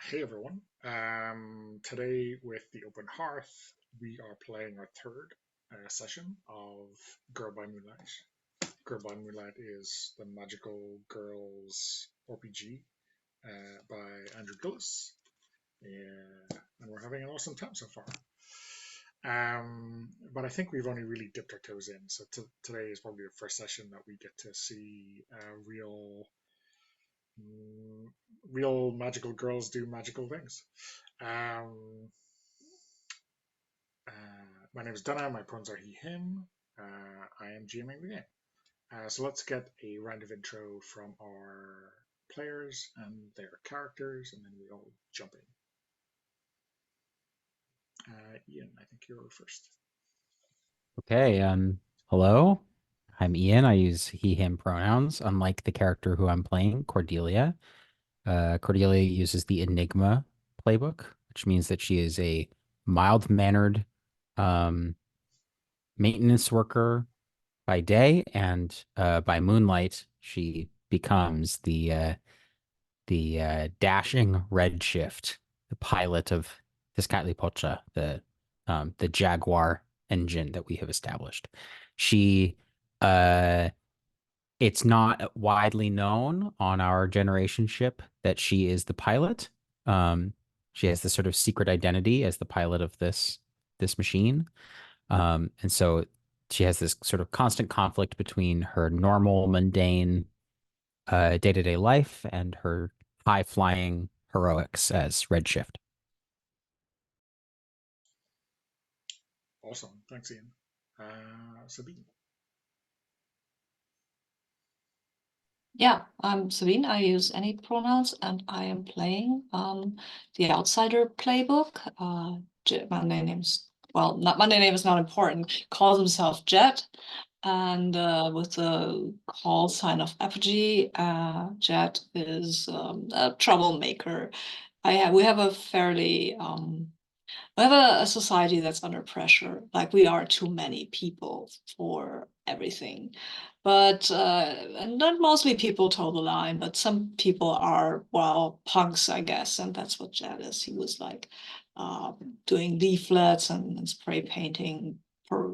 Hey everyone. Today with the Open Hearth, we are playing our third session of Girl by Moonlight. Girl by Moonlight is the magical girls RPG by Andrew Gillis, and we're having an awesome time so far. But I think we've only really dipped our toes in, so today is probably the first session that we get to see real magical girls do magical things. Um, my name is Dana. My pronouns are he, him. I am GMing the game. So let's get a round of intro from our players and their characters, and then we all jump in. Ian, I think you're first. Okay, hello. I'm Ian. I use he, him pronouns, unlike the character who I'm playing, Cordelia. Cordelia uses the Enigma playbook, which means that she is a mild-mannered um, maintenance worker by day, and by moonlight, she becomes the dashing redshift, the pilot of Tezcatlipoca, the Jaguar engine that we have established. She uh it's not widely known on our generation ship that she is the pilot. She has this sort of secret identity as the pilot of this machine. And so she has this sort of constant conflict between her normal, mundane day-to-day life and her high-flying heroics as Redshift. Awesome. Thanks, Ian. Sabine. Yeah, I'm Sabine. I use any pronouns, and I am playing the Outsider playbook. My name is not important. Calls himself Jet, and with the call sign of apogee, Jet is a troublemaker. We have a fairly we have a society that's under pressure. Like, we are too many people for everything. But and not mostly people toe the line, but some people are, well, punks, I guess, and that's what Jed is. He was like doing leaflets and spray painting for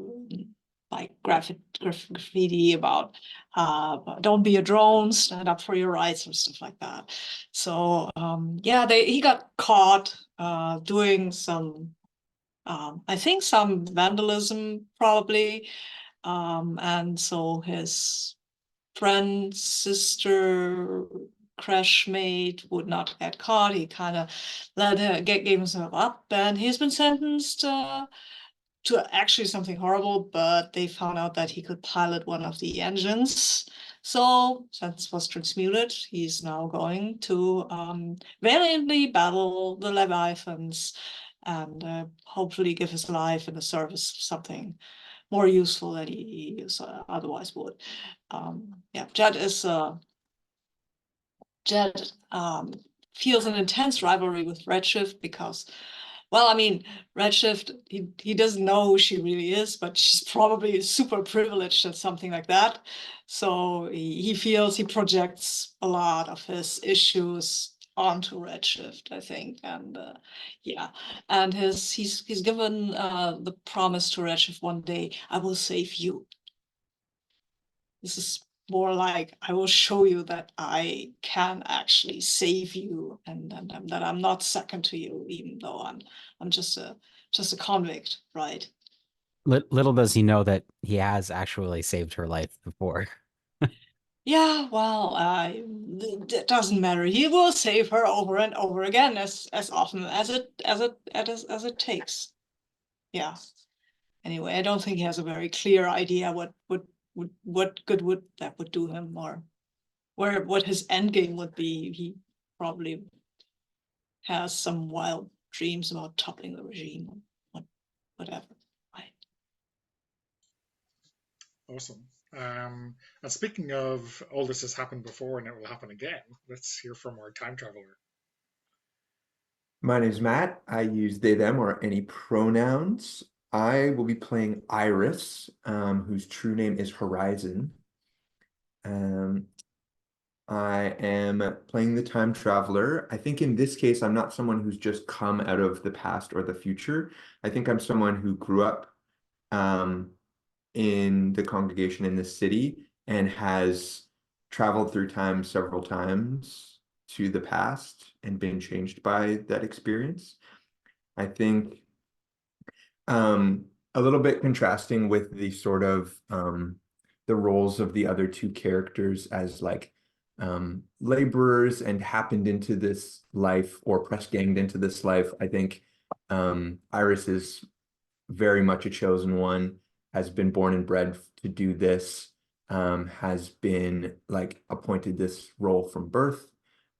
like graffiti about don't be a drone, stand up for your rights and stuff like that. So yeah, he got caught doing some I think some vandalism probably. And so his friend, sister, crash mate would not get caught. He kind of gave himself up, and he's been sentenced to actually something horrible, but they found out that he could pilot one of the engines. So sentence was transmuted. He's now going to valiantly battle the Leviathans and hopefully give his life in the service of something more useful than he otherwise would. Yeah, Jed feels an intense rivalry with Redshift because, well, I mean, Redshift, he doesn't know who she really is, but she's probably super privileged at something like that. So he feels he projects a lot of his issues onto Redshift, I think. And yeah, and he's given the promise to Redshift one day, I will save you. This is more like, I will show you that I can actually save you, and that I'm not second to you, even though I'm just a convict, right? Little does he know that he has actually saved her life before. Yeah, well, it doesn't matter. He will save her over and over again, as often as it takes. Yeah. Anyway, I don't think he has a very clear idea what good would that would do him, or what his end game would be. He probably has some wild dreams about toppling the regime, or whatever. Right. Awesome. And speaking of all this has happened before and it will happen again, let's hear from our time traveler. My name is Matt. I use they, them, or any pronouns. I will be playing Iris, whose true name is Horizon. Um, I am playing the time traveler. I think in this case, I'm not someone who's just come out of the past or the future. I think I'm someone who grew up um, in the congregation in the city and has traveled through time several times to the past and been changed by that experience. I think a little bit contrasting with the sort of the roles of the other two characters as like laborers and happened into this life or press ganged into this life. I think Iris is very much a chosen one, has been born and bred to do this, has been like appointed this role from birth.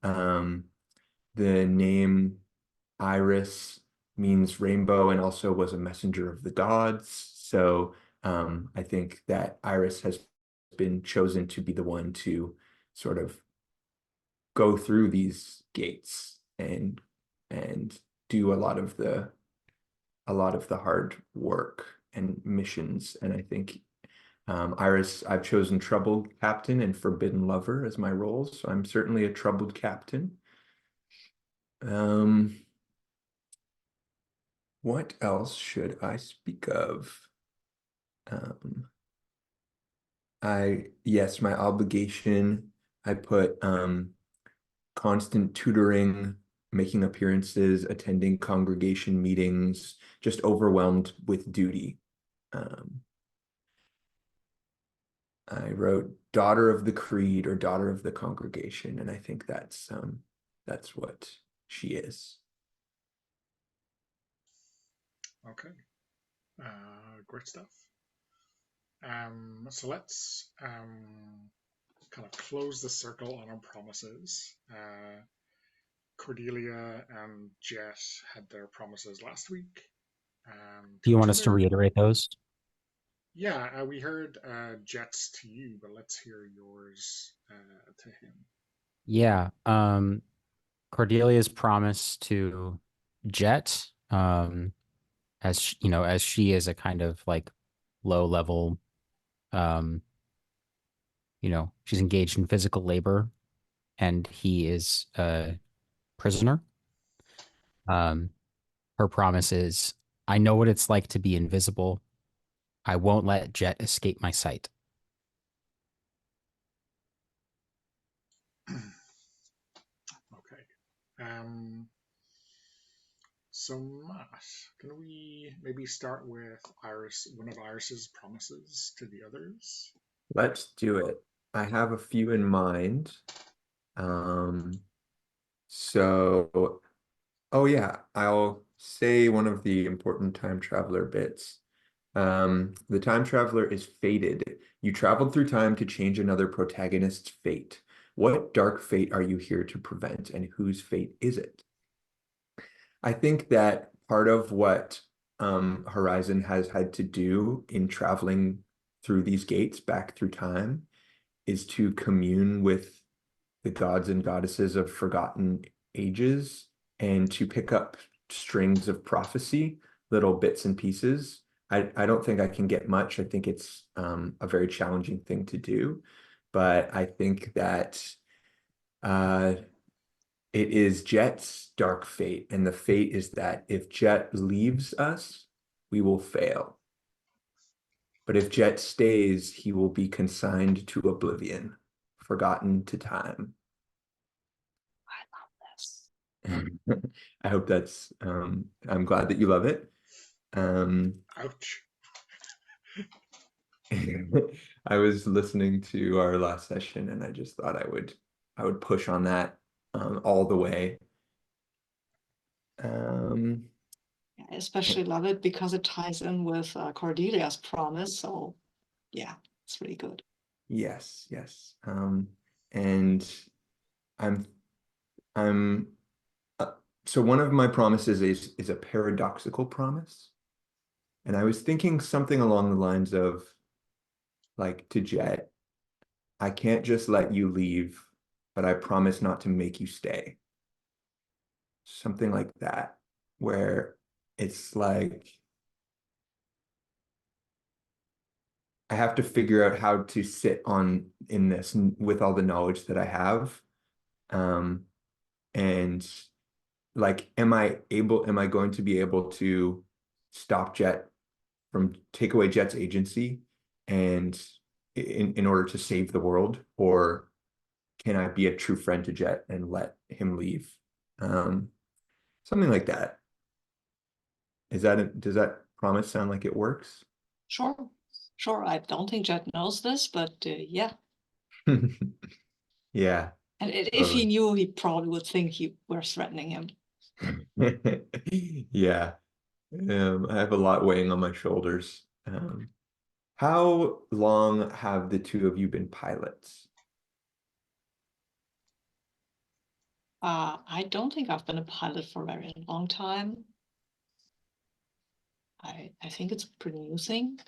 The name Iris means rainbow and also was a messenger of the gods. So I think that Iris has been chosen to be the one to sort of go through these gates and do a lot of the hard work and missions. And I think Iris, I've chosen troubled captain and forbidden lover as my roles. So I'm certainly a troubled captain. What else should I speak of? Yes, my obligation, I put constant tutoring, making appearances, attending congregation meetings, just overwhelmed with duty. I wrote daughter of the creed or daughter of the congregation, and I think that's what she is. Okay. Great stuff. So let's kind of close the circle on our promises. Cordelia and Jet had their promises last week. Do you To want each us to other. reiterate those? Yeah, we heard Jet's to you, but let's hear yours to him. Yeah. Cordelia's promise to Jet, as you know, as she is a kind of like low level, she's engaged in physical labor, and he is a prisoner. Um, her promise is, I know what it's like to be invisible. I won't let Jet escape my sight. Okay. So Matt, can we maybe start with Iris, one of Iris's promises to the others? Let's do it. I have a few in mind. So, oh yeah, I'll say one of the important time traveler bits. The time traveler is fated. You traveled through time to change another protagonist's fate. What dark fate are you here to prevent, and whose fate is it? I think that part of what Horizon has had to do in traveling through these gates back through time is to commune with the gods and goddesses of forgotten ages and to pick up strings of prophecy, little bits and pieces. I don't think I can get much. I think it's a very challenging thing to do, but I think that uh, it is Jet's dark fate, and the fate is that if Jet leaves us, we will fail. But if Jet stays, he will be consigned to oblivion, forgotten to time. I love this. I hope that's, I'm glad that you love it. Ouch. I was listening to our last session and I just thought I would push on that all the way. I especially love it because it ties in with Cordelia's promise. So yeah, it's really good. Yes, yes. And I'm I'm so one of my promises is a paradoxical promise. And I was thinking something along the lines of like to Jet, I can't just let you leave, but I promise not to make you stay. Something like that, where it's like I have to figure out how to sit in this with all the knowledge that I have. And like, am I going to be able to stop take away Jet's agency and in order to save the world, or can I be a true friend to Jet and let him leave? Something like that. Does that promise sound like it works? Sure. Sure. I don't think Jet knows this, but yeah. Yeah. And if he knew, he probably would think you were threatening him. Yeah. I have a lot weighing on my shoulders. How long have the two of you been pilots? I don't think I've been a pilot for a very long time. I think it's a pretty new thing.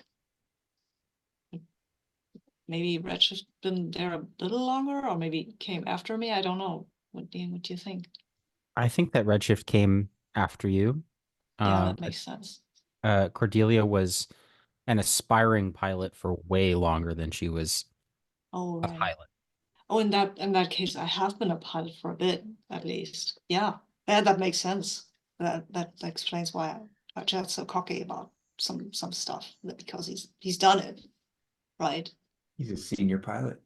Maybe Redshift's been there a little longer, or maybe came after me. I don't know. What do you think? I think that Redshift came after you. Yeah, that makes sense. Cordelia was an aspiring pilot for way longer than she was Oh, a right. pilot. Oh, in that case, I have been a pilot for a bit, at least. Yeah, that makes sense. That explains why Jet's so cocky about some stuff, because he's done it, right? He's a senior pilot.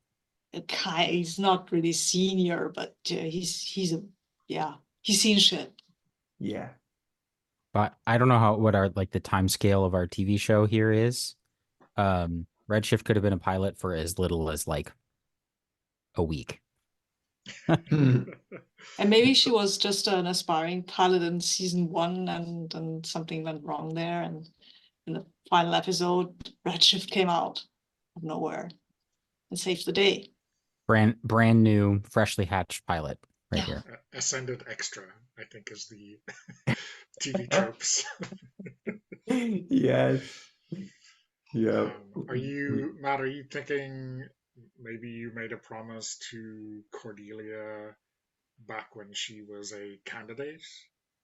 He's not really senior, but he's seen shit. Yeah. But I don't know what the time scale of our TV show here is. Redshift could have been a pilot for as little as like a week. And maybe she was just an aspiring pilot in season 1, and something went wrong there, and in the final episode, Redshift came out of nowhere and saved the day. Brand new, freshly hatched pilot right here. Ascended extra, I think, is the TV tropes. Yes. Yeah. Matt, are you thinking maybe you made a promise to Cordelia back when she was a candidate?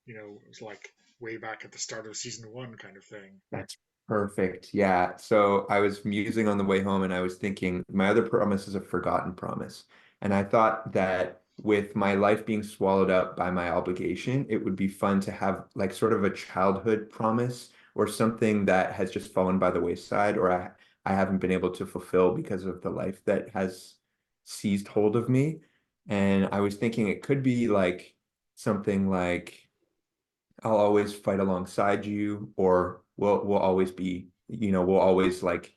You know, it was like way back at the start of season 1 kind of thing. That's perfect. Yeah. So I was musing on the way home and I was thinking my other promise is a forgotten promise. And I thought that with my life being swallowed up by my obligation, it would be fun to have like sort of a childhood promise or something that has just fallen by the wayside, or I haven't been able to fulfill because of the life that has seized hold of me. And I was thinking it could be like something like I'll always fight alongside you, or we'll always be, we'll always like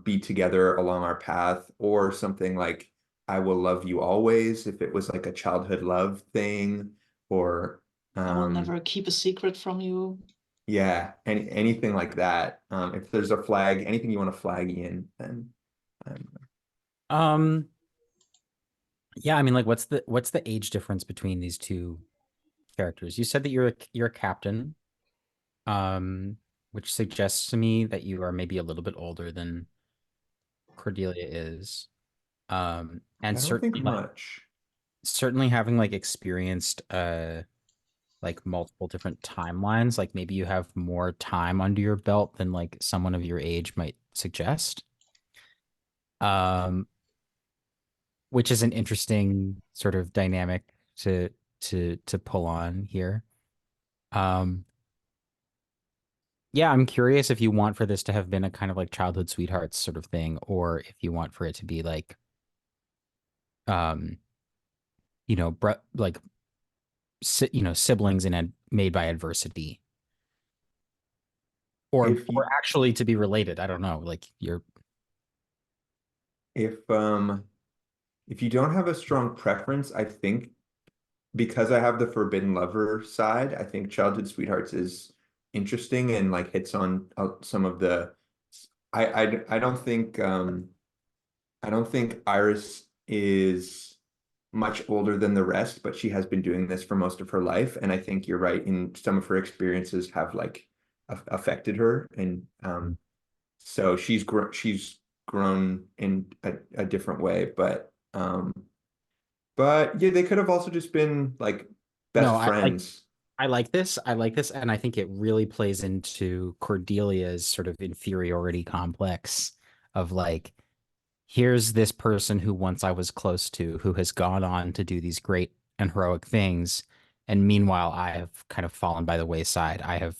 be together along our path, or something like I will love you always, if it was like a childhood love thing, or I will never keep a secret from you. yeah, anything like that. If there's a flag, anything you want to flag in, then yeah, I mean, like, what's the age difference between these two characters? You said that you're a captain, which suggests to me that you are maybe a little bit older than Cordelia is. And I don't think much. Certainly having like experienced like multiple different timelines, like maybe you have more time under your belt than like someone of your age might suggest. Which is an interesting sort of dynamic to pull on here. Yeah, I'm curious if you want for this to have been a kind of like childhood sweethearts sort of thing, or if you want for it to be like, um, like, siblings made by adversity, or actually to be related. I don't know. Like if you don't have a strong preference, I think because I have the forbidden lover side, I think childhood sweethearts is interesting and like hits on some of the. I don't think Iris is much older than the rest, but she has been doing this for most of her life, and I think you're right in some of her experiences have like affected her, and so she's grown in a different way, but yeah, they could have also just been like best friends. I like this. And I think it really plays into Cordelia's sort of inferiority complex of like, here's this person who once I was close to, who has gone on to do these great and heroic things. And meanwhile, I have kind of fallen by the wayside. I have,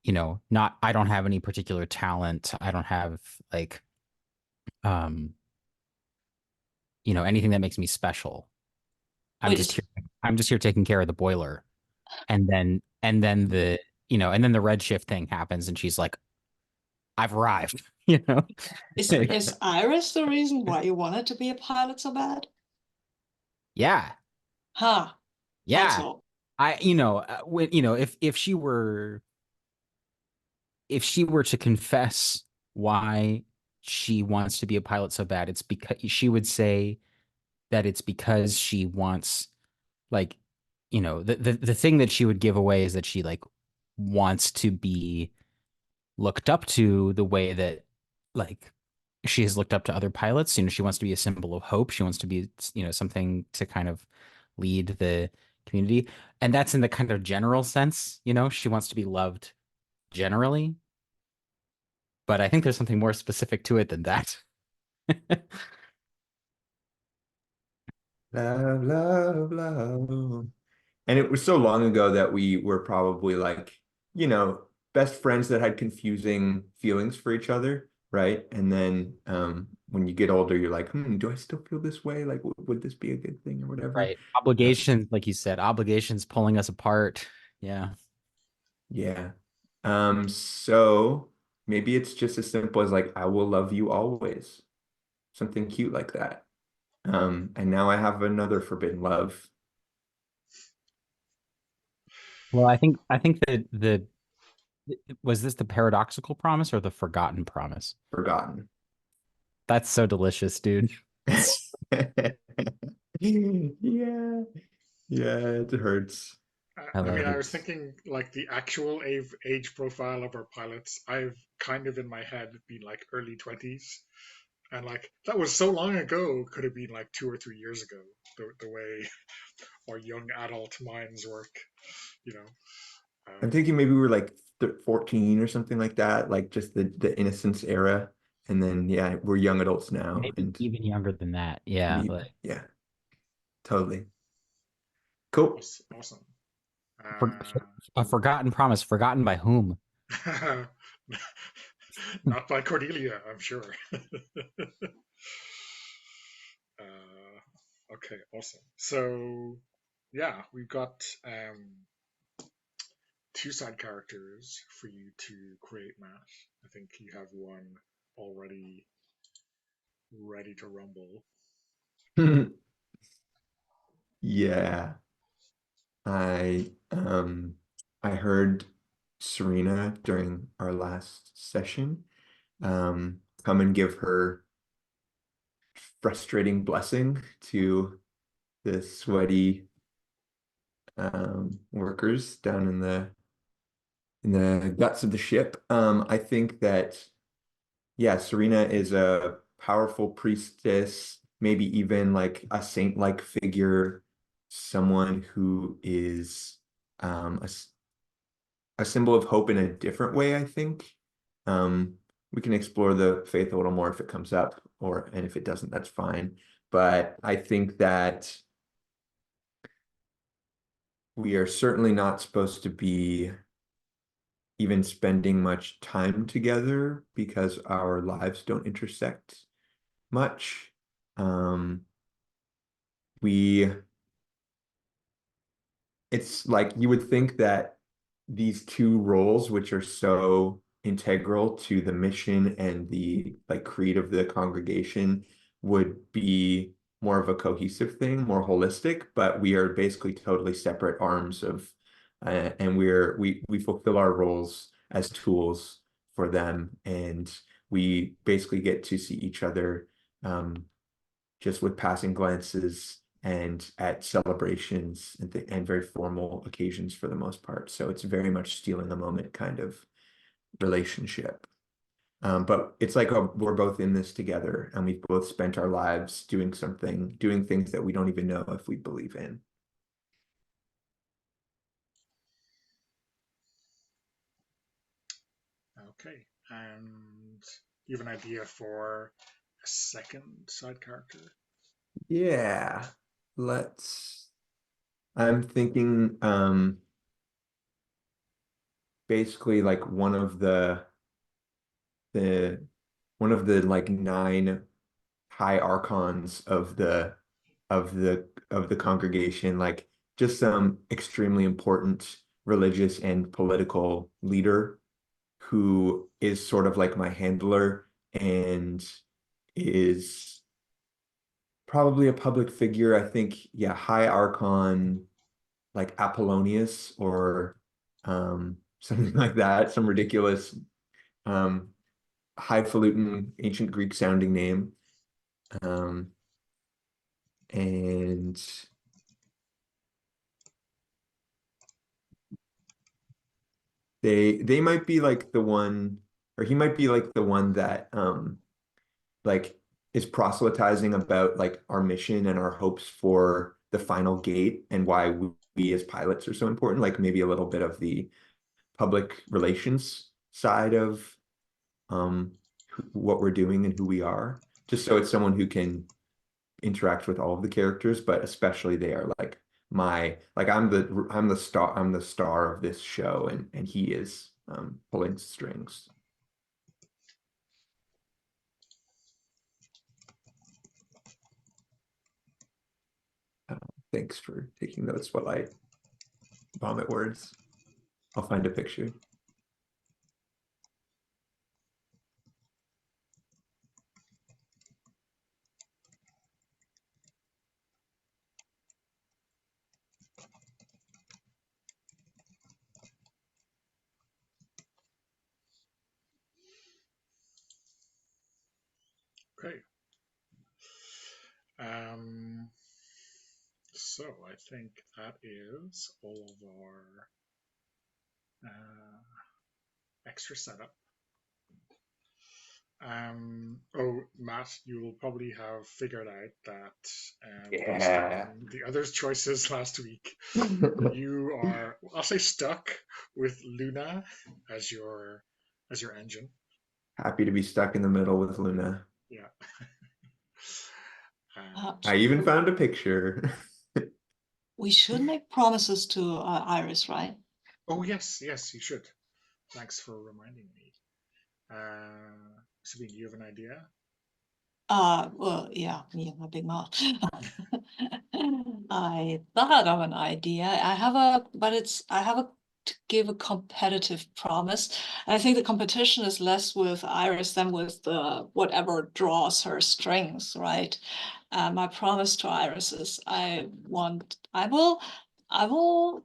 I don't have any particular talent. I don't have like, um, anything that makes me special. I'm Wait, just here. I'm just here taking care of the boiler. And then the redshift thing happens and she's like, I've arrived, is Iris the reason why you wanted to be a pilot so bad? Yeah. Huh. That's Yeah. all. If she were to confess why she wants to be a pilot so bad, it's because she would say that it's because she wants, like, the thing that she would give away is that she like wants to be looked up to the way that, like, she has looked up to other pilots. She wants to be a symbol of hope. She wants to be, something to kind of lead the community. And that's in the kind of general sense, she wants to be loved generally. But I think there's something more specific to it than that. Love, love, love. And it was so long ago that we were probably like, best friends that had confusing feelings for each other, right? And then when you get older, you're like, do I still feel this way? Like, would this be a good thing or whatever? Right. Obligations, like you said, obligations pulling us apart. Yeah. Yeah. So maybe it's just as simple as like, I will love you always. Something cute like that. And now I have another forbidden love. Well, I think that the was this the paradoxical promise or the forgotten promise? Forgotten. That's so delicious, dude. Yeah. Yeah, it hurts. I I love mean, I it. was thinking like the actual age profile of our pilots. I've kind of in my head been like early 20s, and like that was so long ago. Could have been like 2 or 3 years ago. The way our young adult minds work, you know. I'm Um, thinking maybe we were like 14 or something like that, like just the innocence era. And then yeah, we're young adults now Maybe and even younger than that. Yeah, like yeah, totally. Cool. awesome. for, a forgotten promise, forgotten by whom? Not by Cordelia, I'm sure. Okay, awesome. So, yeah, we've got two side characters for you to create, Matt. I think you have one already ready to rumble. Yeah. I heard Serena during our last session come and give her frustrating blessing to the sweaty workers down in the guts of the ship. I think that yeah, Serena is a powerful priestess, maybe even like a saint-like figure, someone who is a symbol of hope in a different way, I think. We can explore the faith a little more if it comes up, and if it doesn't, that's fine. But I think that we are certainly not supposed to be even spending much time together because our lives don't intersect much. Um, we, it's like you would think that these two roles, which are so integral to the mission and the like creed of the congregation, would be more of a cohesive thing, more holistic, but we are basically totally separate arms of, and we fulfill our roles as tools for them, and we basically get to see each other just with passing glances and at celebrations and very formal occasions for the most part. So it's very much stealing a moment kind of relationship. But it's like we're both in this together and we've both spent our lives doing things that we don't even know if we believe in. Okay, and you have an idea for a second side character? Yeah. I'm thinking basically like the one of the like 9 high archons of the congregation, like just some extremely important religious and political leader who is sort of like my handler and is probably a public figure. I think, yeah, high archon like Apollonius or something like that, some ridiculous um highfalutin ancient Greek sounding name. Um, and they might be like the one, or he might be like the one that like is proselytizing about like our mission and our hopes for the final gate and why we as pilots are so important, like maybe a little bit of the public relations side of what we're doing and who we are, just so it's someone who can interact with all of the characters, but especially they are like I'm the star of this show, and he is pulling strings. Thanks for taking notes while I vomit words. I'll find a picture. Okay. So I think that is all of our extra setup. Oh, Matt, you will probably have figured out that based Yeah. on the others' choices last week, you are, I'll say, stuck with Luna as your engine. Happy to be stuck in the middle with Luna. Yeah. I even found a picture. We should make promises to Iris, right? Oh yes, yes, you should. Thanks for reminding me. Sabine, do you have an idea? Well, yeah, me and my big mouth. I thought of an idea. I have to give a competitive promise. And I think the competition is less with Iris than with whatever draws her strings, right? My promise to Iris is I will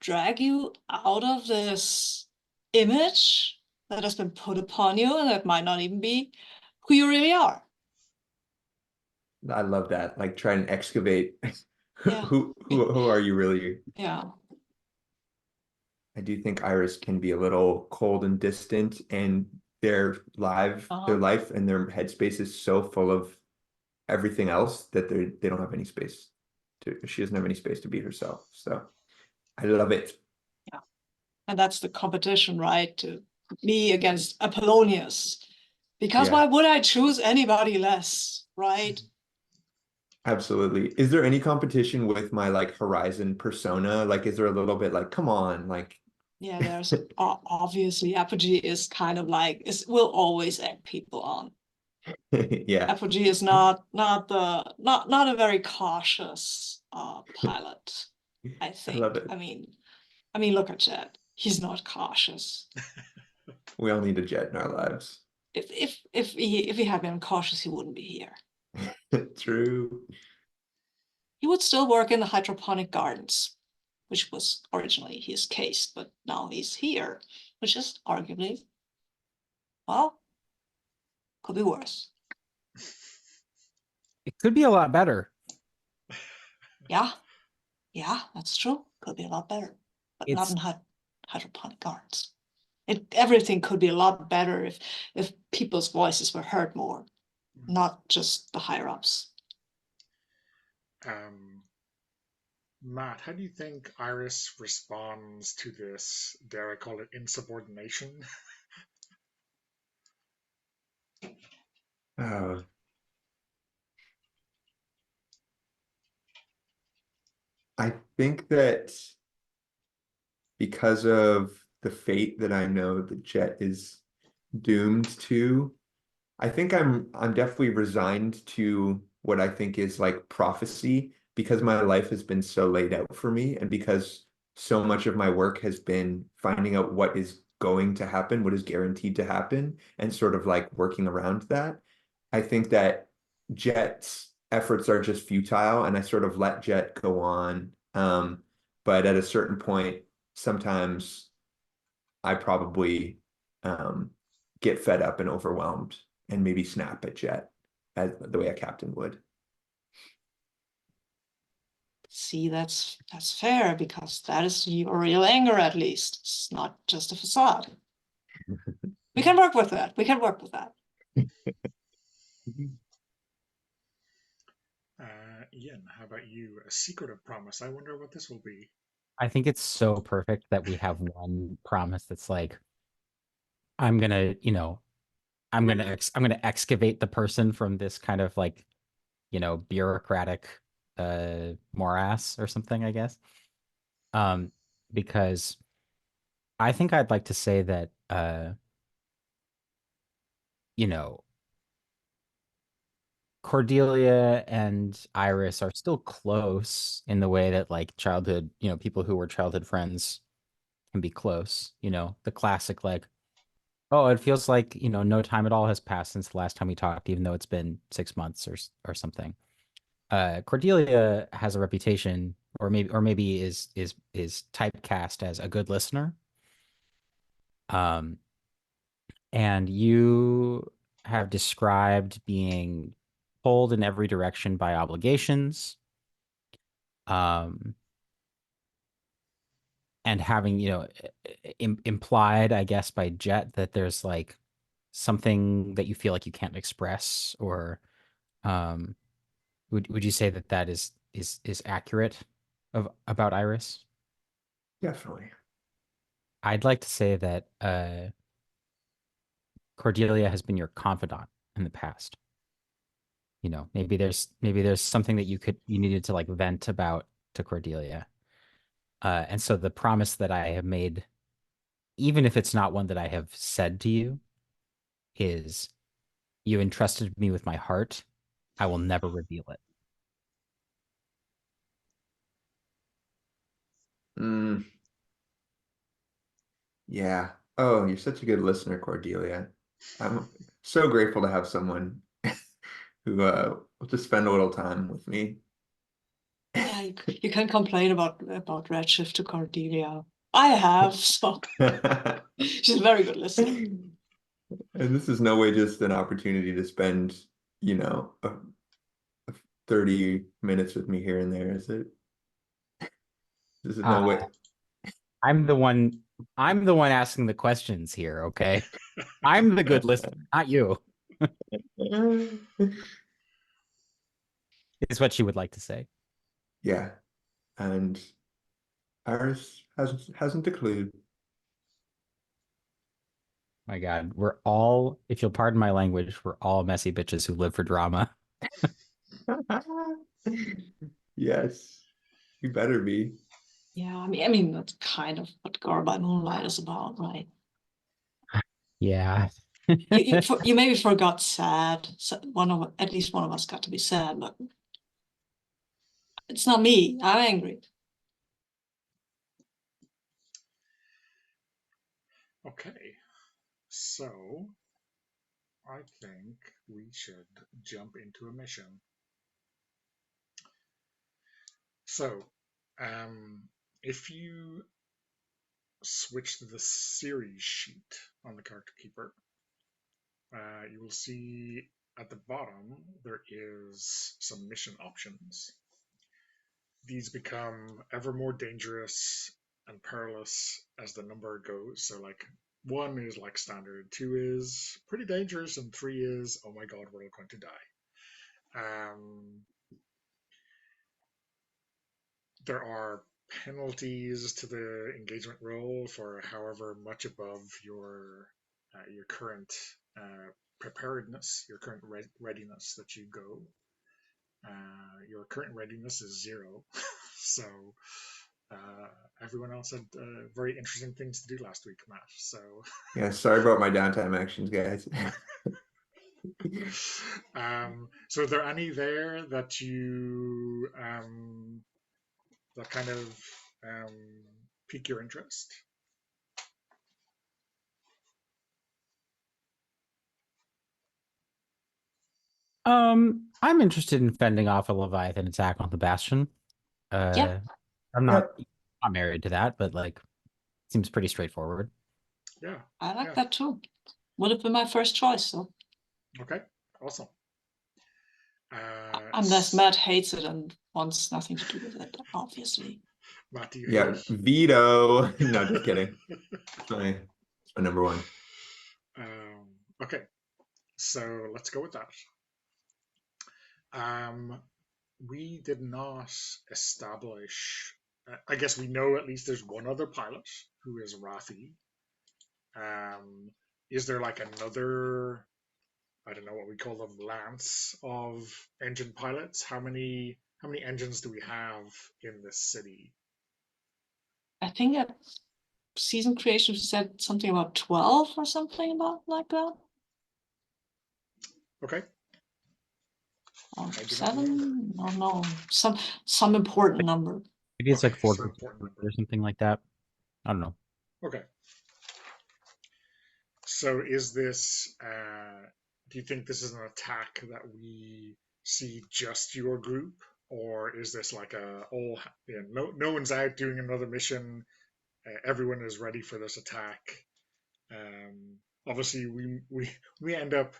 drag you out of this image that has been put upon you and that might not even be who you really are. I love that. Like try and excavate Yeah. who are you really? Yeah. I do think Iris can be a little cold and distant, and their life and their headspace is so full of everything else that they don't have any space she doesn't have any space to be herself. So I love it. Yeah. And that's the competition, right? To me against Apollonius. Because why would I choose anybody less, right? Absolutely. Is there any competition with my like Horizon persona? Like, is there a little bit like, come on, like, yeah, there's obviously Apogee is kind of like will always egg people on. yeah. Apogee is not a very cautious pilot, I think. I love it. I mean, look at Jet. He's not cautious. We all need a jet in our lives. If he had been cautious, he wouldn't be here. True. He would still work in the hydroponic gardens, which was originally his case, but now he's here, which is arguably, well, could be worse. It could be a lot better. Yeah, that's true. Could be a lot better, but not in hydroponic gardens. Everything could be a lot better if people's voices were heard more, not just the higher ups. Matt, how do you think Iris responds to this, dare I call it, insubordination? Uh, I think that because of the fate that I know the Jet is doomed to, I think I'm definitely resigned to what I think is like prophecy because my life has been so laid out for me and because so much of my work has been finding out what is going to happen, what is guaranteed to happen, and sort of like working around that. I think that Jet's efforts are just futile and I sort of let Jet go on. But at a certain point, sometimes I probably um, get fed up and overwhelmed and maybe snap at Jet as the way a captain would. See, that's fair because that is your real anger, at least. It's not just a facade. We can work with that. We can work with that. Ian, how about you? A secretive promise. I wonder what this will be. I think it's so perfect that we have one promise that's like, I'm gonna, I'm gonna excavate the person from this kind of like, bureaucratic morass or something, I guess. Um, because I think I'd like to say that you know, Cordelia and Iris are still close in the way that like childhood, people who were childhood friends can be close, the classic like, oh, it feels like, no time at all has passed since the last time we talked, even though it's been 6 months or something. Cordelia has a reputation, or maybe is typecast as a good listener. Um, and you have described being pulled in every direction by obligations, um, and having, implied, I guess, by Jet that there's like something that you feel like you can't express, or um, would you say that that is accurate of about Iris? Definitely. I'd like to say that Cordelia has been your confidant in the past. Maybe there's something that you needed to like vent about to Cordelia. And so the promise that I have made, even if it's not one that I have said to you, is you entrusted me with my heart. I will never reveal it. Mm, yeah. Oh, you're such a good listener, Cordelia. I'm so grateful to have someone who will just spend a little time with me. Yeah, you can complain about Redshift to Cordelia. I have, so she's a very good listener. And this is no way just an opportunity to spend, you know, 30 minutes with me here and there, is it? This is no Uh, way. I'm the one. I'm the one asking the questions here. Okay, I'm the good listener, not you. Is what she would like to say. Yeah, and Iris hasn't a clue. My God, we're all, if you'll pardon my language, we're all messy bitches who live for drama. Yes, you better be. Yeah, I mean that's kind of what Girl by Moonlight is about, right? Yeah. You maybe forgot sad. So at least one of us got to be sad, but it's not me. I'm angry. Okay, so I think we should jump into a mission. So, if you switch to the series sheet on the character keeper, you will see at the bottom there is some mission options. These become ever more dangerous and perilous as the number goes. So, like, 1 is like standard, 2 is pretty dangerous, and 3 is, oh my god, we're all going to die. There are penalties to the engagement roll for however much above your current preparedness, your current readiness that you go. Your current readiness is 0. So everyone else had very interesting things to do last week, Matt. So yeah, sorry about my downtime actions, guys. So are there any there that you that kind of pique your interest? I'm interested in fending off a Leviathan attack on the Bastion. Yeah. I'm not married to that, but like seems pretty straightforward. Yeah. I like that too. Would have been my first choice, so. Okay, awesome. Unless Matt hates it and wants nothing to do with it, obviously. Matt, do you Yeah, hate it? veto. No, just kidding. It's my number one. Okay, so let's go with that. We did not establish. I guess we know at least there's one other pilot who is Rafi. Is there like another? I don't know what we call them, lance of engine pilots. How many engines do we have in this city? I think at season creation said something about 12 or something about like that. Okay. Or 7? No, some important number. Maybe it's like 4 so important number. or something like that. I don't know. Okay. So is this? Do you think this is an attack that we see just your group, or is this like no one's out doing another mission? Everyone is ready for this attack. Obviously, we end up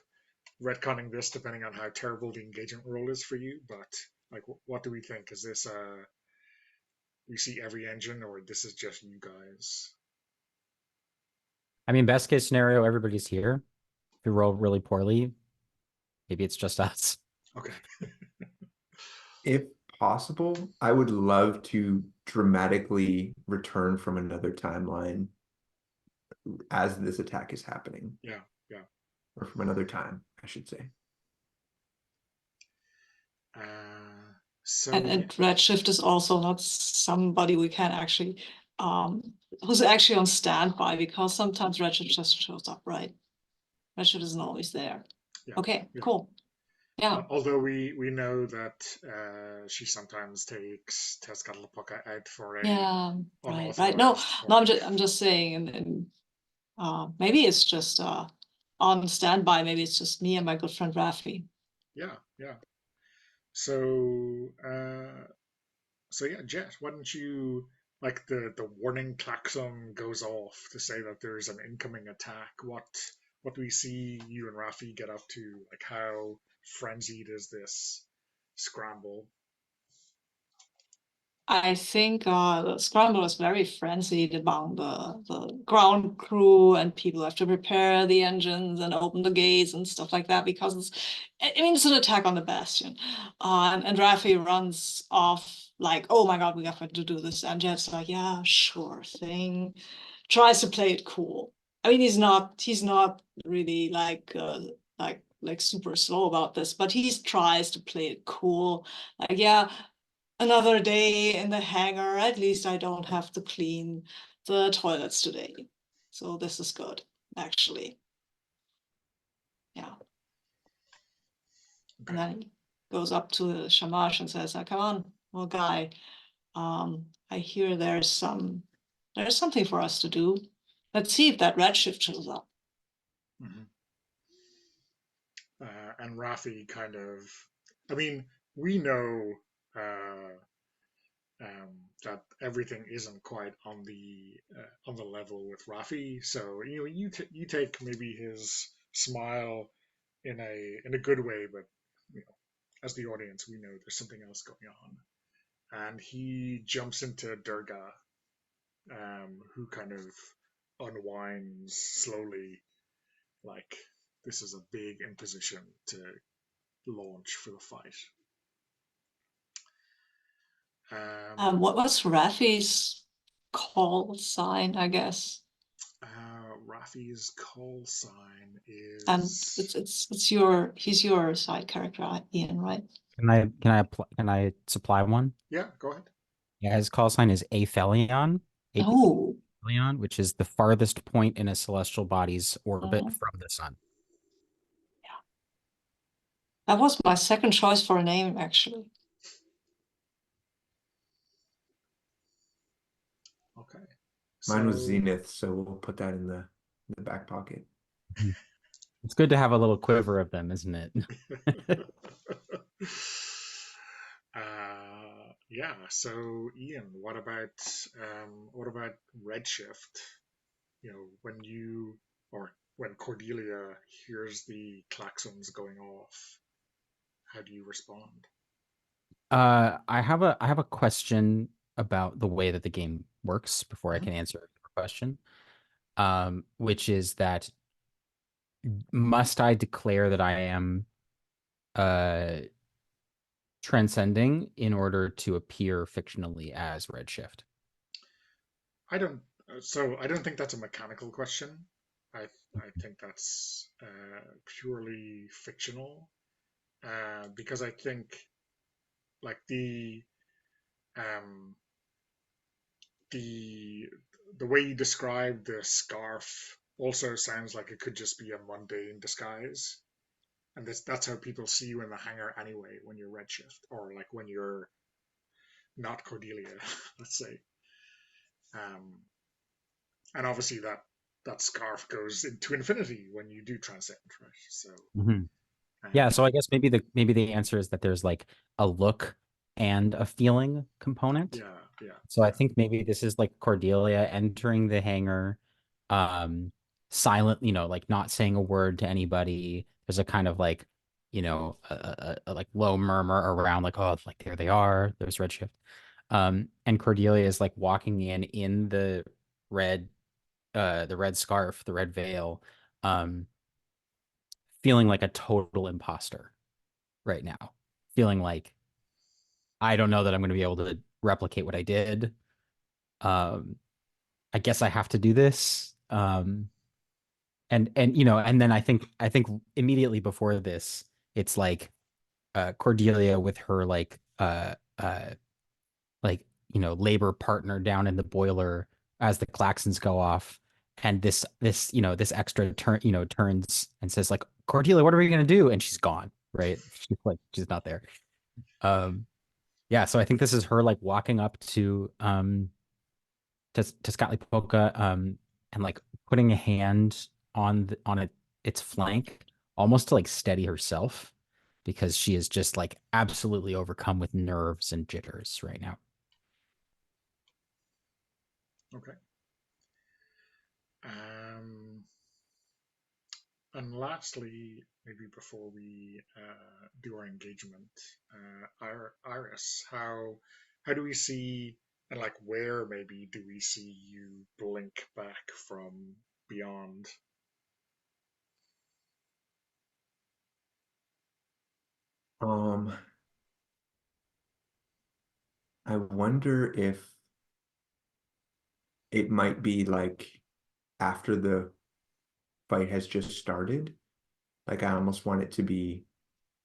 retconning this depending on how terrible the engagement roll is for you. But like, what do we think? Is this we see every engine, or this is just you guys? I mean, best case scenario, everybody's here. If we roll really poorly, maybe it's just us. Okay. If possible, I would love to dramatically return from another timeline as this attack is happening. Yeah. Or from another time, I should say. And Redshift is also not somebody we can actually who's actually on standby, because sometimes Redshift just shows up, right? Redshift isn't always there. Yeah. Okay, Yeah. cool. Yeah. Although we know that she sometimes takes Tezcatlipoca out for a Right. No, party. I'm just saying, and maybe it's just on standby. Maybe it's just me and my good friend Rafi. Yeah. So yeah, Jet, why don't you, like, the warning klaxon goes off to say that there's an incoming attack. What do we see you and Rafi get up to? Like, how frenzied is this scramble? I think the scramble is very frenzied among the ground crew, and people have to prepare the engines and open the gates and stuff like that, because it's an attack on the Bastion. And Rafi runs off like, oh my God, we have to do this. And Jet's like, yeah, sure thing. Tries to play it cool. I mean, he's not really like super slow about this, but he tries to play it cool. Like, yeah, another day in the hangar. At least I don't have to clean the toilets today. So this is good, actually. Yeah. Okay. And then he goes up to Shamash and says, come on, well, guy, I hear there's something for us to do. Let's see if that Redshift shows up. Mm-hmm. And Rafi kind of, I mean, we know that everything isn't quite on the level with Rafi. So you take maybe his smile in a good way, but as the audience, we know there's something else going on. And he jumps into Durga, who kind of unwinds slowly, like this is a big imposition to launch for the fight. What was Rafi's call sign, I guess? Raffi's call sign And is. he's your side character, Ian, right? Can I supply one? Yeah, go ahead. Yeah, his call sign is aphelion. Oh, Aphelion, which is the farthest point in a celestial body's orbit Mhm. from the sun. that was my second choice for a name, actually. Okay. Mine was So Zenith, so we'll put that in the back pocket. It's good to have a little quiver of them, isn't it? yeah. So Ian, what about Redshift? You know, when Cordelia hears the klaxons going off, how do you respond? I have a question about the way that the game works before I Mhm. can answer your question. Which is that must I declare that I am uh transcending in order to appear fictionally as Redshift? I don't. So I don't think that's a mechanical question. I think that's purely fictional, because I think like um, the the way you describe the scarf also sounds like it could just be a mundane disguise, and that's how people see you in the hangar anyway when you're Redshift, or like when you're not Cordelia, let's say. Um, and obviously that scarf goes into infinity when you do transcend, right? So Mhm. Yeah, um, so I guess maybe the answer is that there's like a look and a feeling component. yeah, yeah, So I yeah. think maybe this is like Cordelia entering the hangar, um, silent, like not saying a word to anybody. There's a kind of like, a like low murmur around, like, oh, like there they are. There's Redshift. And Cordelia is like walking in red, the red scarf, the red veil, um, feeling like a total imposter right now, feeling like I don't know that I'm going to be able to replicate what I did. Um, I guess I have to do this. And and then I think immediately before this, it's like Cordelia with her like labor partner down in the boiler as the klaxons go off, and this extra turns and says like, Cordelia, what are we gonna do? And she's gone, right? She's not there. Um, yeah, so I think this is her like walking up to Scotty Polka, and like putting a hand on its flank, almost to like steady herself, because she is just like absolutely overcome with nerves and jitters right now. Okay. Um, and lastly, maybe before we do our engagement, Iris, how do we see, and like where maybe do we see you blink back from beyond? Um, I wonder if it might be like after the fight has just started. Like I almost want it to be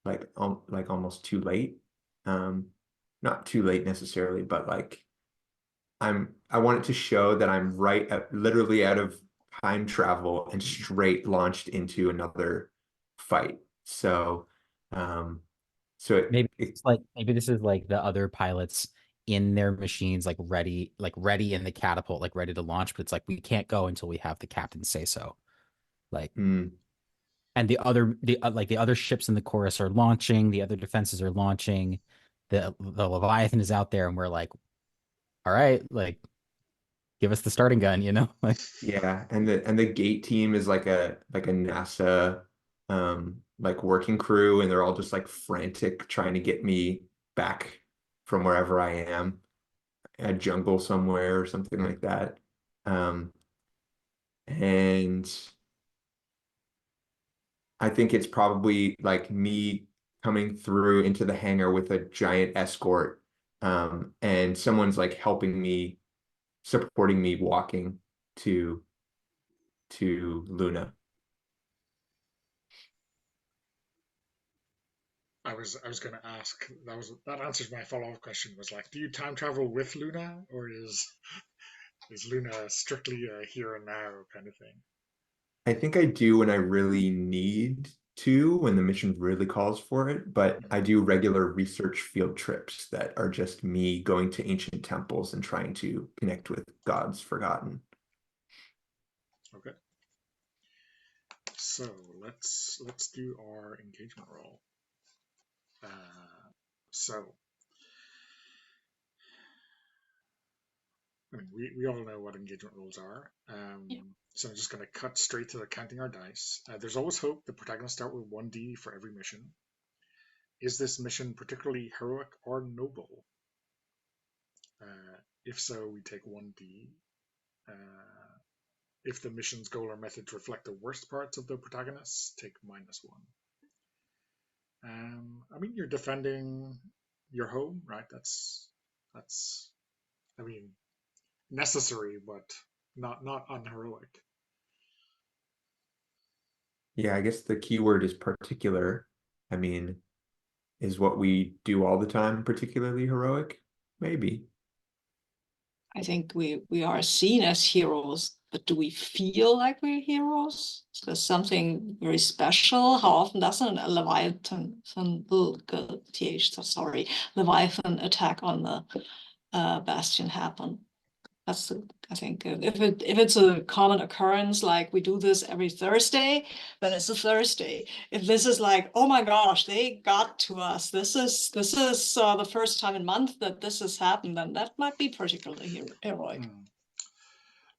like almost too late. Um, Not too late necessarily, but like I want it to show that I'm literally out of time travel and straight launched into another fight. So um so it Maybe this is like the other pilots in their machines, like ready in the catapult, like ready to launch, but it's like we can't go until we have the captain say so. Like, mm, and the other ships in the chorus are launching, the other defenses are launching, the Leviathan is out there, and we're like, all right, like give us the starting gun, like. yeah, and the gate team is like a NASA like working crew, and they're all just like frantic trying to get me back from wherever I am, a jungle somewhere or something like that. Um, and I think it's probably like me coming through into the hangar with a giant escort, and someone's like helping me, supporting me walking to to Luna. I was going to ask, that answers my follow-up question, was like, do you time travel with Luna, or is Luna strictly a here and now kind of thing? I think I do when I really need to, when the mission really calls for it, but I do regular research field trips that are just me going to ancient temples and trying to connect with gods forgotten. Okay. So let's do our engagement roll. So I mean, we all know what engagement rules are. Yeah. So I'm just going to cut straight to the counting our dice. There's always hope. The protagonists start with 1d for every mission. Is this mission particularly heroic or noble? If so, we take 1d. If the mission's goal or methods reflect the worst parts of the protagonists, take -1. I mean, you're defending your home, right? That's I mean, necessary, but not unheroic. Yeah, I guess the key word is particular. I mean, is what we do all the time particularly heroic? Maybe. I think we are seen as heroes, but do we feel like we're heroes? Is there something very special? How often doesn't a Leviathan, Leviathan attack on the bastion happen? That's I think if it's a common occurrence, like we do this every Thursday, then it's a Thursday. If this is like, oh my gosh, they got to us. This is the first time in month that this has happened, then that might be particularly heroic.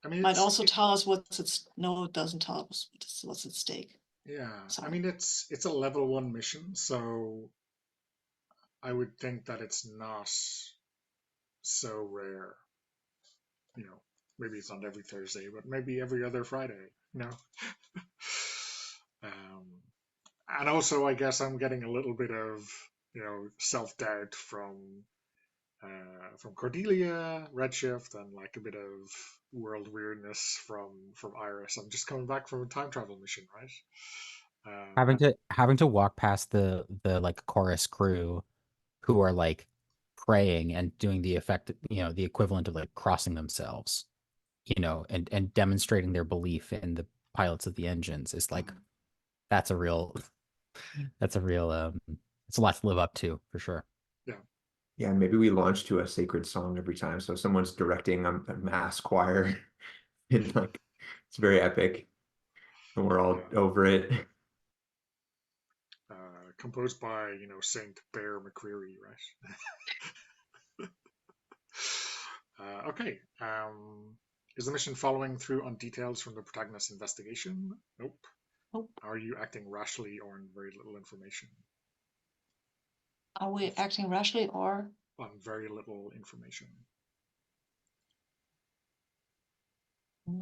I mean, Might also tell us what's it's no, it doesn't tell us what's at stake. yeah. Sorry. I mean, it's a level 1 mission, so I would think that it's not so rare. You know, maybe it's not every Thursday, but maybe every other Friday. You know. And also, I guess I'm getting a little bit of self-doubt from Cordelia, Redshift, and like a bit of world weirdness from Iris. I'm just coming back from a time travel mission, right? Having to walk past the like chorus crew who are like praying and doing the effect, the equivalent of like crossing themselves, and demonstrating their belief in the pilots of the engines is like that's a real it's a lot to live up to for sure. Yeah. Yeah, maybe we launch to a sacred song every time. So someone's directing a mass choir and like it's very epic. And we're all over it. Composed by, Saint Bear McCreary, right? Okay. Is the mission following through on details from the protagonist's investigation? Nope. Nope. Are you acting rashly or on very little information? Are we acting rashly or on very little information?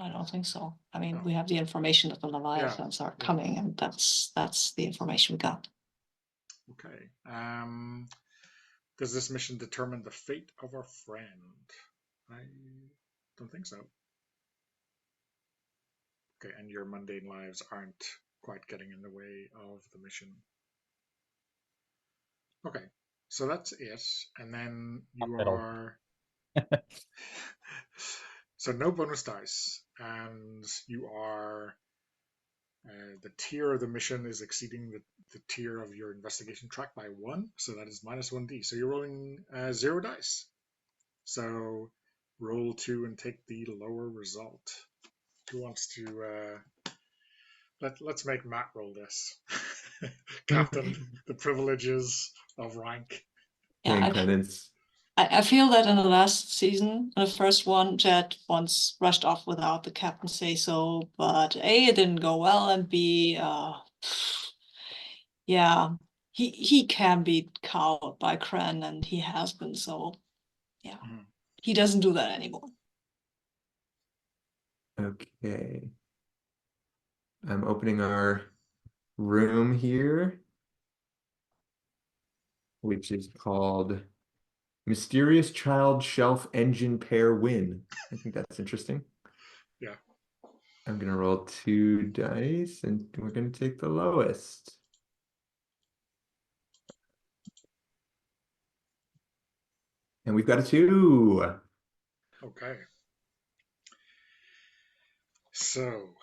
I don't think so. I mean, No. we have the information that the Leviathans are coming, and that's the information we got. Okay. Does this mission determine the fate of our friend? I don't think so. Okay, and your mundane lives aren't quite getting in the way of the mission. Okay, so that's it. And then you are... So no bonus dice, and you are... the tier of the mission is exceeding the tier of your investigation track by 1, so that is -1d. So you're rolling 0 dice. So roll 2 and take the lower result. Who wants to... Let's make Matt roll this. Captain, the privileges of rank. Yeah, penance. I feel that in the last season, in the first one, Jed once rushed off without the captain say so, but A, it didn't go well, and B, yeah, he can be cowed by Kren, and he has been, so yeah, he doesn't do that anymore. Okay. I'm opening our room here, which is called Mysterious Child Shelf Engine Pair Win. I think that's interesting. Yeah. I'm gonna roll 2 dice, and we're gonna take the lowest. And we've got a 2. Okay. So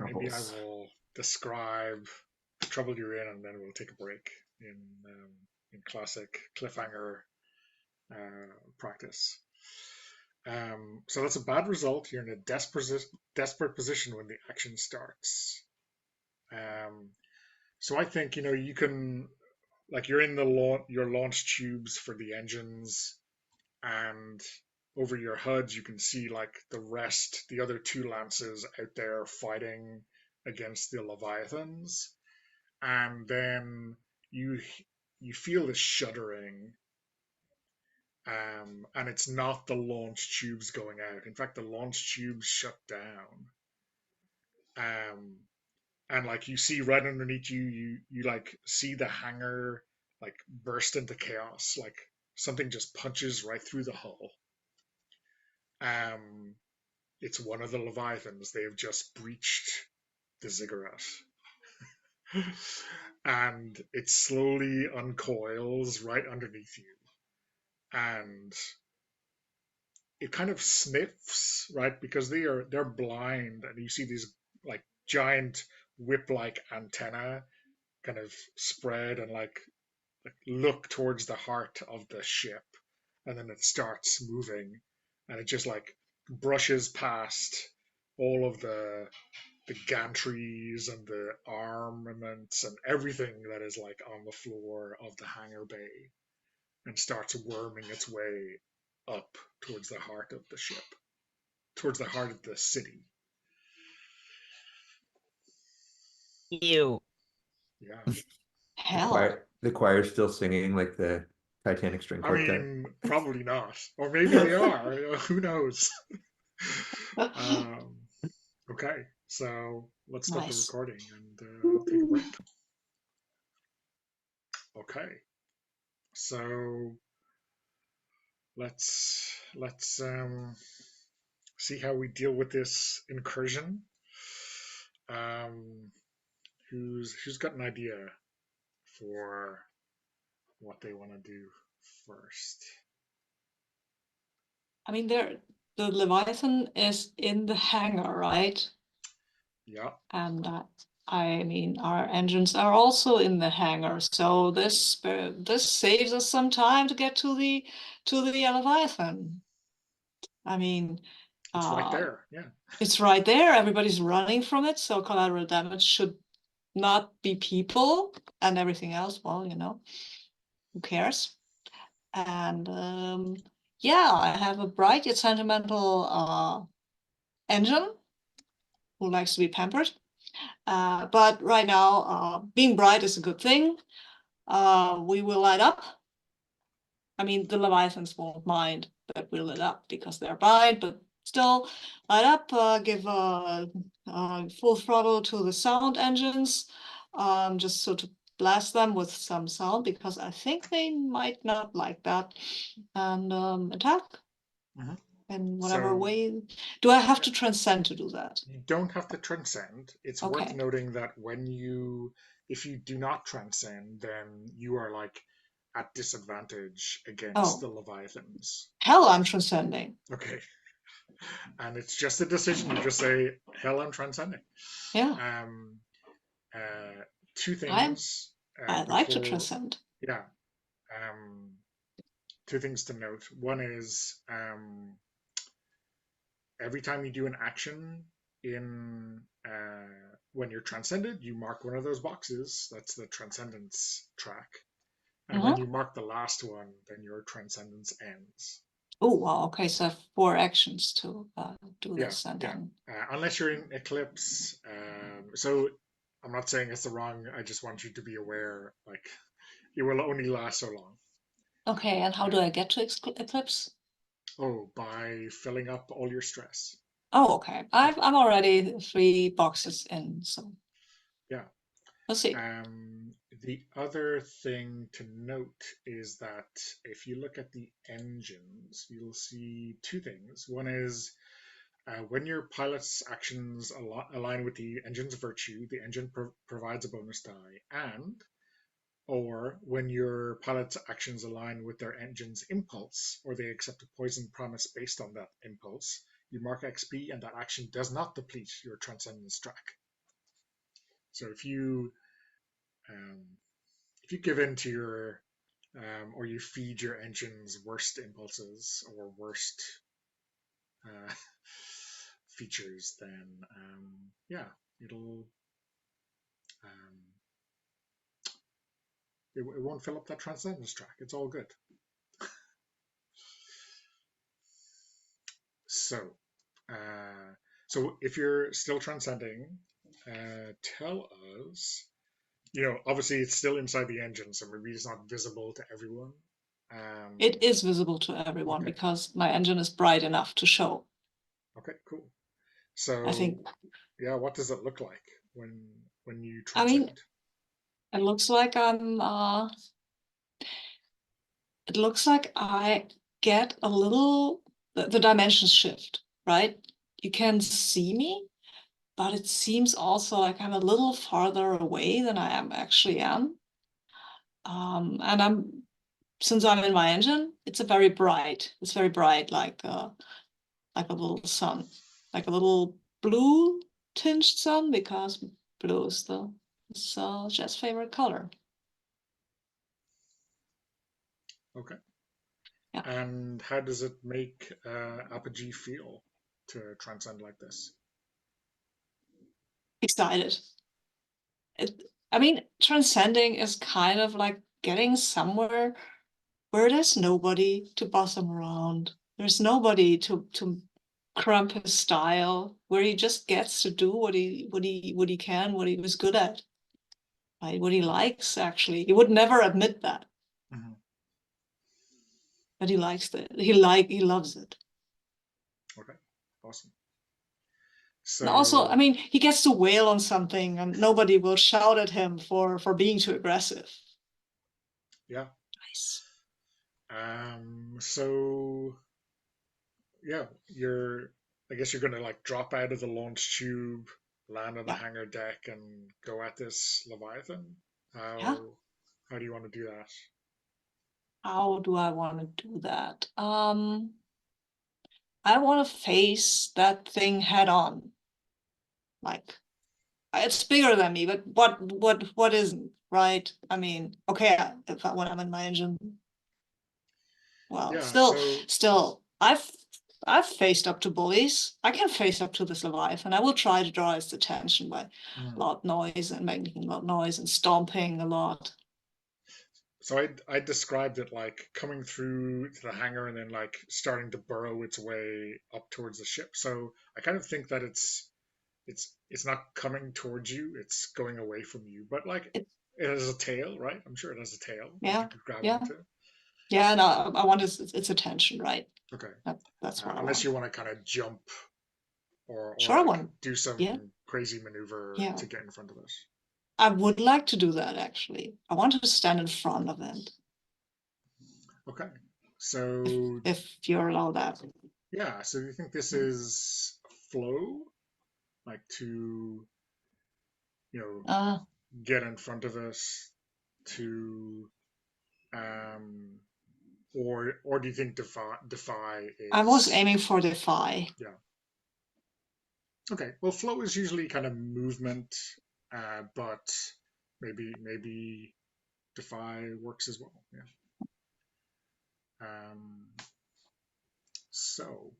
maybe I Troubles. will describe the trouble you're in, and then we'll take a break in classic cliffhanger practice. So that's a bad result. You're in a desperate position when the action starts. So I think you can, like, you're in your launch tubes for the engines, and over your HUD you can see like the other 2 lances out there fighting against the Leviathans, and then you you feel this shuddering, and it's not the launch tubes going out. In fact, the launch tubes shut down. Um, and like you see right underneath you, you like see the hangar like burst into chaos. Like something just punches right through the hull. Um, it's one of the Leviathans. They have just breached the ziggurat. And it slowly uncoils right underneath you. And it kind of sniffs, right? Because they're blind, and you see these like giant whip-like antenna kind of spread and like look towards the heart of the ship, and then it starts moving, and it just like brushes past all of the gantries and the armaments and everything that is like on the floor of the hangar bay, and starts worming its way up towards the heart of the ship, towards the heart of the city. Ew. Yeah. Hell. The choir's still singing like the Titanic String I Quartet. mean, probably not. Or maybe they are. Who knows? Okay, so let's stop the Nice. recording and take a break. Okay, so let's see how we deal with this incursion. Um, who's got an idea for what they want to do first? I mean, the Leviathan is in the hangar, right? Yeah. And I mean, our engines are also in the hangar, so this saves us some time to get to the Leviathan. I mean, It's right there. Yeah. it's right there. Everybody's running from it, so collateral damage should not be people, and everything else, well, who cares? And yeah, I have a bright yet sentimental engine who likes to be pampered. But right now, being bright is a good thing. We will light up. I mean, the Leviathans won't mind that we lit up because they're bright, but still light up, give full throttle to the sound engines, just so to blast them with some sound, because I think they might not like that, and attack in whatever So way. Do I have to transcend to do that? you don't have to transcend. It's worth Okay. noting that if you do not transcend, then you are like at disadvantage against the Leviathans. Hell, I'm transcending. Okay. And it's just a decision. You just say, hell, I'm transcending. Yeah. 2 things I'd like to transcend. Yeah. 2 things to note. One is every time you do an action in when you're transcended, you mark one of those boxes. That's the transcendence track. And when you mark the last one, then your transcendence ends. Oh, wow. Okay, so I have 4 actions to do this, and then unless you're in Eclipse. So I'm not saying it's the wrong. I just want you to be aware. Like it will only last so long. okay. And how do I get to Eclipse? Oh, by filling up all your stress. Oh, okay. I'm already 3 boxes in, so yeah. We'll see. The other thing to note is that if you look at the engines, you'll see 2 things. One is When your pilot's actions align with the engine's virtue, the engine provides a bonus die, or when your pilot's actions align with their engine's impulse, or they accept a poison promise based on that impulse, you mark XP, and that action does not deplete your transcendence track. So if you give in to your or you feed your engine's worst impulses or worst features, then yeah, it won't fill up that transcendence track. It's all good. So if you're still transcending, tell us. Obviously it's still inside the engine, so maybe it's not visible to everyone. It is visible to everyone because my engine is bright enough to show. Okay, cool. So I think, yeah, what does it look like when you transcend? I mean, it looks like it looks like I get a little, the dimensions shift, right? You can see me, but it seems also like I'm a little farther away than I actually am. And since I'm in my engine, it's very bright, like a little sun, like a little blue tinged sun, because blue is Jeff's favorite color. Okay. Yeah. And how does it make Apogee feel to transcend like this? Excited. I mean, transcending is kind of like getting somewhere where there's nobody to boss him around. There's nobody to cramp his style, where he just gets to do what he can, what he was good at, right? What he likes, actually. He would never admit that. Mm-hmm. But he likes it. He loves it. Okay, awesome. And also, I mean, he gets to wail on something and nobody will shout at him for being too aggressive. Yeah. Nice. So yeah, I guess you're gonna like drop out of the launch tube, land on the hangar deck, and go at this Leviathan. How do you want to do that? How do I want to do that? I want to face that thing head on. Like, it's bigger than me, but what isn't, right? I mean, okay, when I'm in my engine, well, Yeah, still, I've faced up to bullies. I can face up to this Leviathan. I will try to draw its attention by loud noise and making loud noise and stomping a lot. So I described it like coming through to the hangar and then like starting to burrow its way up towards the ship. So I kind of think that it's not coming towards you, it's going away from you. But like it has a tail, right? I'm sure it has a tail that you could grab onto. Yeah, and I want its attention, right? Okay. That's what unless you want to kind of jump or sure, like do some crazy maneuver to get in front of us. I would like to do that, actually. I want to stand in front of it. Okay. So if you're allowed that. Yeah, so do you think this is flow? Like to get in front of us to or do you think defy is... I was aiming for defy. Yeah. Okay, well flow is usually kind of movement, but maybe defy works as well. Yeah. So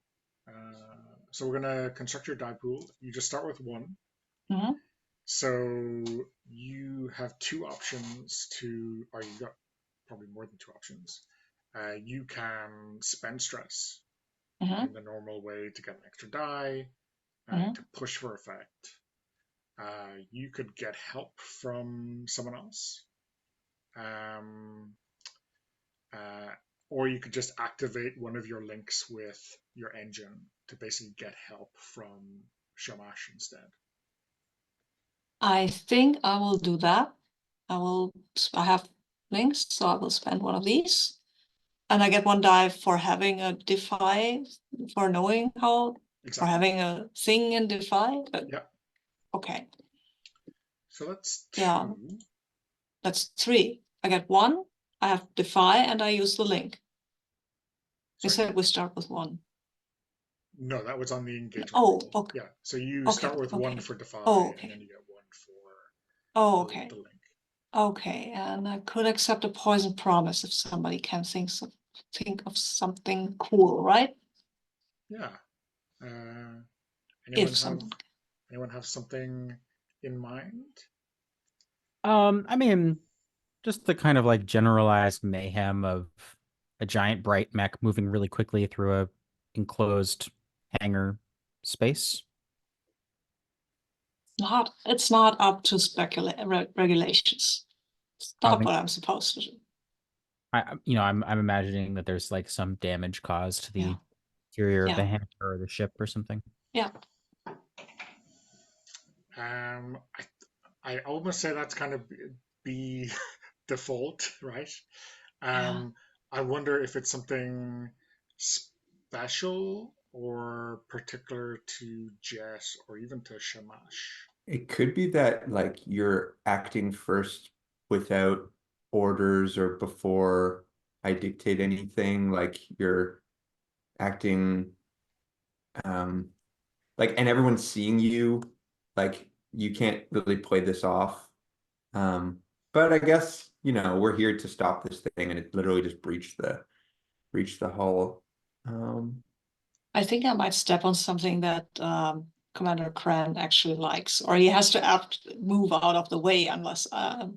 we're gonna construct your die pool. You just start with 1. Mm-hmm. So you have 2 options or you got probably more than 2 options. You can spend stress in the normal way to get an extra die, to push for effect. You could get help from someone else. Or you could just activate one of your links with your engine to basically get help from Shamash instead. I think I will do that. I have links, so I will spend one of these. And I get 1 die for having a defy, for knowing how exactly. having a thing in Defy? Yeah. Okay. So that's Yeah. 2. That's 3. I get 1. I have Defy, and I use the link. You Sorry. said we start with 1. No, that was on the engagement Oh, roll. okay. Yeah. So you Okay, start with 1 okay. for Defy, Oh, and then okay. you get 1 for Oh, the okay. link. Okay, and I could accept a poison promise if somebody can think of something cool, right? Yeah. Anyone If have someone. anyone have something in mind? I mean, just the kind of like generalized mayhem of a giant bright mech moving really quickly through a enclosed hangar space. It's not up to regulations. It's I not think what I'm supposed to do. I'm imagining that there's like some damage caused to Yeah. the interior of the Yeah. hangar or the ship or something. Yeah. I almost say that's kind of be default, right? Yeah. I wonder if it's something special or particular to Jess or even to Shamash. It could be that like you're acting first without orders or before I dictate anything, like you're acting like and everyone's seeing you, like you can't really play this off. But I guess, we're here to stop this thing and it literally just breached the hull. I think I might step on something that Commander Kran actually likes, or he has to move out of the way unless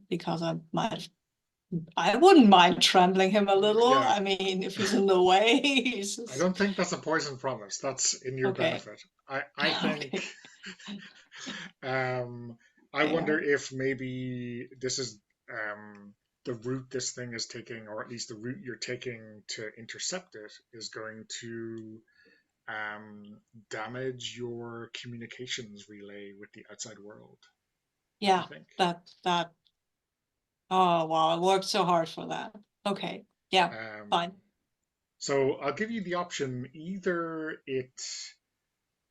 because I wouldn't mind trembling him a little. Yeah. I mean, if he's in the way, he's I don't think that's a poison promise. That's in your okay. benefit. I think Okay. I Yeah. wonder if maybe this is the route this thing is taking, or at least the route you're taking to intercept it, is going to damage your communications relay with the outside world. Yeah, I think. that. Oh wow, I worked so hard for that. Okay, yeah, fine. So I'll give you the option: either it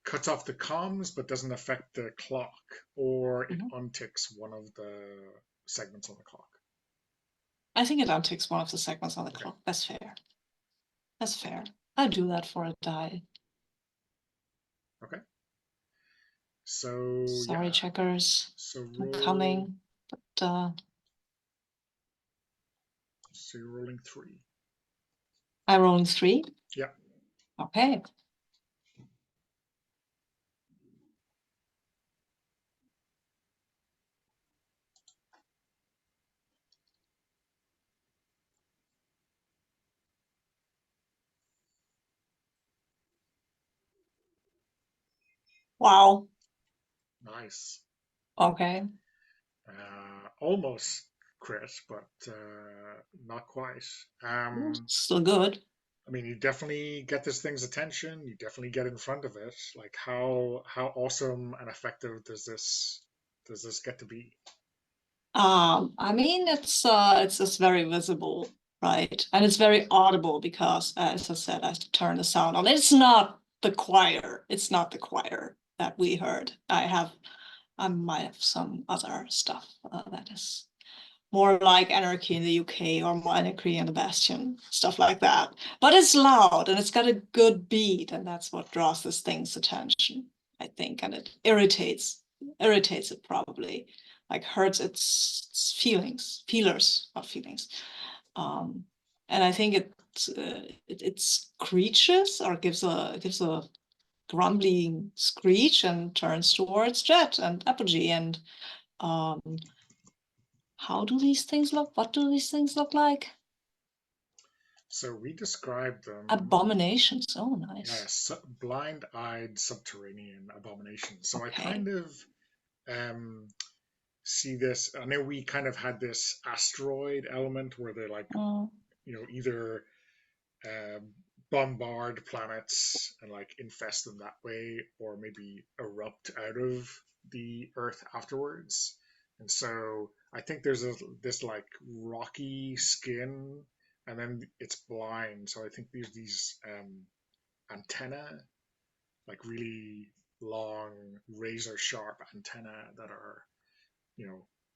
cuts off the comms but doesn't affect the clock, or it unticks one of the segments on the clock. I think it unticks one of the segments on the Okay. clock. That's fair. That's fair. I'd do that for a die. Okay. So Sorry, yeah. checkers. So I'm roll. coming, but So you're rolling 3. I rolling 3. Yeah. Okay. Wow. Nice. Okay. Almost crit, but not quite. Still good. I mean, you definitely get this thing's attention. You definitely get in front of it. Like, how awesome and effective does this get to be? I mean, it's just very visible, right? And it's very audible because, as I said, I have to turn the sound on. It's not the choir. It's not the choir that we heard. I might have some other stuff that is more like Anarchy in the UK or more Anarchy in the Bastion, stuff like that. But it's loud and it's got a good beat, and that's what draws this thing's attention, I think, and it irritates it probably, like hurts its feelers, not feelings. And I think it screeches or gives a grumbling screech and turns towards Jet and Apogee and how do these things look? What do these things look like? So we described them. Abominations. Oh, nice. Yes, blind-eyed subterranean abominations. So Okay. I kind of see this. I know we kind of had this asteroid element where they're like, either bombard planets and like infest them that way, or maybe erupt out of the Earth afterwards. And so I think there's this like rocky skin, and then it's blind. So I think there's these antenna like really long, razor sharp antenna that are,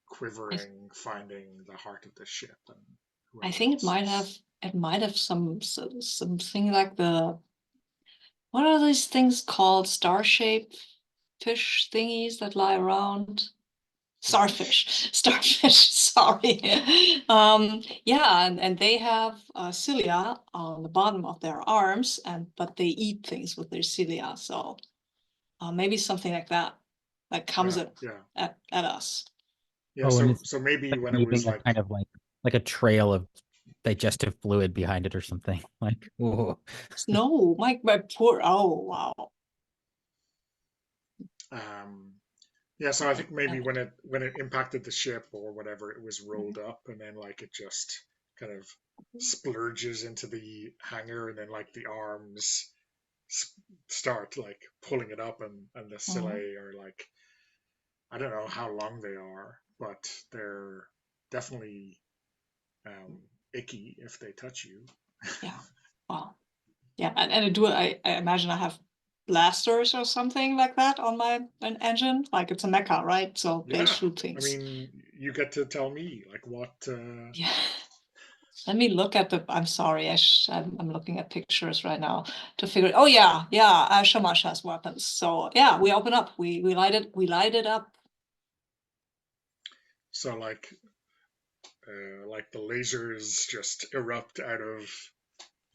quivering, finding the heart of the ship. And I think else it might have something like what are these things called? Star-shaped fish thingies that lie around? Starfish, sorry. Yeah, and they have cilia on the bottom of their arms, but they eat things with their cilia. So maybe something like that comes at us. Yeah, Oh, and it's so maybe like when it was leaving a like kind of like a trail of digestive fluid behind it or something. Like, whoa. No, my poor. Oh wow. yeah, so I think maybe when it impacted the ship or whatever, it was rolled up, and then like it just kind of splurges into the hangar, and then like the arms start like pulling it up, and the cilia are like, I don't know how long they are, but they're definitely icky if they touch you. Yeah. Wow. Yeah, and I imagine I have blasters or something like that on an engine. Like it's a mecha, right? So they shoot I things. mean, you get to tell me like what. Yeah. Let me look at I'm sorry, I'm looking at pictures right now to figure. Oh yeah, Shamash has weapons. So yeah, we open up. We light it up. So like the lasers just erupt out of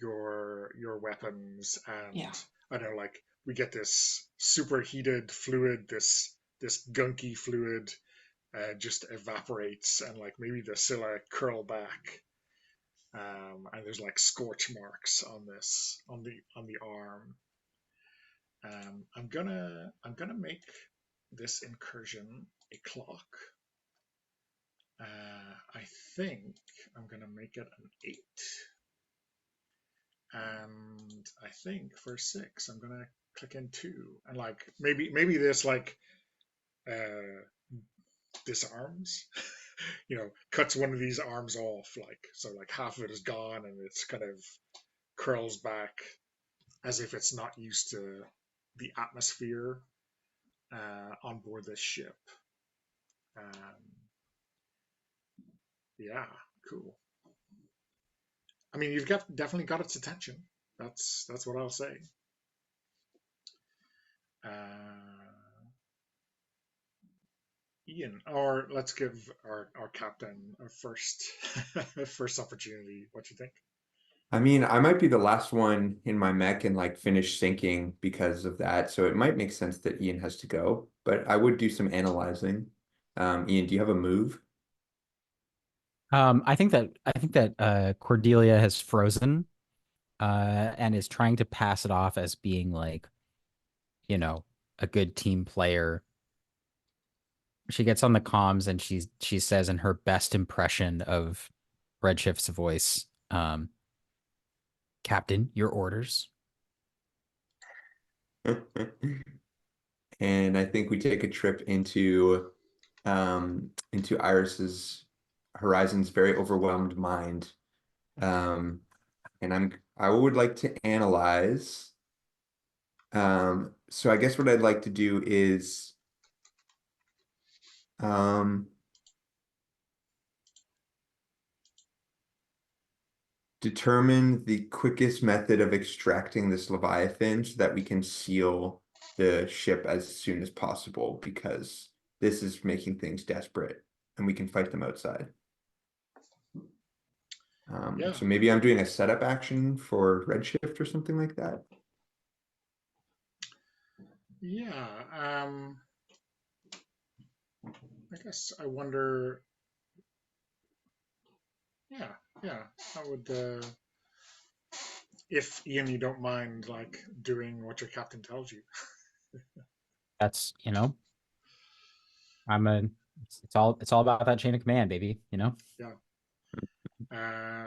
your weapons, and I don't know, like we get this superheated fluid, this gunky fluid just evaporates, and like maybe the cilia curl back, and there's like scorch marks on the arm. I'm gonna make this incursion a clock. I think I'm gonna make it an 8. And I think for 6, I'm gonna click in 2, and like maybe this like disarms, cuts one of these arms off, like so like half of it is gone, and it's kind of curls back as if it's not used to the atmosphere on board this ship. Yeah, cool. I mean, you've definitely got its attention. That's what I'll say. Ian, or let's give our captain a first first opportunity. What do you think? I mean, I might be the last one in my mech and like finish sinking because of that. So it might make sense that Ian has to go, but I would do some analyzing. Ian, do you have a move? I think that Cordelia has frozen and is trying to pass it off as being like, a good team player. She gets on the comms and she says in her best impression of Redshift's voice, Captain, your orders. And I think we take a trip into Iris's Horizon's very overwhelmed mind. And I would like to analyze. So I guess what I'd like to do is determine the quickest method of extracting this Leviathan so that we can seal the ship as soon as possible, because this is making things desperate and we can fight them outside. Yeah. So maybe I'm doing a setup action for Redshift or something like that. Yeah. I guess I wonder. Yeah. I would. If Ian, you don't mind, like doing what your captain tells you. That's, it's all about that chain of command, baby, Yeah.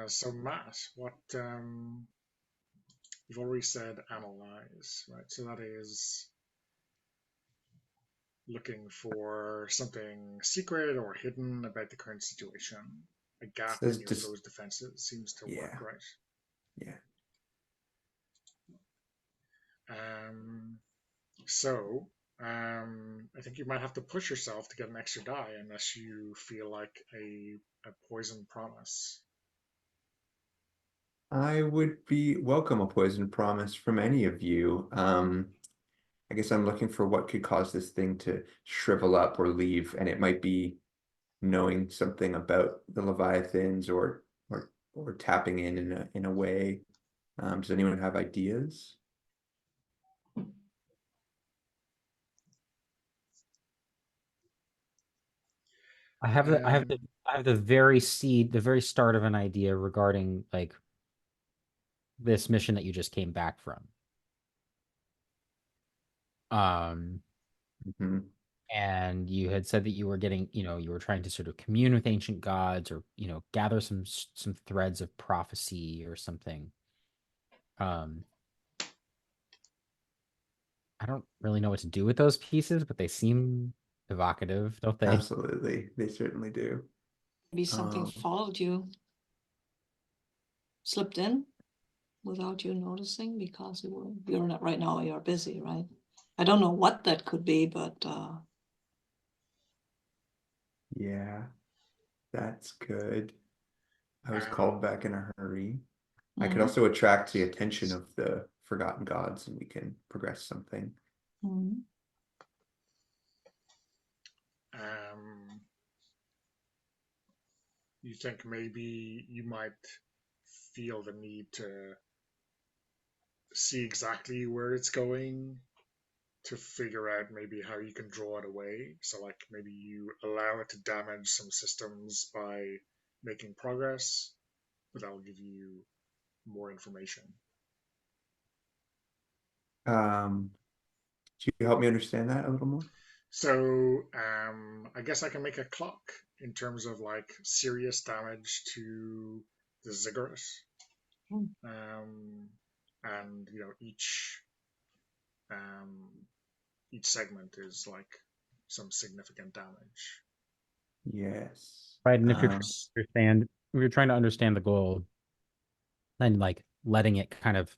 So Matt, what you've already said analyze, right? So that is looking for something secret or hidden about the current situation. A gap in your foe's defenses seems to work, right? Yeah. So, I think you might have to push yourself to get an extra die unless you feel like a poison promise. I would be welcome a poison promise from any of you. I guess I'm looking for what could cause this thing to shrivel up or leave, and it might be knowing something about the Leviathans or tapping in a way. Does anyone have ideas? Um, I have the very seed, the very start of an idea regarding like this mission that you just came back from. Um, Mhm. and you had said that you were getting, you were trying to sort of commune with ancient gods or, gather some threads of prophecy or something. Um, I don't really know what to do with those pieces, but they seem evocative, don't they? Absolutely, they certainly do. Maybe something followed you, slipped in without you noticing because you're not right now, you're busy, right? I don't know what that could be, but Yeah, that's good. I was um, called back in a hurry. I could mhm, also attract the attention of the forgotten gods and we can progress something. mhm. um, you think maybe you might feel the need to see exactly where it's going to figure out maybe how you can draw it away. So, like, maybe you allow it to damage some systems by making progress, but that'll give you more information. Um, Can you help me understand that a little more? So, I guess I can make a clock in terms of like serious damage to the ziggurat. Mm. Um, and um, each segment is like some significant damage. Yes. Right. And if you're trying to understand the goal, then like letting it kind of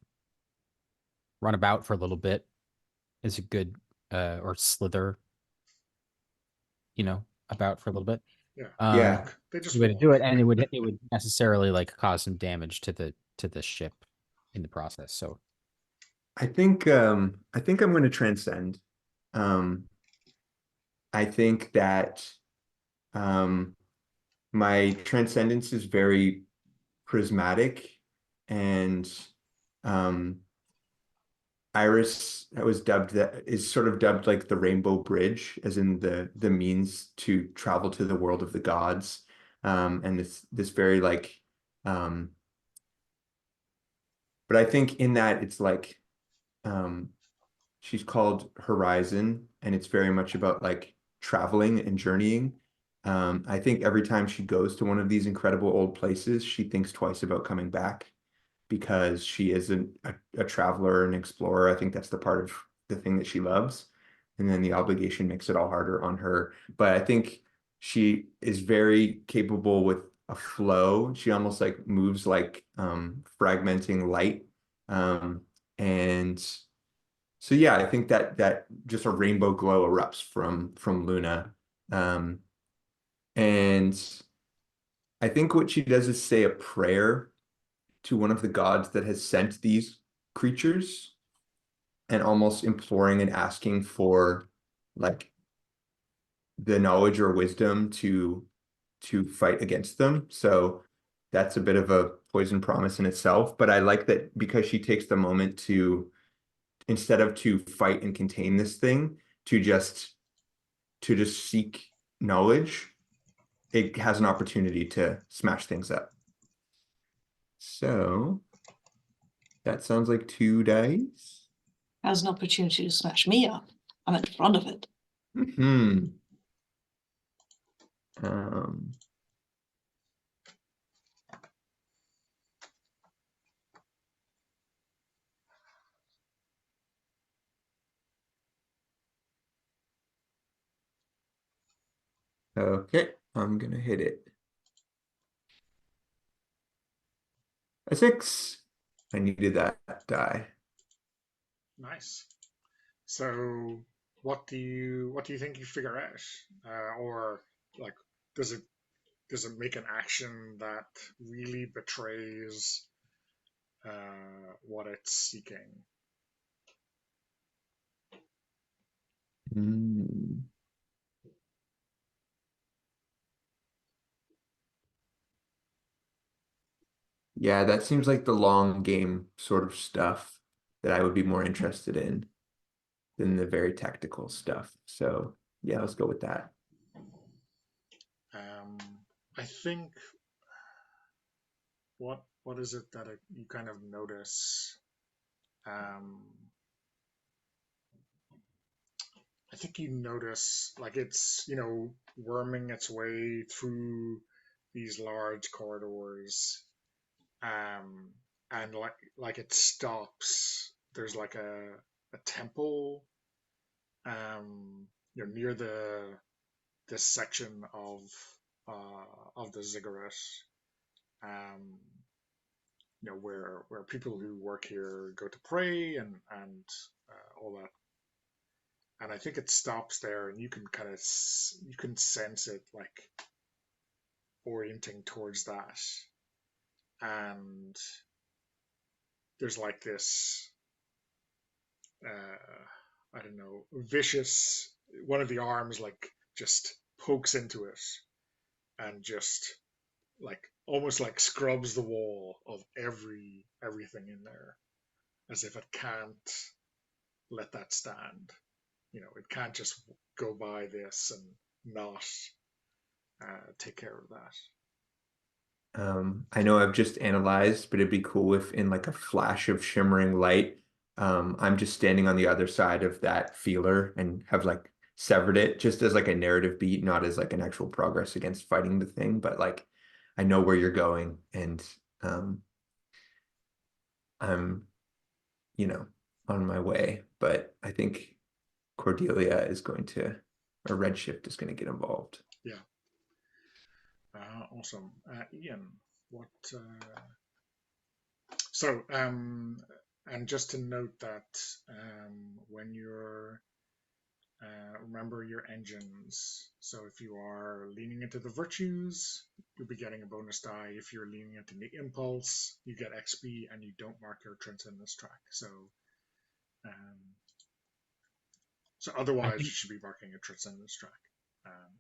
run about for a little bit is a good or slither, about for a little bit. Yeah, they Um, Yeah, walk. They the just way to do walk. it, and it would necessarily like cause some damage to the ship in the process. So I think I'm going to transcend. Um, I think that um, my transcendence is very prismatic and um, Iris that was dubbed that is sort of dubbed like the Rainbow Bridge, as in the means to travel to the world of the gods. And this very like um, but I think in that it's like um she's called Horizon, and it's very much about like traveling and journeying. I think every time she goes to one of these incredible old places, she thinks twice about coming back because she isn't a traveler and explorer. I think that's the part of the thing that she loves. And then the obligation makes it all harder on her. But I think she is very capable with a flow. She almost like moves like fragmenting light. And so yeah, I think that just a rainbow glow erupts from Luna. Um, and I think what she does is say a prayer to one of the gods that has sent these creatures and almost imploring and asking for like the knowledge or wisdom to fight against them. So that's a bit of a poison promise in itself. But I like that because she takes the moment to instead of to fight and contain this thing, to just seek knowledge, it has an opportunity to smash things up. So that sounds like 2 dice. Has an opportunity to smash me up. I'm in front of it. Hmm. Um, okay, I'm gonna hit it. A 6. I needed that die. Nice. So what do you think you figure out, or like does it make an action that really betrays what it's seeking? Mm. Yeah, that seems like the long game sort of stuff that I would be more interested in than the very tactical stuff. So yeah, let's go with that. I think what is it that you kind of notice? I think you notice like it's worming its way through these large corridors, um, and it stops. There's like a temple, near this section of the ziggurat, um, where people who work here go to pray and all that. And I think it stops there, and you can you can sense it like orienting towards that. And there's like this, I don't know, vicious. One of the arms like just pokes into it and just like almost like scrubs the wall of everything in there, as if it can't let that stand. It can't just go by this and not take care of that. I know I've just analyzed, but it'd be cool if in like a flash of shimmering light, I'm just standing on the other side of that feeler and have like severed it just as like a narrative beat, not as like an actual progress against fighting the thing, but like I know where you're going and I'm, on my way. But I think Cordelia is going to, or Redshift is going to get involved. Yeah. Awesome. Ian, what? So, and just to note that when you're remember your engines. So if you are leaning into the virtues, you'll be getting a bonus die. If you're leaning into the impulse, you get XP and you don't mark your transcendence track. So, otherwise, you should be marking a transcendence track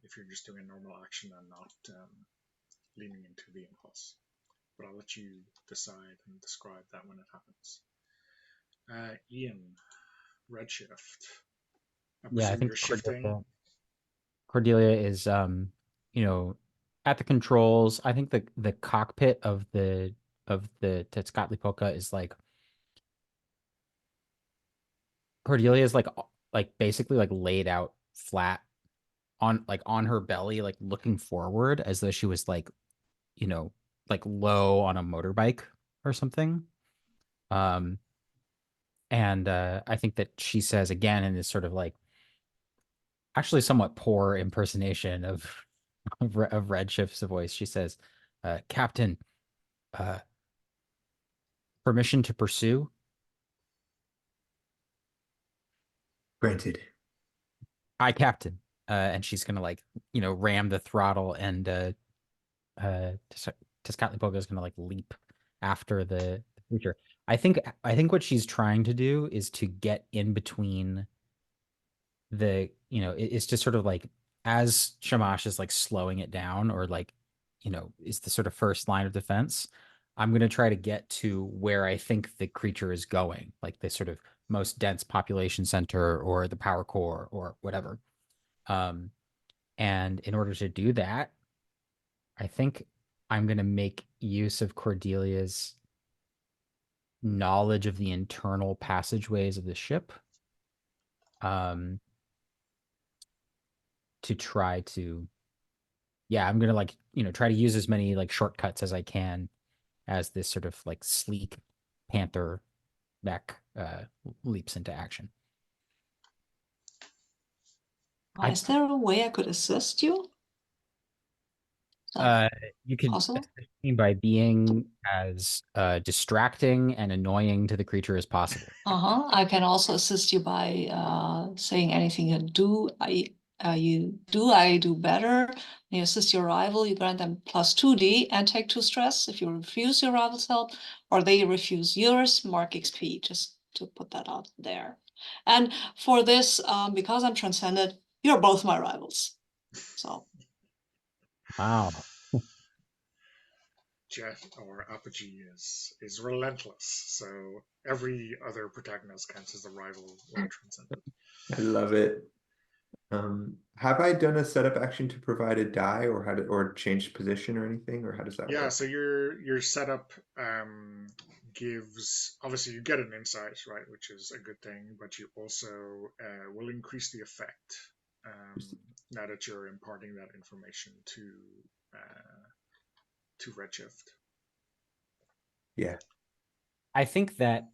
if you're just doing a normal action and not leaning into the impulse. But I'll let you decide and describe that when it happens. Ian, Redshift. Yeah, I think you're shifting. Cordelia is at the controls. I think the cockpit of the Tezcatlipoca is like Cordelia is like basically like laid out flat on her belly, like looking forward as though she was like, like low on a motorbike or something. Um and I think that she says again in this sort of like actually somewhat poor impersonation of Redshift's voice. She says, Captain, uh, permission to pursue? Granted. Aye, Captain. And she's gonna like, ram the throttle and Tezcatlipoca is gonna like leap after the creature. I think what she's trying to do is to get in between it's just sort of like as Shamash is like slowing it down or like, is the sort of first line of defense. I'm going to try to get to where I think the creature is going, like the sort of most dense population center or the power core or whatever. And in order to do that, I think I'm going to make use of Cordelia's knowledge of the internal passageways of the ship. To try to, yeah, I'm gonna like, try to use as many like shortcuts as I can as this sort of like sleek panther mech leaps into action. Is there a way I could assist you? Uh, you could possible? assist me by being as distracting and annoying to the creature as possible. I can also assist you by saying anything you do. I do better. You assist your rival, you grant them plus 2d and take 2 stress. If you refuse your rival's help or they refuse yours, mark XP, just to put that out there. And for this, because I'm transcendent, you're both my rivals. So Wow. Jet or Apogee is relentless, so every other protagonist counts as a rival when transcendent. I love it. Have I done a setup action to provide a die or or changed position or anything, or how does that Yeah, work? so your setup gives, obviously you get an insight, right, which is a good thing, but you also will increase the effect now that you're imparting that information to Redshift. Yeah. I think that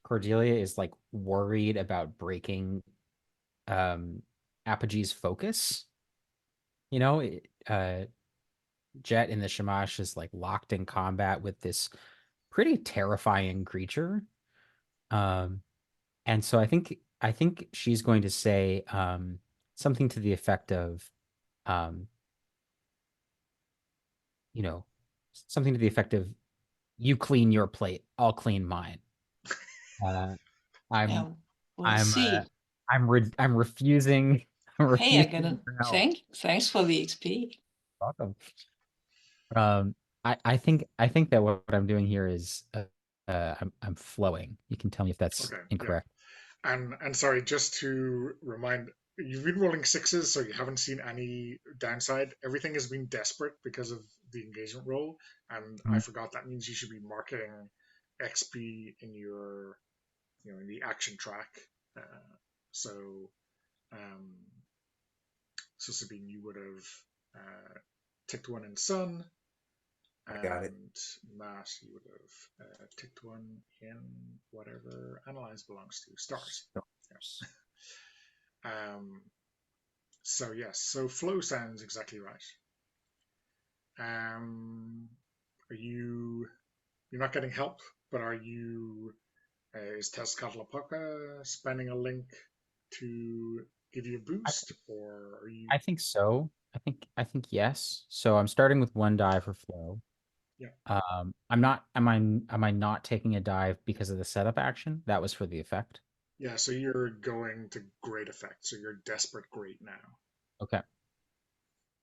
Cordelia is like worried about breaking Apogee's focus. You know, Jet in the Shamash is like locked in combat with this pretty terrifying creature. And so I think she's going to say something to the effect of you know, something to the effect of you clean your plate, I'll clean mine. I'm yeah, we'll I'm see. I'm refusing. I'm Hey, I refusing get it. your help. Thanks for the XP. Welcome. I think that what I'm doing here is I'm flowing. You can tell me if that's Okay, yeah. incorrect. And sorry, just to remind, you've been rolling 6s, so you haven't seen any downside. Everything has been desperate because of the engagement roll, and I forgot that means you should be marking XP in your, in the action track. So, um, so Sabine, you would have ticked 1 in Sun, I got it. and Matt, you would have ticked 1 in whatever Analyze belongs to, Stars. No. Yeah. So yes, so flow sounds exactly right. Are you're not getting help, but are you is Tezcatlipoca spending a link to give you a boost, or are you? I think so. I think yes. So I'm starting with 1 die for flow. Yeah. I'm not. Am I not taking a dive because of the setup action? That was for the effect. Yeah, so you're going to great effect. So you're desperate great now. Okay.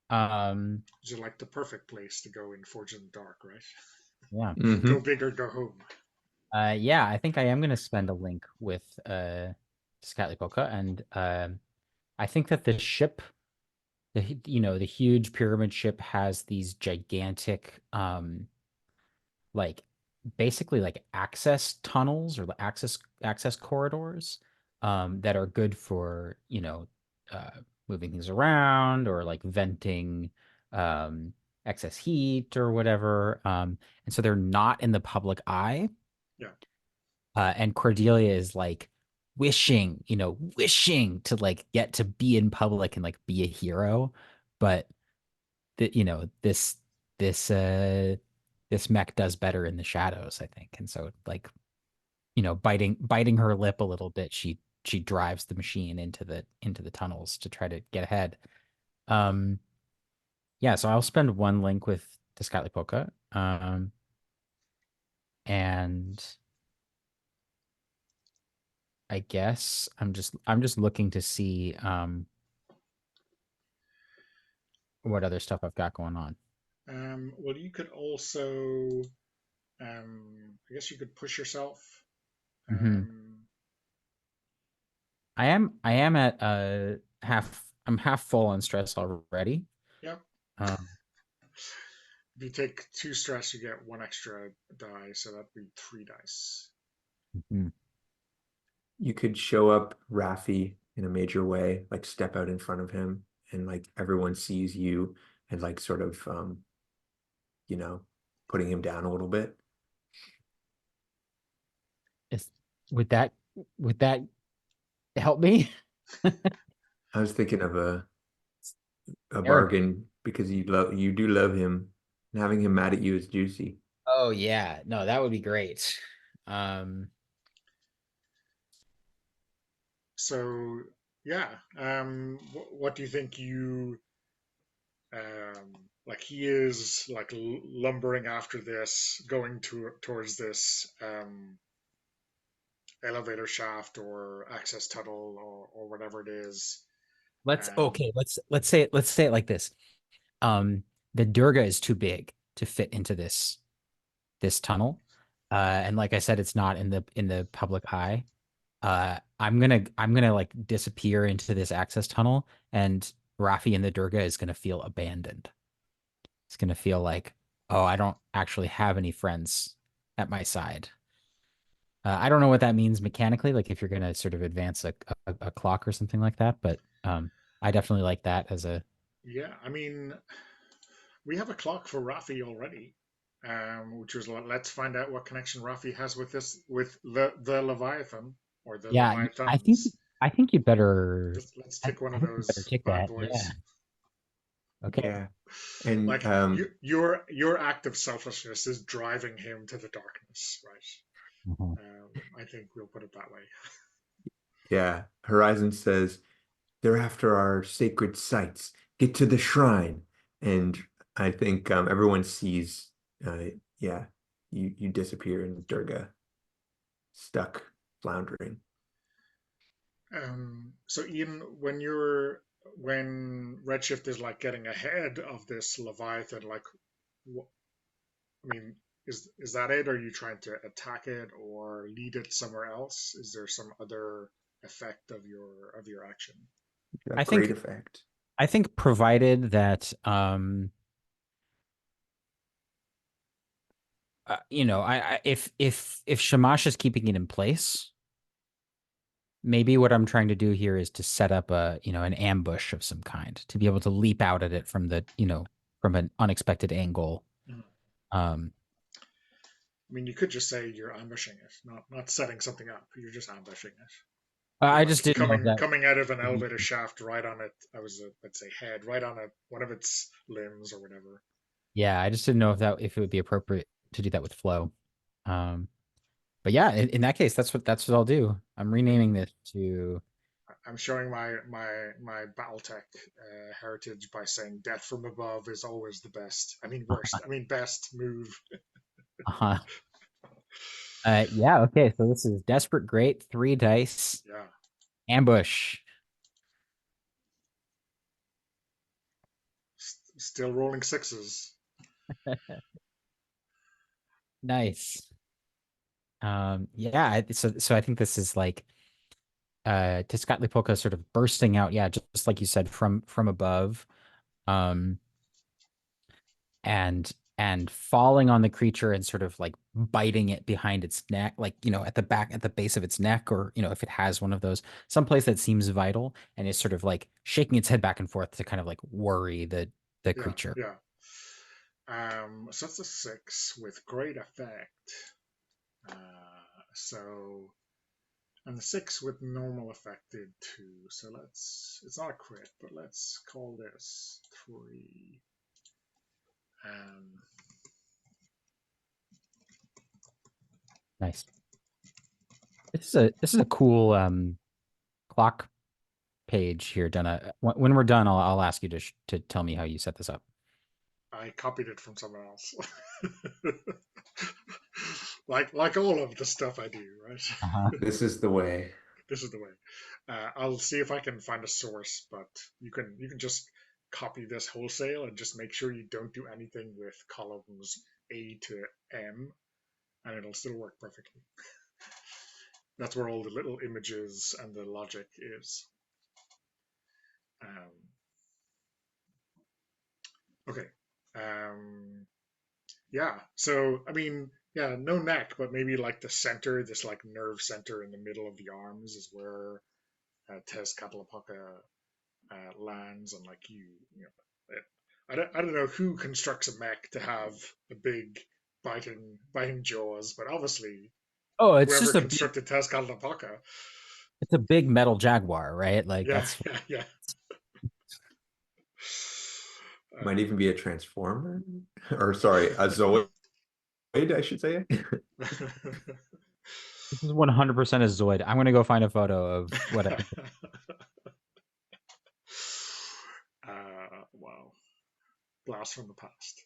Which is like the perfect place to go in Forge in the Dark, right? Yeah. Go big or go home. Yeah, I think I am gonna spend a link with Scatlypoca, and I think that the ship, the huge pyramid ship has these gigantic like basically like access tunnels or access corridors that are good for moving things around or like venting um excess heat or whatever, and so they're not in the public eye. Yeah. And Cordelia is like wishing to like get to be in public and like be a hero, but that this this mech does better in the shadows, I think. And so like, biting her lip a little bit, she drives the machine into the tunnels to try to get ahead. Yeah, so I'll spend 1 link with Tezcatlipoca. And I guess I'm just looking to see what other stuff I've got going on. Well, you could also, I guess you could push yourself. Mhm. I am at I'm half full on stress already. Yep. Um, If you take 2 stress, you get 1 extra die, so that'd be 3 dice. mhm. You could show up Raffi in a major way, like step out in front of him and like everyone sees you and like sort of you know, putting him down a little bit. Is would that help me? I was thinking of a Eric. bargain because you do love him, and having him mad at you is juicy. Oh yeah, no, that would be great. Um, So yeah, what do you think like he is like lumbering after this, going towards this elevator shaft or access tunnel or whatever it is. let's Um, okay, let's say it like this. The Durga is too big to fit into this tunnel. And like I said, it's not in the public eye. I'm gonna like disappear into this access tunnel, and Rafi and the Durga is gonna feel abandoned. It's gonna feel like, oh, I don't actually have any friends at my side. I don't know what that means mechanically, like if you're gonna sort of advance a clock or something like that, but I definitely like that as a yeah, I mean, we have a clock for Rafi already, which was let's find out what connection Rafi has with this with the Leviathan or the yeah. I think Leviathans. I think you better. Let's I tick one of think you better those take bad that. Yeah. boys. Okay. Yeah, and Like your act of selfishness is driving him to the darkness, Mhm. right? I think we'll put it that way. yeah, Horizon says they're after our sacred sites. Get to the shrine, and I think everyone sees. Yeah, you disappear in Durga, stuck, floundering. So Ian, when Redshift is like getting ahead of this Leviathan, like, what, I mean, is that it? Or are you trying to attack it or lead it somewhere else? Is there some other effect of your action? A I great think effect. I think provided that if Shamash is keeping it in place, maybe what I'm trying to do here is to set up an ambush of some kind to be able to leap out at it from an unexpected angle. Mhm. Um, I mean, you could just say you're ambushing it, not setting something up. You're just ambushing it. I just Like didn't know if that. coming out of an elevator shaft right on it. I was let's say head right on one of its limbs or whatever. Yeah, I just didn't know if it would be appropriate to do that with flow. Um, but yeah, in that case, that's what I'll do. I'm I mean, renaming this to I'm showing my BattleTech heritage by saying "Death from above" is always the best. I mean, worst. I mean, best move. uh, yeah, okay. So this is Desperate Great, 3 dice, Yeah. ambush. Still rolling sixes. Nice. Yeah, so I think this is like Tezcatlipoca sort of bursting out, yeah, just like you said, from above. Um and falling on the creature and sort of like biting it behind its neck, like, at the back, at the base of its neck, or, if it has one of those, someplace that seems vital, and is sort of like shaking its head back and forth to kind of like worry the Yeah, creature. yeah. So that's a six with great effect. So and the six with normal effect did two. So it's not a crit, but let's call this three. Um, Nice. This is a cool clock page here, Donna. When we're done, I'll ask you to tell me how you set this up. I copied it from someone else. like all of the stuff I do, right? Uh-huh. This is the way. This is the way. I'll see if I can find a source, but you can just copy this wholesale and just make sure you don't do anything with columns A to M, and it'll still work perfectly. That's where all the little images and the logic is. Um, okay. Yeah. So I mean, yeah, no neck, but maybe like the center, this like nerve center in the middle of the arms is where Tezcatlipoca lands, and like I don't know who constructs a mech to have a big biting jaws, but obviously Oh, it's whoever just a big constructed Tezcatlipoca, it's a big metal jaguar, right? Like yeah, that's yeah, yeah. Might even be a transformer, or sorry, a Zoid, I should say. This is 100% a Zoid. I'm gonna go find a photo of what I Wow. Blast from the past.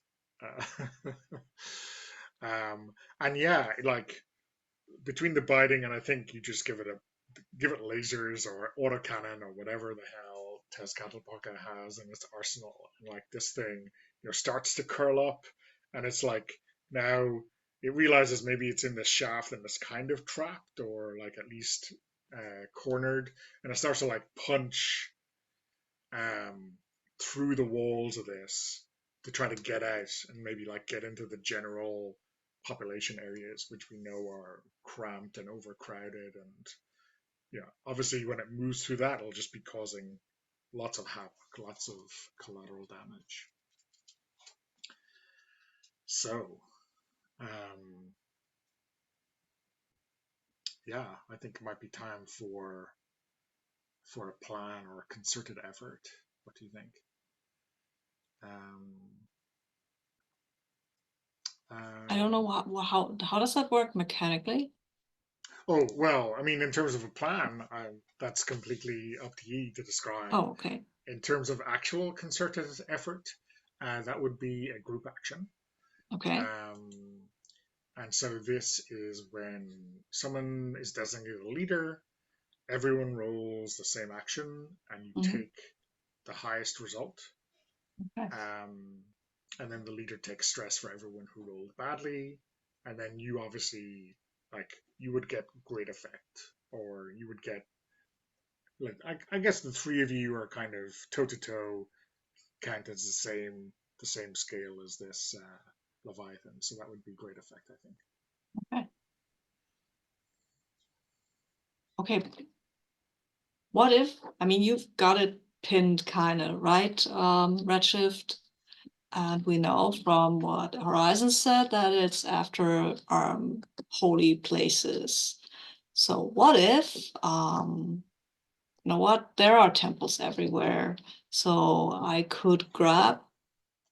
And yeah, like between the biting and I think you just give it lasers or autocannon or whatever the hell Tezcatlipoca has in its arsenal. And like this thing, starts to curl up, and it's like now it realizes maybe it's in this shaft and it's kind of trapped or like at least cornered, and it starts to like punch through the walls of this to try to get out and maybe like get into the general population areas, which we know are cramped and overcrowded. And obviously when it moves through that, it'll just be causing lots of havoc, lots of collateral damage. So, yeah, I think it might be time for a plan or a concerted effort. What do you think? I don't know how does that work mechanically? Oh, well, I mean, in terms of a plan, that's completely up to you to describe. Oh, okay. In terms of actual concerted effort, that would be a group action. Okay. And so this is when someone is designated a leader, everyone rolls the same action, and you take the highest result. Okay. And then the leader takes stress for everyone who rolled badly. And then you obviously, like, you would get great effect, or you would get, like, I guess the three of you are kind of toe to toe, count as the same scale as this Leviathan. So that would be great effect, I think. Okay. What if, I mean, you've got it pinned kind of, right? Redshift. And we know from what Horizon said that it's after holy places. So what if, you know what, there are temples everywhere. So I could grab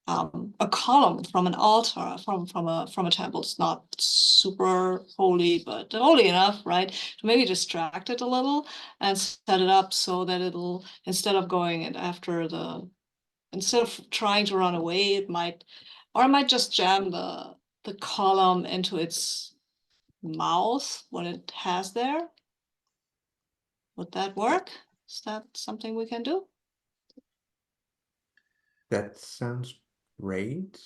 a column from an altar from a temple. It's not super holy, but holy enough, right? To maybe distract it a little and set it up so that it'll, instead of trying to run away, it might just jam the column into its mouth, what it has there. Would that work? Is that something we can do? That sounds great.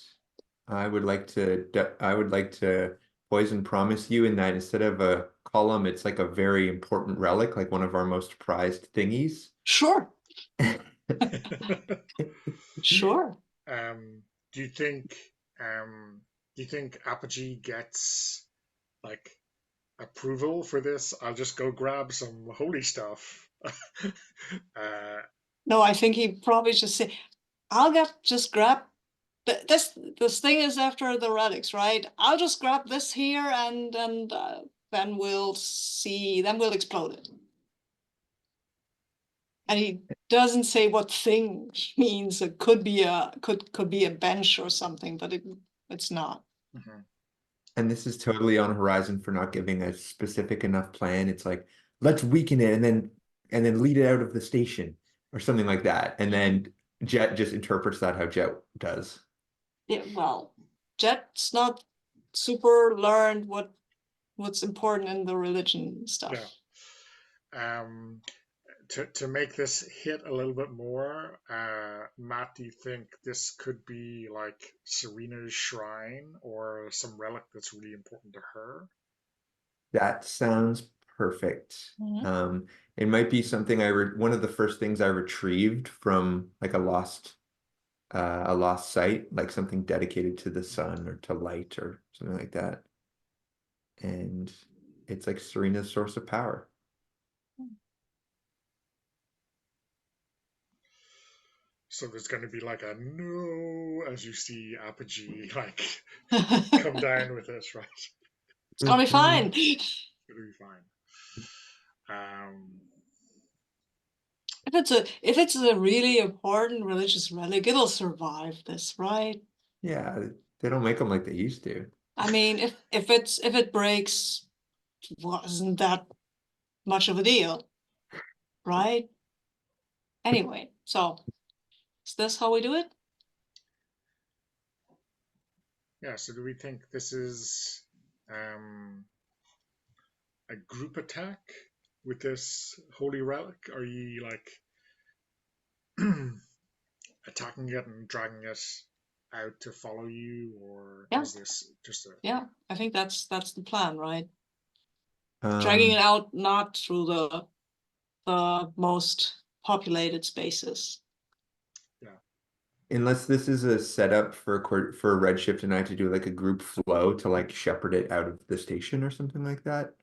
I would like to poison promise you in that instead of a column, it's like a very important relic, like one of our most prized thingies. Sure. Sure. Do you think Apogee gets like approval for this? I'll just go grab some holy stuff. No, I think he probably just say, I'll just grab this thing is after the relics, right? I'll just grab this here and then we'll see, then we'll explode it. And he doesn't say what thing he means. It could be a bench or something, but it's not. Mm-hmm. And this is totally on Horizon for not giving a specific enough plan. It's like, let's weaken it and then lead it out of the station or something like that. And then Jet just interprets that how Jet does. Yeah, well, Jet's not super learned what's important in the religion stuff. Yeah. To make this hit a little bit more, Matt, do you think this could be like Serena's shrine or some relic that's really important to her? That sounds perfect. Mm-hmm. It might be something one of the first things I retrieved from like a lost site, like something dedicated to the sun or to light or something like that. And it's like Serena's source of power. So there's going to be like a no as you see Apogee like come down with this, right? It's gonna be fine. It's gonna be fine. If it's a really important religious relic, it'll survive this, right? Yeah, they don't make them like they used to. I mean, if it breaks, wasn't that much of a deal, right? Anyway, so is this how we do it? Yeah, so do we think this is a group attack with this holy relic? Are you like attacking it and dragging it out to follow you, or Yeah. is this just a Yeah, I think that's the plan, right? Dragging it out not through the most populated spaces. Unless this is a setup for Redshift and I to do like a group flow to like shepherd it out of the station or something like that.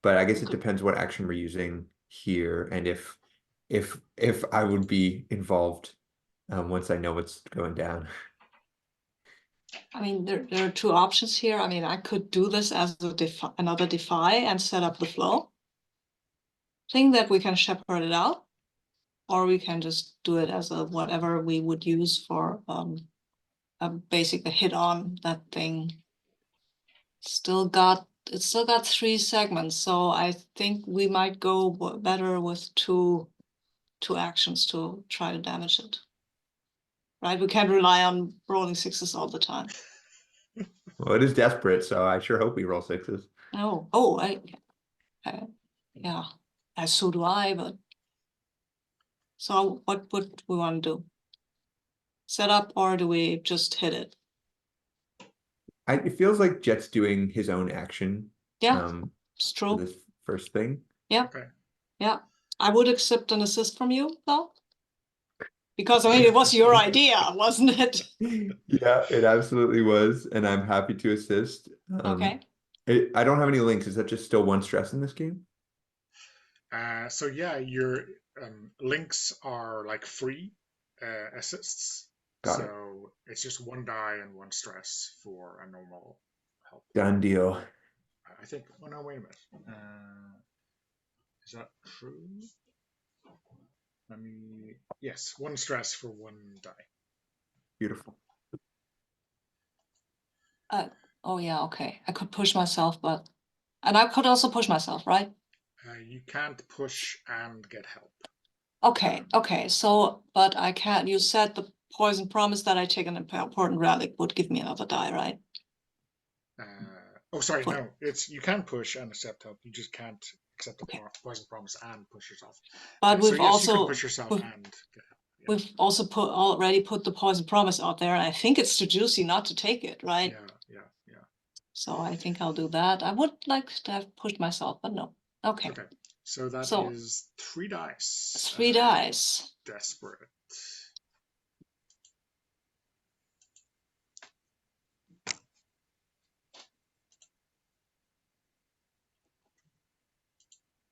But I guess it depends what action we're using here and if I would be involved once I know what's going down. I mean, there are two options here. I mean, I could do this as another defy and set up the flow. Think that we can shepherd it out, or we can just do it as a whatever we would use for basically hit on that thing. It's still got 3 segments, so I think we might go better with two actions to try to damage it. Right? We can't rely on rolling 6s all the time. Well, it is desperate, so I sure hope we roll 6s. Yeah, so do I, but so what would we want to do? Set up, or do we just hit it? It feels like Jet's doing his own action. Yeah, it's For true. this first thing. Yeah. okay? Yeah. I would accept an assist from you, though. Because, I mean, it was your idea, wasn't it? Yeah, it absolutely was, and I'm happy to assist. Okay. I don't have any links. Is that just still 1 stress in this game? So yeah, your links are like free assists. Got it. So it's just 1 die and 1 stress for a normal help. Done deal. I think. Oh no, wait a minute. Is that true? Let me. Yes, 1 stress for 1 die. Beautiful. Oh yeah, okay. I could push myself, and I could also push myself, right? You can't push and get help. Okay. So, but I can't. You said the poison promise that I take an important relic would give me another die, right? Sorry, no. It's you can push and accept help. You just can't accept the poison promise and push yourself. But So we've yes, you also can push yourself and get help. Yeah. we've also already put the poison promise out there, and I think it's too juicy not to take it, right? Yeah. So I think I'll do that. I would like to have pushed myself, but no. Okay. Okay. So that is 3 dice. 3 dice. Desperate.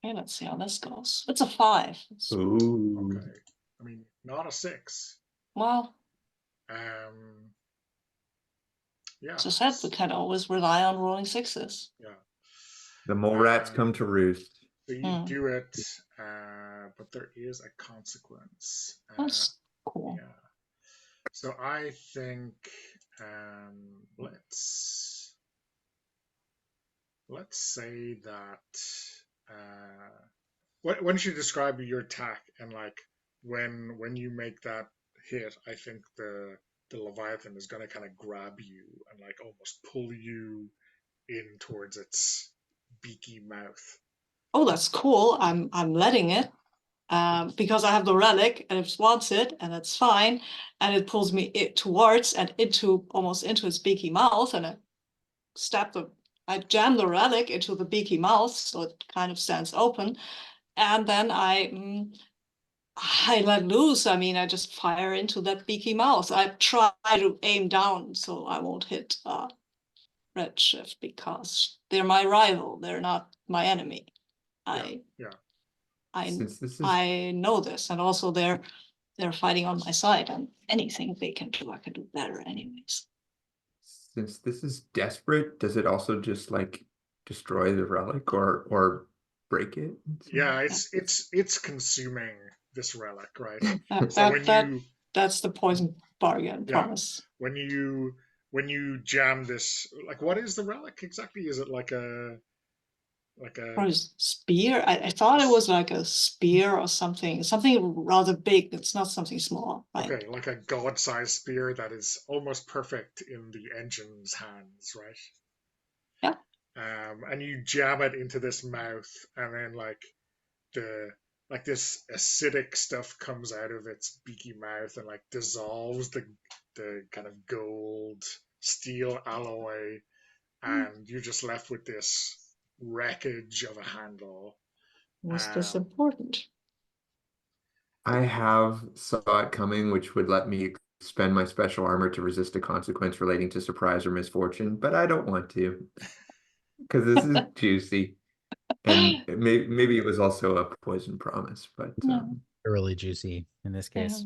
Okay, let's see how this goes. It's a 5. Ooh. Okay. I mean, not a 6. Well, yeah. as I said, we can always rely on rolling 6s. Yeah. The mole rats come to roost. So you do it, but there is a consequence. That's cool. Yeah. So I think let's say that why don't you describe your attack, and like when you make that hit, I think the Leviathan is gonna kind of grab you and like almost pull you in towards its beaky mouth. Oh, that's cool. I'm letting it. Because I have the relic and it wants it, and it's fine, and it pulls me towards and almost into its beaky mouth, and I jam the relic into the beaky mouth so it kind of stands open, and then I let loose. I mean, I just fire into that beaky mouth. I try to aim down so I won't hit Redshift, because they're my rival. They're not my enemy. I know this, and also they're fighting on my side, and anything they can do, I can do better anyways. Since this is desperate, does it also just like destroy the relic or break it? Yeah, it's consuming this relic, right? That, So when that you that's the poison bargain Yeah. promise. when you jam this, like, what is the relic exactly? Is it like a Or a spear? I thought it was like a spear or something rather big. It's not something small, right? okay, like a god-sized spear that is almost perfect in the engine's hands, right? Yeah. And you jam it into this mouth, and then this acidic stuff comes out of its beaky mouth and like dissolves the kind of gold steel alloy, and you're just left with this wreckage of a handle. Was this Um, important? I have saw it coming, which would let me spend my special armor to resist a consequence relating to surprise or misfortune, but I don't want to because this is juicy. And maybe it was also a poison promise, but Yeah. Really juicy in this case.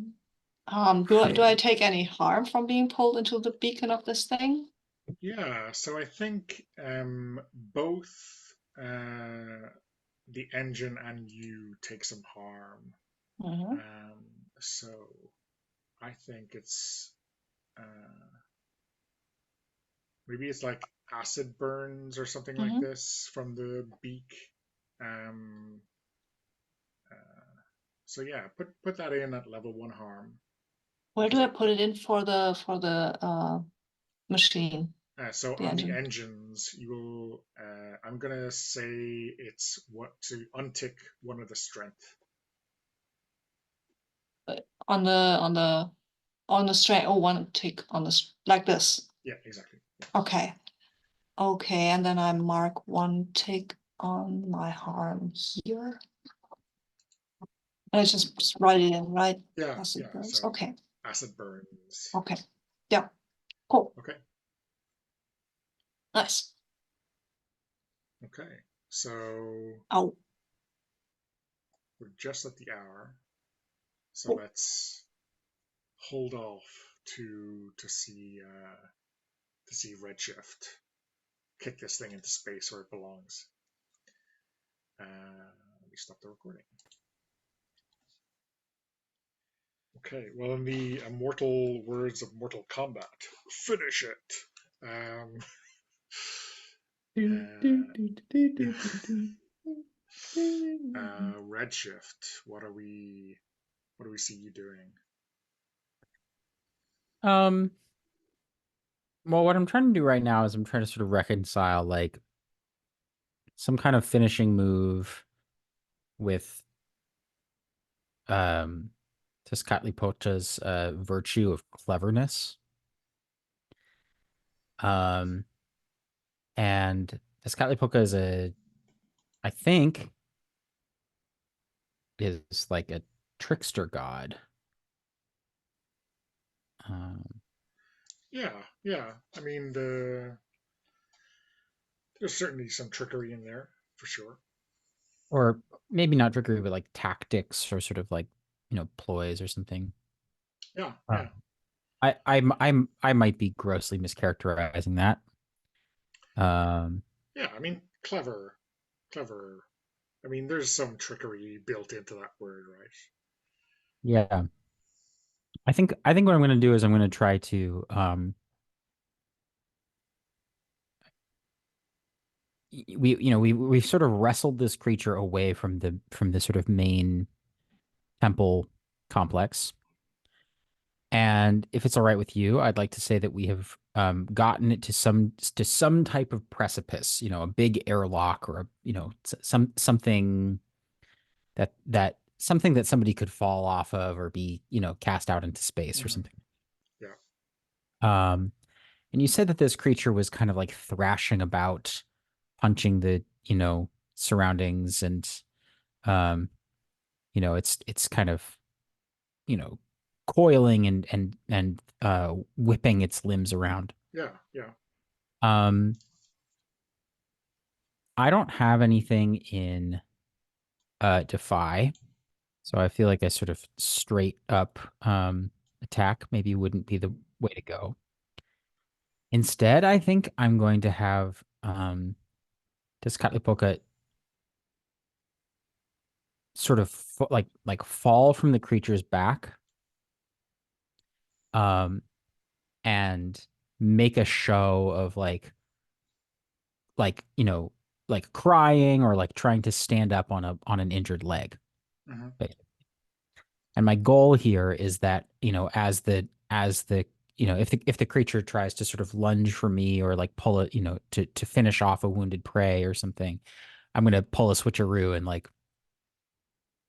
Do I take any harm from being pulled into the beacon of this thing? yeah, so I think both the engine and you take some harm. Mhm. So I think it's maybe it's like acid burns or something like Mhm. this from the beak. Um, so yeah, put that in at level 1 harm. Where do I put it in for the machine? So The on the engine. engines, you will. I'm gonna say it's what to untick one of the strength. On the straight. Oh, one tick on like this. Yeah, exactly. Okay. Okay, and then I mark one tick on my harm here. And I just write it in, right? Yeah, Acid yeah. burns. So Okay. acid burns. Okay. Yeah. Cool. Okay. Nice. Okay. So Oh. we're just at the hour. So Oh. let's hold off to see Redshift kick this thing into space where it belongs. Let me stop the recording. Okay, well, in the immortal words of Mortal Kombat, finish it. Redshift, what do we see you doing? Well, what I'm trying to do right now is I'm trying to sort of reconcile like some kind of finishing move with Tezcatlipoca's virtue of cleverness. And Tezcatlipoca is I think is like a trickster god. Yeah. I mean, there's certainly some trickery in there for sure. Or maybe not trickery, but like tactics or sort of like, ploys or something. Yeah. I might be grossly mischaracterizing that. Yeah, I mean, clever. I mean, there's some trickery built into that word, right? Yeah. I think what I'm going to do is I'm going to try to we sort of wrestled this creature away from the sort of main temple complex. And if it's all right with you, I'd like to say that we have gotten it to some type of precipice, a big airlock or something something that somebody could fall off of or be, cast out into space or something. Yeah. And you said that this creature was kind of like thrashing about, punching the, surroundings, and it's kind of, coiling and whipping its limbs around. Yeah. Um, I don't have anything in defy, so I feel like a sort of straight up attack maybe wouldn't be the way to go. Instead, I think I'm going to have Tezcatlipoca sort of like fall from the creature's back, and make a show of like like crying or like trying to stand up on an injured leg. Mhm. And my goal here is that, as the if the creature tries to sort of lunge for me or like pull it, to finish off a wounded prey or something, I'm gonna pull a switcheroo and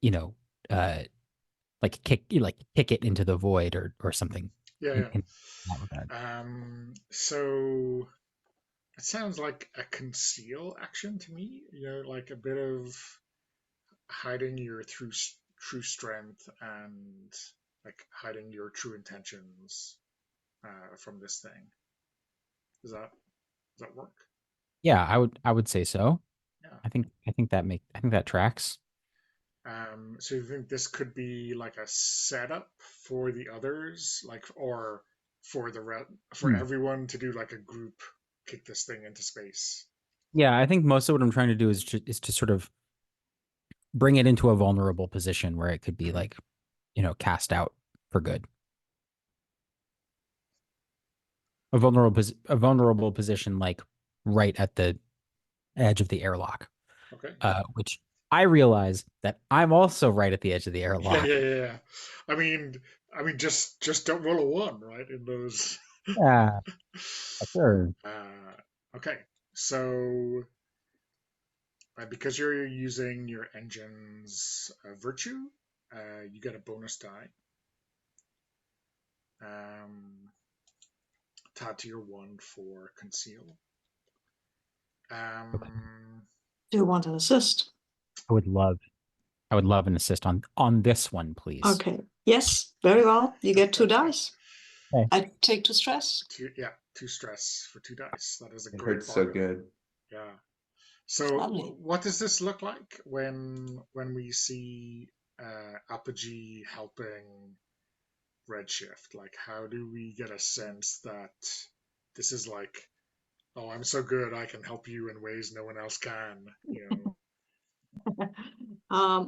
you know, uh kick it into the void or something Yeah, in that regard. So it sounds like a conceal action to me. Like a bit of hiding your true strength and like hiding your true intentions from this thing. Does that work? Yeah, I would say so. Yeah. I think that tracks. So you think this could be like a setup for the others, like, or for for Hmm. everyone to do like a group kick this thing into space? Yeah, I think most of what I'm trying to do is to sort of bring it into a vulnerable position where it could be Mhm. like, cast out for good. A vulnerable position, like right at the edge of the airlock, Okay. which I realize that I'm also right at the edge of the Yeah, airlock. yeah, yeah, yeah. I mean, just don't roll a one, right? In those. Yeah, sure. Okay, so because you're using your engine's virtue, you get a bonus die. Tied to your one for conceal. Do you want an assist? I would love I would love an assist on this one, please. Okay. Yes, very well. You get 2 dice. Okay. I take 2 stress. Two stress for 2 dice. That is a It great hurts so bargain. good. Yeah. So, Lovely. what does this look like when we see Apogee helping Redshift? Like, how do we get a sense that this is like, oh, I'm so good, I can help you in ways no one else can?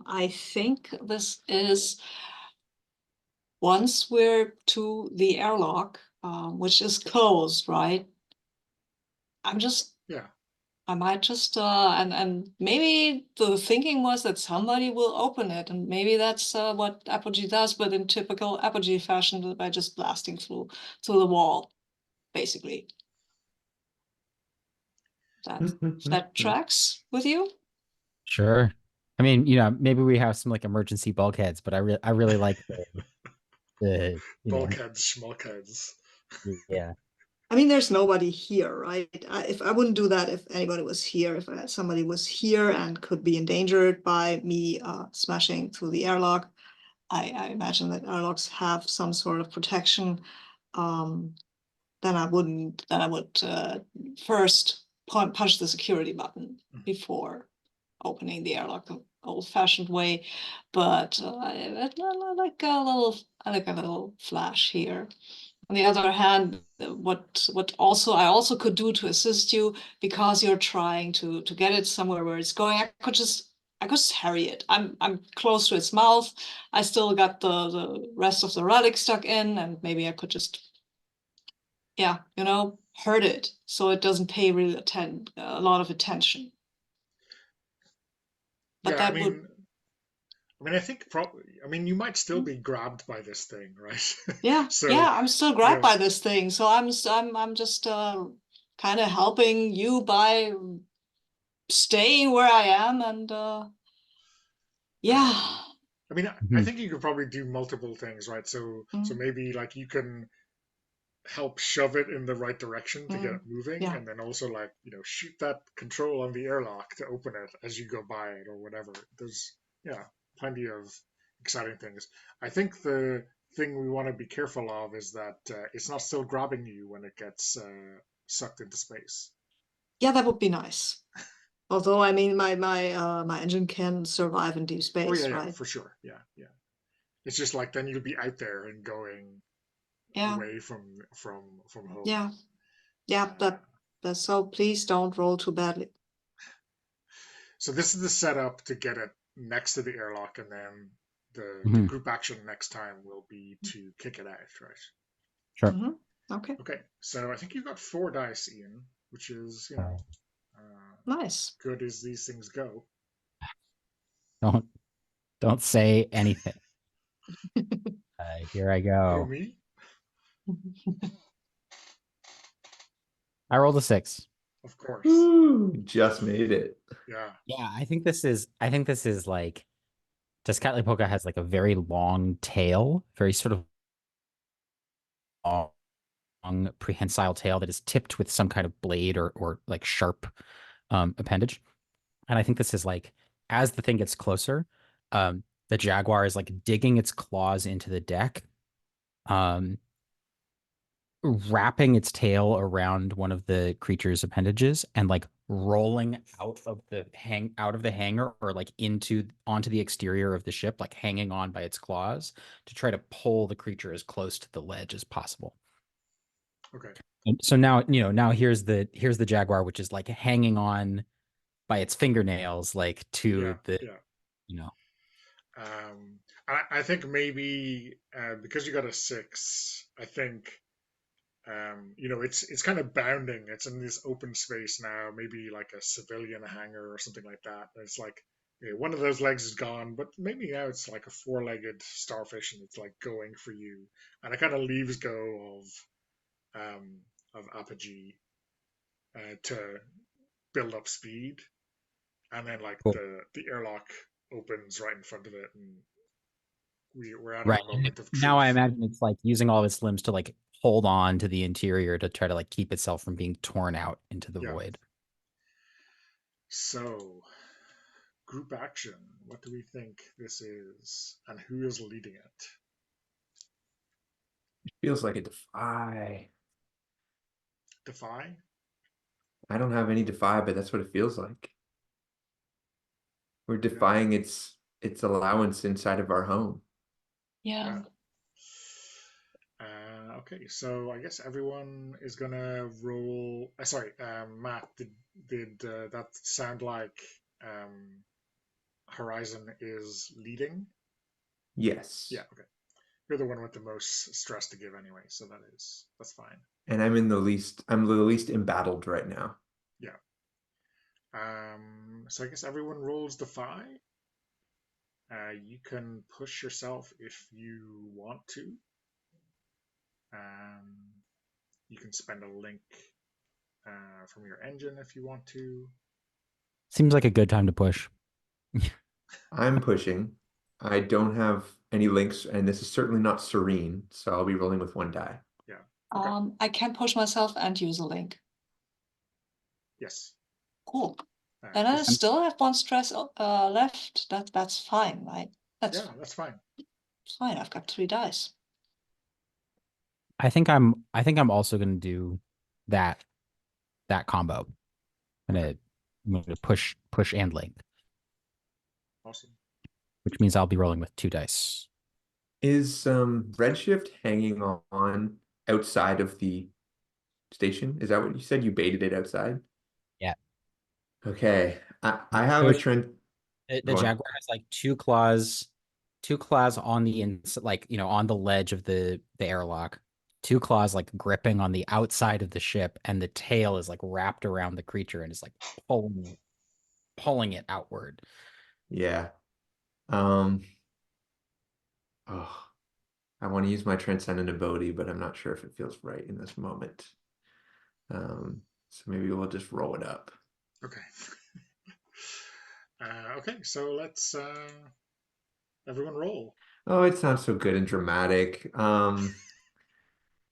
I think this is once we're to the airlock, which is closed, right? Yeah. I might just and maybe the thinking was that somebody will open it, and maybe that's what Apogee does, but in typical Apogee fashion, by just blasting through the wall, basically. That tracks with you? Sure. I mean, maybe we have some like emergency bulkheads, but I really like the Bulkheads, schmuckheads. yeah. I mean, there's nobody here, right? If I wouldn't do that if anybody was here. If somebody was here and could be endangered by me smashing through the airlock, I imagine that airlocks have some sort of protection. Then I wouldn't. Then I would first punch the security button before opening the airlock the old-fashioned way. But I like a little flash here. On the other hand, what I also could do to assist you, because you're trying to get it somewhere where it's going, I could just harry it. I'm close to its mouth. I still got the rest of the relic stuck in, and maybe I could just hurt it so it doesn't pay really a lot of attention. But Yeah, that would I think probably. You might still be grabbed by this thing, right? yeah So I'm still grabbed by this thing, so I'm just kind of helping you by staying where I am, and yeah. I think you could probably do multiple things, right? So maybe like you can help shove it in the right direction to get it moving, Yeah. and then also like shoot that control on the airlock to open it as you go by it or whatever. There's plenty of exciting things. I think the thing we want to be careful of is that it's not still grabbing you when it gets sucked into space. Yeah, that would be nice. Although I mean, my engine can survive in deep space, yeah, right? for sure. Yeah. It's just like then you'll be out there and going away from home. Yeah. So please don't roll too badly. So this is the setup to get it next to the airlock, and then the Mhm. group action next time will be to kick it out, right? Sure. Mhm. Okay, Okay, so I think you got 4 dice, Ian, which is, nice. good as these things go. Don't say anything. Here I Who, go. me? I rolled a 6. Of course. Ooh, just made it. Yeah. Yeah, I think this is like Tezcatlipoca has like a very long tail, very sort of long prehensile tail that is tipped with some kind of blade or like sharp appendage. And I think this is like, as the thing gets closer, the jaguar is like digging its claws into the deck, um, wrapping its tail around one of the creature's appendages and like rolling out of the hangar or like onto the exterior of the ship, like hanging on by its claws to try to pull the creature as close to the ledge as possible. Okay. And so now here's the jaguar, which is like hanging on by its fingernails, like to the, Yeah. you know, I think maybe because you got a 6, I think it's kind of bounding. It's in this open space now, maybe like a civilian hangar or something like that. It's like one of those legs is gone, but maybe now it's like a 4-legged starfish and it's like going for you, and it kind of leaves go of apogee to build up speed, and then like cool. the airlock opens right in front of it, and we're at Right. our And moment of now I truth. imagine it's like using all of its limbs to like hold on to the interior to try to like keep itself from being torn out into the Yeah. void. So, group action. What do we think this is, and who is leading it? Feels like a defy. Defy? I don't have any defy, but that's what it feels like. We're Yeah. defying its allowance inside of our home. Yeah. Okay, so I guess everyone is gonna roll. Sorry, Matt, did that sound like Horizon is leading? Yes. Yeah, okay. You're the one with the most stress to give anyway, so that's fine. And I'm the least embattled right now. Yeah. So I guess everyone rolls Defy. You can push yourself if you want to. You can spend a link from your engine if you want to. Seems like a good time to push. I'm pushing. I don't have any links, and this is certainly not serene, so I'll be rolling with 1 die. Yeah. Okay. I can push myself and use a link. Yes. Cool. And I still have 1 stress left. That's fine, right? Yeah, that's fine. Fine. I've got 3 dice. I think I'm also gonna do that combo. I'm gonna push and link, Awesome. which means I'll be rolling with 2 dice. Is Redshift hanging on outside of the station? Is that what you said? You baited it outside? Yeah. Okay. I have a trend. The jaguar has like 2 claws on the inside, like, on the ledge of the airlock, 2 claws like gripping on the outside of the ship, and the tail is like wrapped around the creature and is like pulling it outward. Yeah. Oh, I want to use my transcendent ability, but I'm not sure if it feels right in this moment. So maybe we'll just roll it up. Okay. Okay, so let's everyone roll. Oh, it sounds so good and dramatic.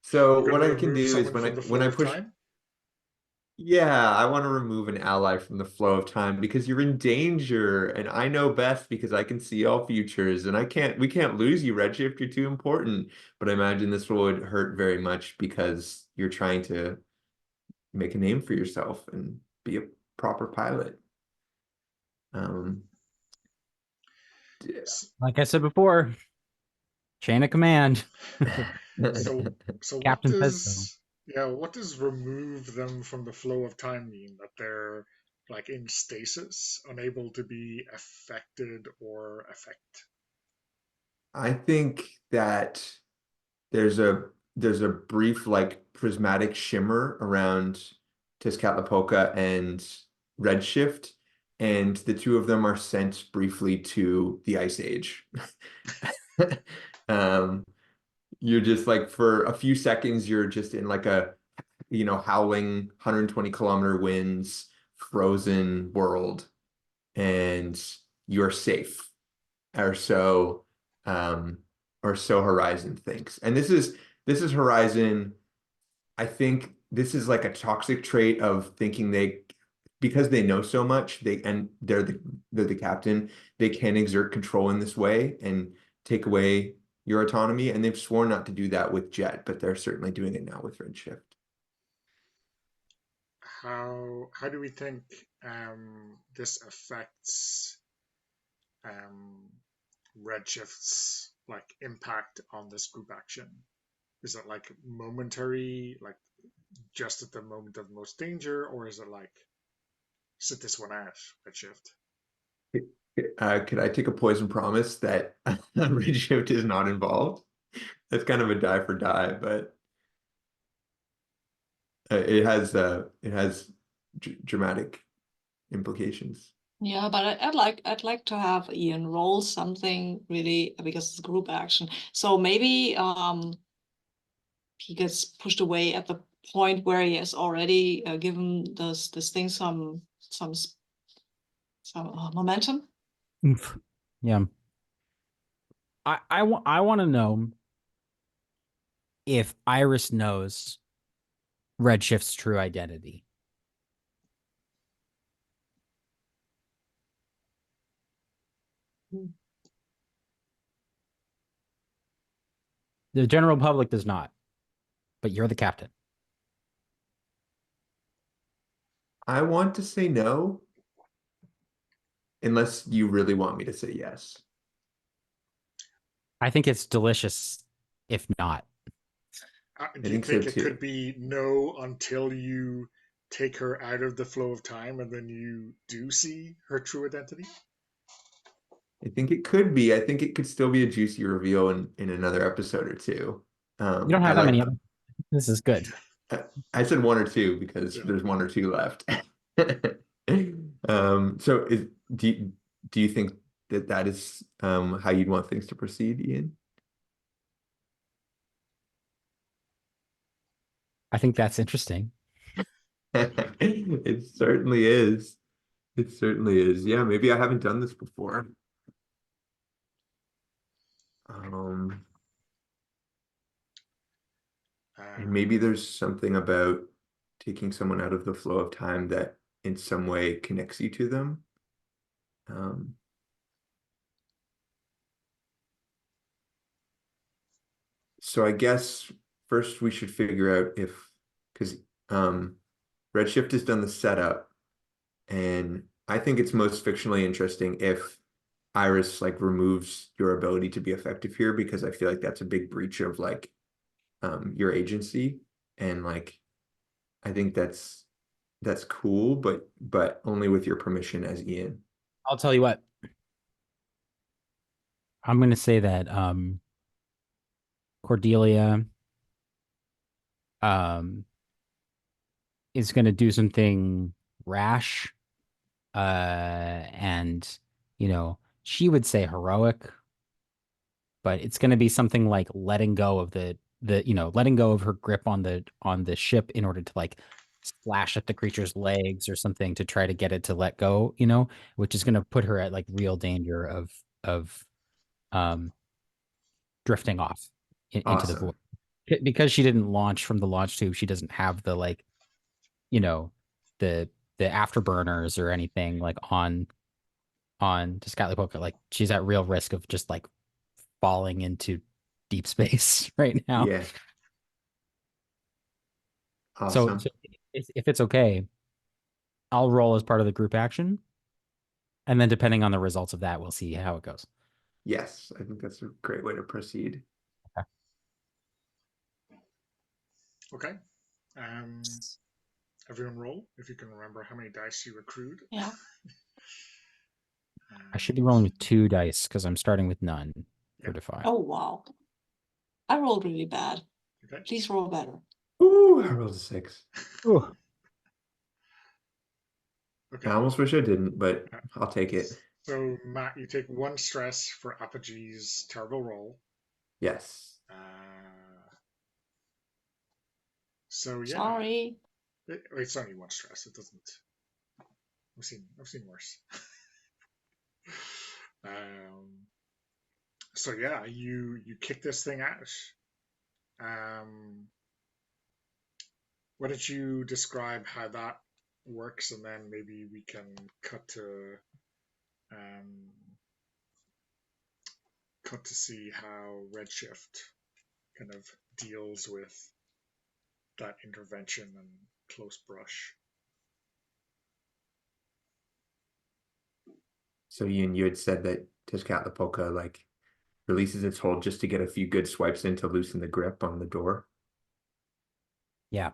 So You're what gonna I can remove do is someone when I from the when flow I of push, time? yeah, I want to remove an ally from the flow of time because you're in danger, and I know best because I can see all futures, and we can't lose you, Redshift. You're too important. But I imagine this would hurt very much because you're trying to make a name for yourself and be a proper pilot. Um, Like I said before, chain of command. So what Captain says so. does what does remove them from the flow of time mean? That they're like in stasis, unable to be affected or affect? I think that there's a brief like prismatic shimmer around Tezcatlipoca and Redshift, and the two of them are sent briefly to the Ice Age. Um, you're just like for a few seconds, you're just in like a howling 120-kilometer winds, frozen world, and you're safe, or so um or so Horizon thinks. And this is Horizon. I think this is like a toxic trait of thinking because they know so much, they're the captain, they can exert control in this way and take away your autonomy. And they've sworn not to do that with Jet, but they're certainly doing it now with Redshift. How do we think this affects um, Redshift's like impact on this group action? Is it like momentary, like just at the moment of most danger, or is it like sit this one out, Redshift? Could I take a poison promise that Redshift is not involved? That's kind of a die for die, but it has dramatic implications. Yeah, but I'd like to have Ian roll something really because it's group action. So maybe he gets pushed away at the point where he has already given this thing some momentum. Yeah. I want to know if Iris knows Redshift's true identity. The general public does not, but you're the captain. I want to say no, unless you really want me to say yes. I think it's delicious if not. Do I you think so think it could too. be no until you take her out of the flow of time and then you do see her true identity? I think it could be. I think it could still be a juicy reveal in another episode or two. You don't I have that many like. other. This is good. I said one or two because Yeah. there's one or two left. So do you think that is how you'd want things to proceed, Ian? I think that's interesting. It certainly is. It certainly is. Yeah, maybe I haven't done this before. Um, and maybe there's something about taking someone out of the flow of time that in some way connects you to them. Um, so I guess first we should figure out because Redshift has done the setup, and I think it's most fictionally interesting if Iris like removes your ability to be effective here, because I feel like that's a big breach of like your agency, and like I think that's cool, but only with your permission as Ian. I'll tell you what. I'm going to say that Cordelia um, is going to do something rash, and she would say heroic, but it's going to be something like letting go of letting go of her grip on the ship in order to like slash at the creature's legs or something to try to get it to let go, which is going to put her at like real danger of um drifting off into the void. Awesome. Because she didn't launch from the launch tube, she doesn't have the like, you know, the afterburners or anything like on Tezcatlipoca. Like she's at real risk of just like falling into deep space right now. Yeah. So, Awesome. if it's okay, I'll roll as part of the group action, and then depending on the results of that, we'll see how it goes. Yes, I think that's a great way to proceed. Okay. Um, everyone roll if you can remember how many dice you accrued. Yeah. I should be rolling with 2 dice because I'm starting with none for Yeah. Defiant. Oh, wow. I rolled really bad. Okay. Please roll better. Ooh, I rolled a 6. Ooh. Okay. I almost wish I didn't, but I'll take it. So, Matt, you take 1 stress for Apogee's terrible roll. Yes. So yeah, Sorry. it's only 1 stress. It doesn't. I've seen worse. So yeah, you kick this thing out. Why don't you describe how that works, and then maybe we can cut to see how Redshift kind of deals with that intervention and close brush. So Ian, you had said that Tezcatlipoca like releases its hold just to get a few good swipes in to loosen the grip on the door. Yeah.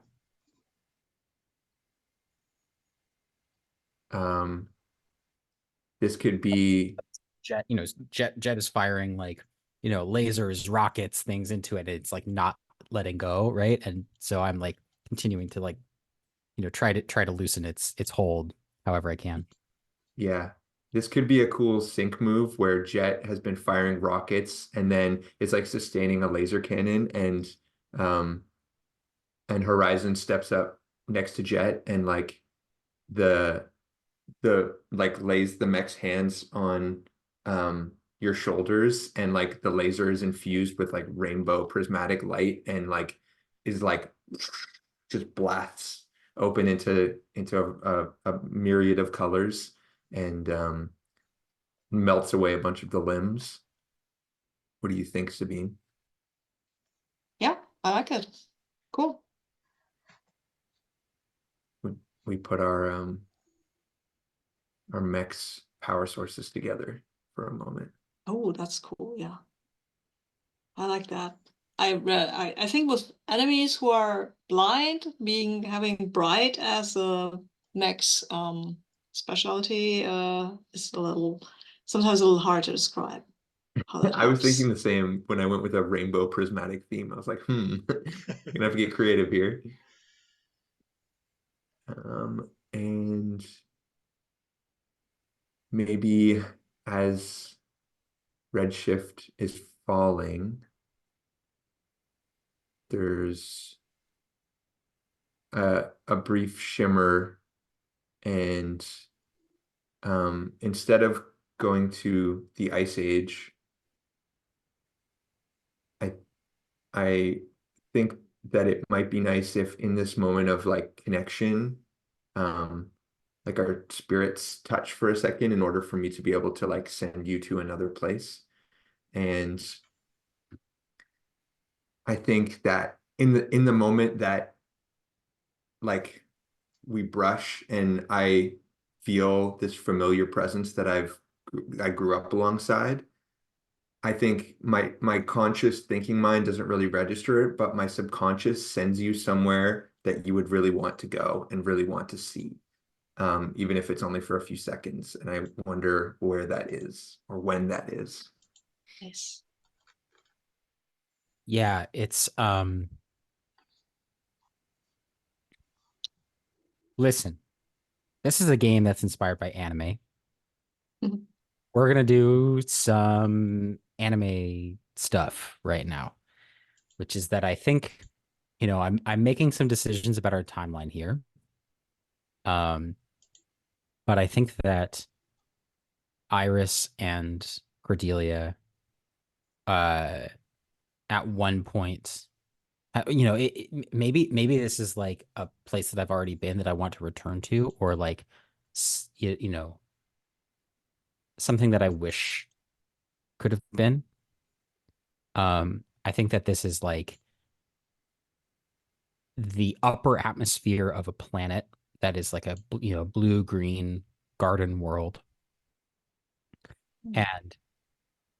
This could be Jet, Jet is firing like, lasers, rockets, things into it. It's like not letting go, right? And so I'm like continuing to like, try to loosen its hold however I can. Yeah, this could be a cool sync move where Jet has been firing rockets and then it's like sustaining a laser cannon um and Horizon steps up next to Jet and like the like lays the mech's hands on your shoulders and like the laser is infused with like rainbow prismatic light and like is like just blasts open into a myriad of colors and melts away a bunch of the limbs. What do you think, Sabine? Yeah, I like it. Cool. We put our mech's power sources together for a moment. Oh, that's cool. Yeah. I like that. I think with enemies who are blind, having bright as a mech's specialty is sometimes a little hard to describe how that I was thinking helps. the same when I went with a rainbow prismatic theme. I was like, gonna have to get creative here. And maybe as redshift is falling, there's a brief shimmer, and instead of going to the Ice Age, I think that it might be nice if in this moment of like connection, like our spirits touch for a second in order for me to be able to like send you to another place. And I think that in the moment that like we brush and I feel this familiar presence that I grew up alongside, I think my conscious thinking mind doesn't really register it, but my subconscious sends you somewhere that you would really want to go and really want to see, even if it's only for a few seconds. And I wonder where that is or when that is. Yes. Yeah, it's listen, this is a game that's inspired by anime. Mhm. We're gonna do some anime stuff right now, which is that I think, I'm making some decisions about our timeline here. But I think that Iris and Cordelia, at one point, maybe this is like a place that I've already been that I want to return to, or like, something that I wish could have been. I think that this is like the upper atmosphere of a planet that is like a blue green garden world, and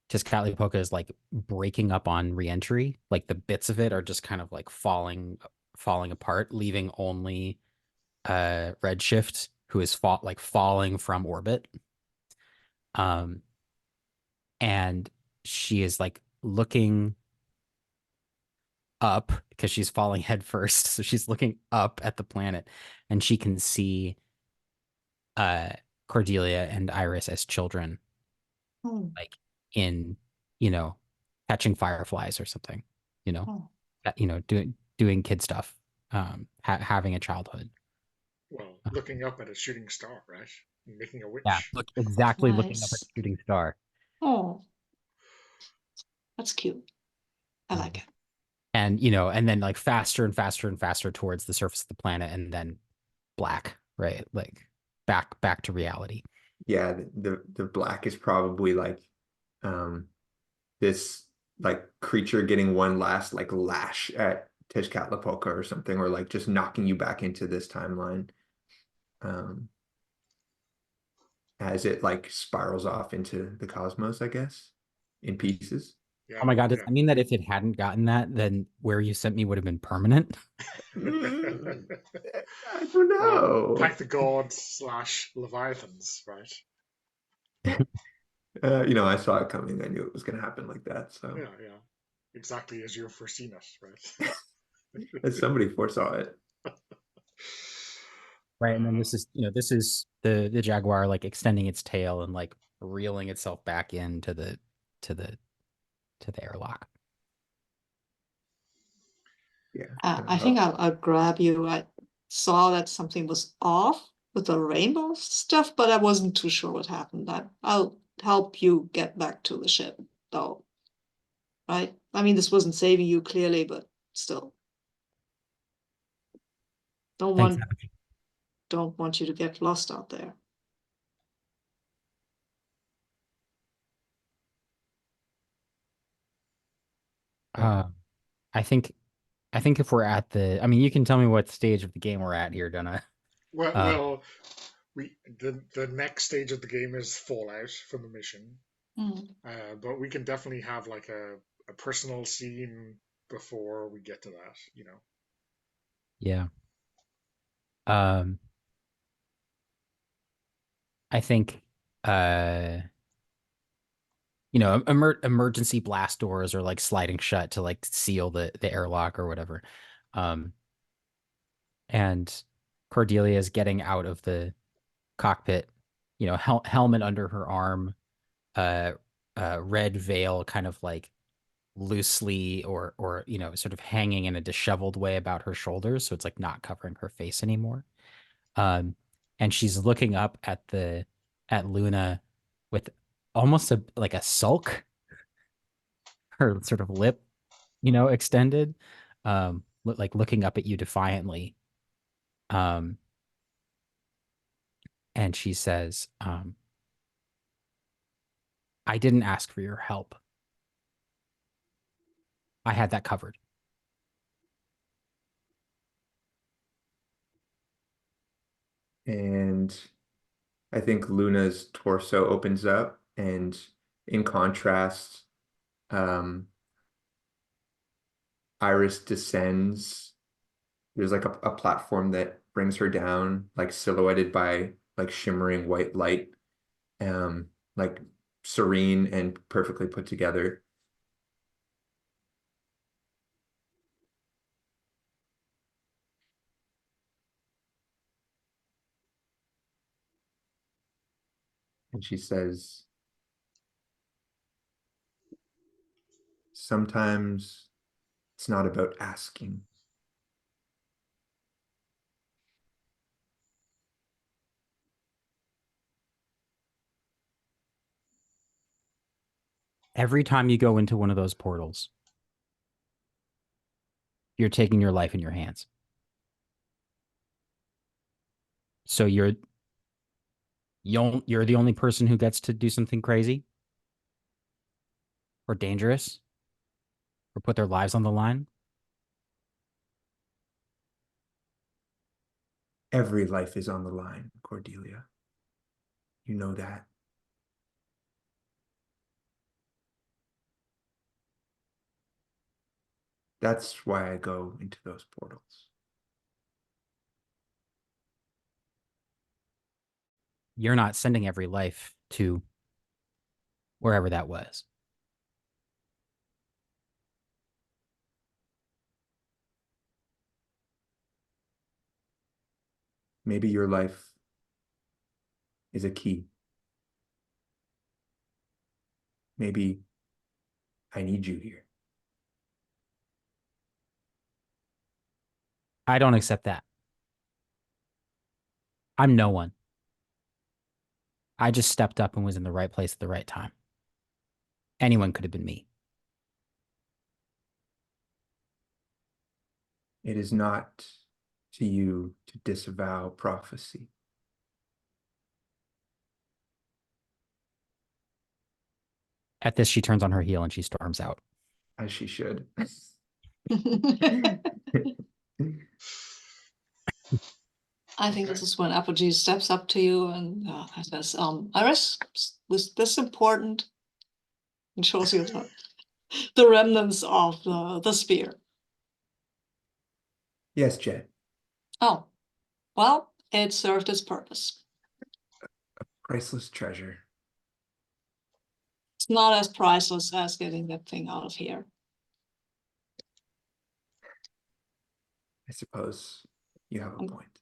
Tezcatlipoca is like breaking up on reentry. Like the bits of it are just kind of like falling apart, leaving only Redshift, who is falling from orbit. And she is like looking up because she's falling head first. So she's looking up at the planet and she can see Cordelia and Iris as children, like in, catching fireflies or something, you know, doing kid stuff, having a childhood. Well, looking up at a shooting star, right? Making a Yeah, wish. exactly looking up at the Nice. shooting star. Oh, that's cute. I like it. And and then like faster and faster and faster towards the surface of the planet, and then black, right? Like back to reality. Yeah, the black is probably like this like creature getting one last like lash at Tezcatlipoca or something, or like just knocking you back into this timeline. Um, as it like spirals off into the cosmos, I guess, in pieces. Oh Yeah, my God, does yeah. that mean that if it hadn't gotten that, then where you sent me would have been permanent? I don't Well, know. thank the gods / Leviathans, right? I saw it coming. I knew it was going to happen like that. So Yeah, yeah. Exactly as you've foreseen it, right? as somebody foresaw it. Right. And then this is the jaguar like extending its tail and like reeling itself back into to the to the airlock. Yeah. I think I'll grab you. I saw that something was off with the rainbow stuff, but I wasn't too sure what happened. I'll help you get back to the ship, though. Right? I mean, this wasn't saving you clearly, but still. Don't Thanks. want you to get lost out there. I think if we're at I mean, you can tell me what stage of the game we're at here, Donna. Well, the next stage of the game is Fallout from the mission, but we can definitely have like a personal scene before we get to that. Yeah. I think emergency blast doors are like sliding shut to like seal the airlock or whatever. And Cordelia is getting out of the cockpit, helmet under her arm, uh, red veil kind of like loosely or sort of hanging in a disheveled way about her shoulders, so it's like not covering her face anymore. And she's looking up at Luna with almost like a sulk, her sort of lip, extended, like looking up at you defiantly. Um, and she says, I didn't ask for your help. I had that covered. And I think Luna's torso opens up, and in contrast, um, Iris descends. There's like a platform that brings her down, like silhouetted by like shimmering white light, like serene and perfectly put together. And she says, sometimes it's not about asking. Every time you go into one of those portals, you're taking your life in your hands. So you're the only person who gets to do something crazy or dangerous or put their lives on the line. Every life is on the line, Cordelia. You know that. That's why I go into those portals. you're not sending every life to wherever that was. Maybe your life is a key. Maybe I need you here. I don't accept that. I'm no one. I just stepped up and was in the right place at the right time. Anyone could have been me. It is not to you to disavow prophecy. At this, she turns on her heel and she storms out. As she should. I think this is when Apogee steps up to you and says, Iris, was this important? And shows you the remnants of the spear. Yes, Jet. Oh, well, it served its purpose. Priceless treasure. It's not as priceless as getting that thing out of here. I suppose you have a point.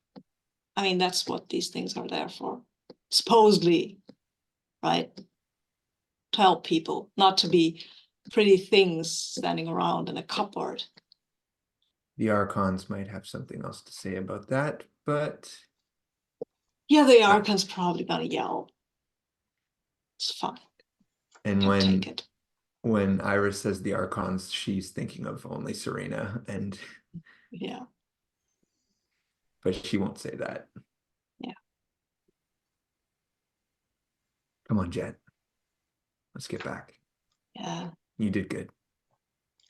I mean, that's what these things are there for. Supposedly, right? To help people, not to be pretty things standing around in a cupboard. The Archons might have something else to say about that, but Yeah, the Archon's probably gonna yell. It's fine. and Don't take it. when Iris says the Archons, she's thinking of only Serena, and Yeah. but she won't say that. Yeah. Come on, Jet. Let's get back. Yeah. You did good.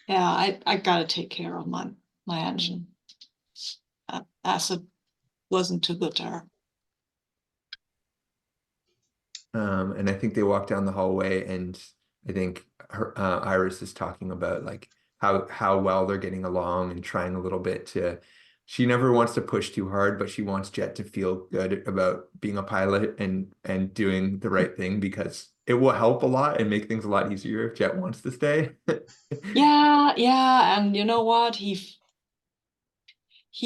Yeah, I gotta take care of my engine. Acid wasn't too good to her. And I think they walk down the hallway, and I think Iris is talking about like how well they're getting along and trying a little bit to. She never wants to push too hard, but she wants Jet to feel good about being a pilot and doing the right thing, because it will help a lot and make things a lot easier if Jet wants to stay. Yeah, and you know what? He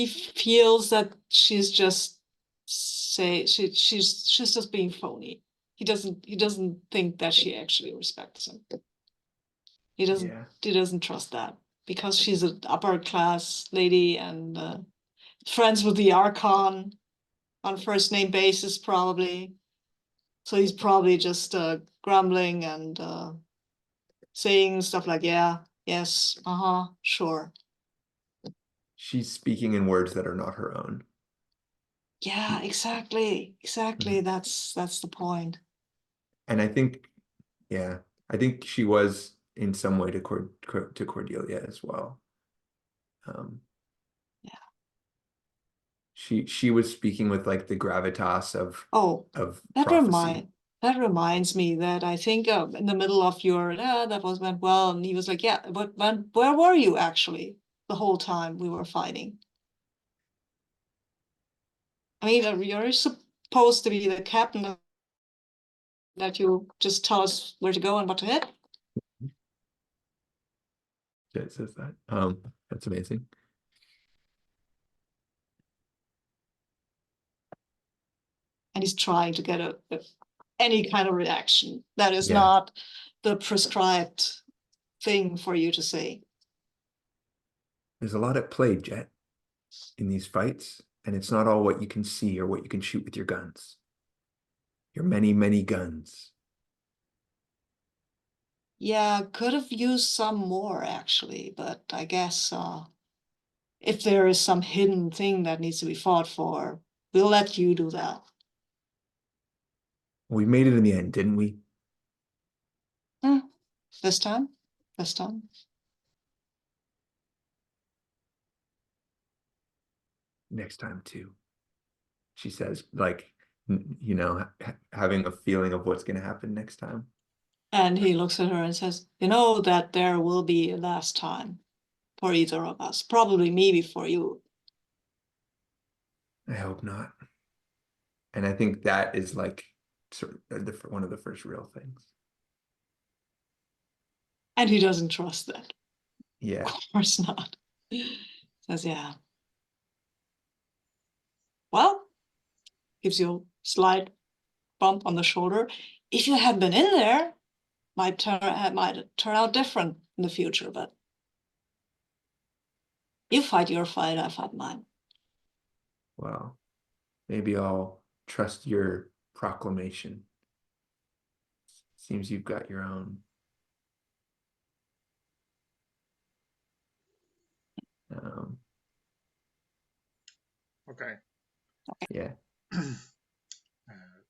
feels that she's just she's just being phony. He doesn't think that she actually respects him. He doesn't trust that, because she's an upper class lady and friends with the Archon on first name basis probably. So he's probably just grumbling and saying stuff like, yeah, yes, sure. She's speaking in words that are not her own. Yeah, exactly. That's the point. And I think, yeah, I think she was in some way to Cordelia as well. Yeah. She was speaking with like the gravitas of that prophecy. That reminds me that I think in the middle of your that went well, and he was like, yeah, but where were you actually the whole time we were fighting? I mean, you're supposed to be the captain, that you just tell us where to go and what to hit. Yeah, it says that. That's amazing. And he's trying to get any kind of reaction that is Yeah. not the prescribed thing for you to say. There's a lot at play, Jet, in these fights, and it's not all what you can see or what you can shoot with your guns. Your many, many guns. Yeah, could have used some more actually, but I guess if there is some hidden thing that needs to be fought for, we'll let you do that. We made it in the end, didn't we? This time? This time? Next time too, she says, like, you know, having a feeling of what's going to happen next time. And he looks at her and says, you know that there will be a last time for either of us, probably me before you. I hope not. And I think that is like one of the first real things. And he doesn't trust that. Yeah. Of course not. Says, yeah. Well, gives you a slight bump on the shoulder. If you had been in there, might turn out different in the future, but you fight your fight, I fight mine. Well, maybe I'll trust your proclamation. Seems you've got your own. Okay. Yeah.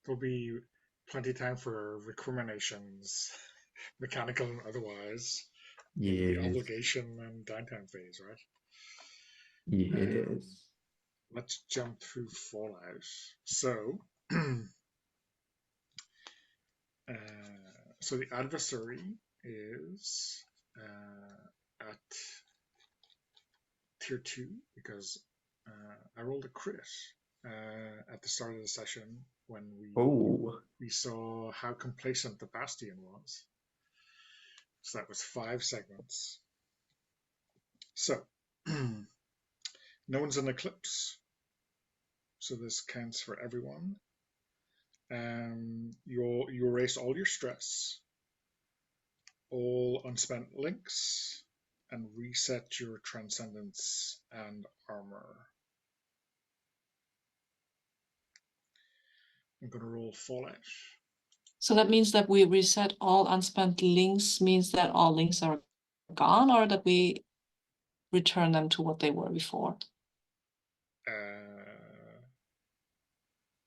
There'll be plenty of time for recriminations, mechanical and otherwise, in the Yes. obligation and downtime phase, right? Yes. Let's jump through Fallout. So, so the adversary is at tier 2 because I rolled a crit at the start of the session when we saw how complacent the Bastion was. So that was 5 segments. So no one's in Eclipse, so this counts for everyone. You erase all your stress, all unspent links, and reset your transcendence and armor. I'm going to roll Fallout. So that means that we reset all unspent links, means that all links are gone, or that we return them to what they were before?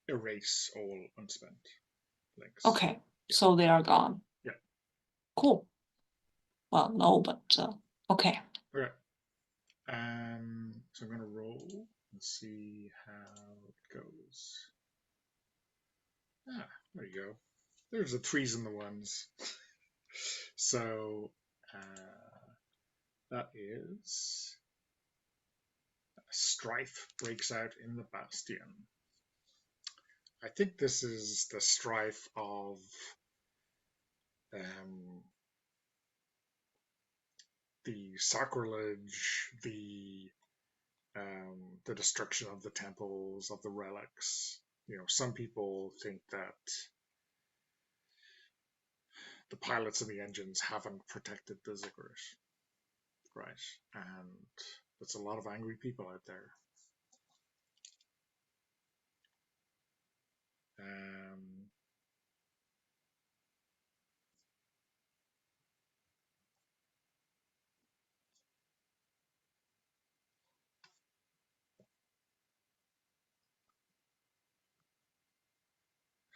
Erase all unspent links. Okay, yeah. So they are gone. Yeah. Cool. Well, no, but okay. Okay. So I'm going to roll and see how it goes. There you go. There's the 3s and the 1s. So that is strife breaks out in the Bastion. I think this is the strife of the sacrilege, the destruction of the temples, of the relics. You know, some people think that the pilots and the engines haven't protected the Ziggurat, right? And there's a lot of angry people out there.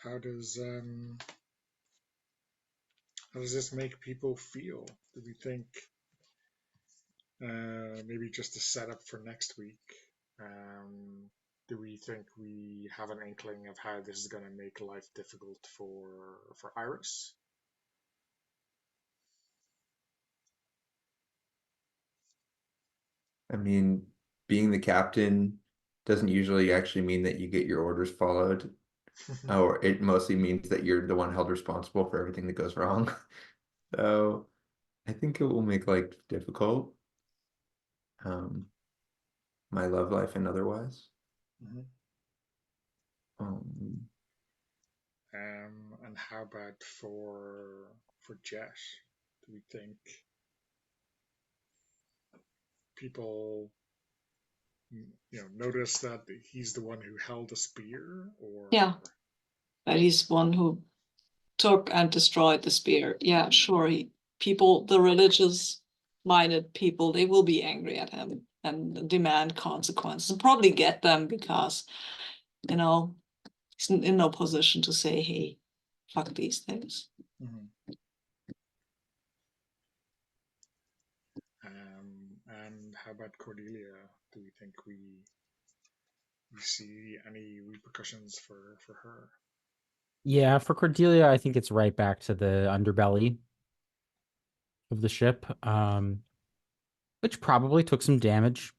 How does this make people feel? Do we think maybe just a setup for next week? Do we think we have an inkling of how this is going to make life difficult for Iris? I mean, being the captain doesn't usually actually mean that you get your orders followed. Or it mostly means that you're the one held responsible for everything that goes wrong. So I think it will make life difficult. My love life and otherwise. Mm-hmm. And how about for Jet? Do we think people, notice that he's the one who held the spear, or yeah, that he's one who took and destroyed the spear? Yeah, sure. The religious-minded people, they will be angry at him and demand consequences, and probably get them because, he's in no position to say, hey, fuck these things. Mm-hmm. And how about Cordelia? Do we think we see any repercussions for her? Yeah, for Cordelia, I think it's right back to the underbelly of the ship, which probably took some damage.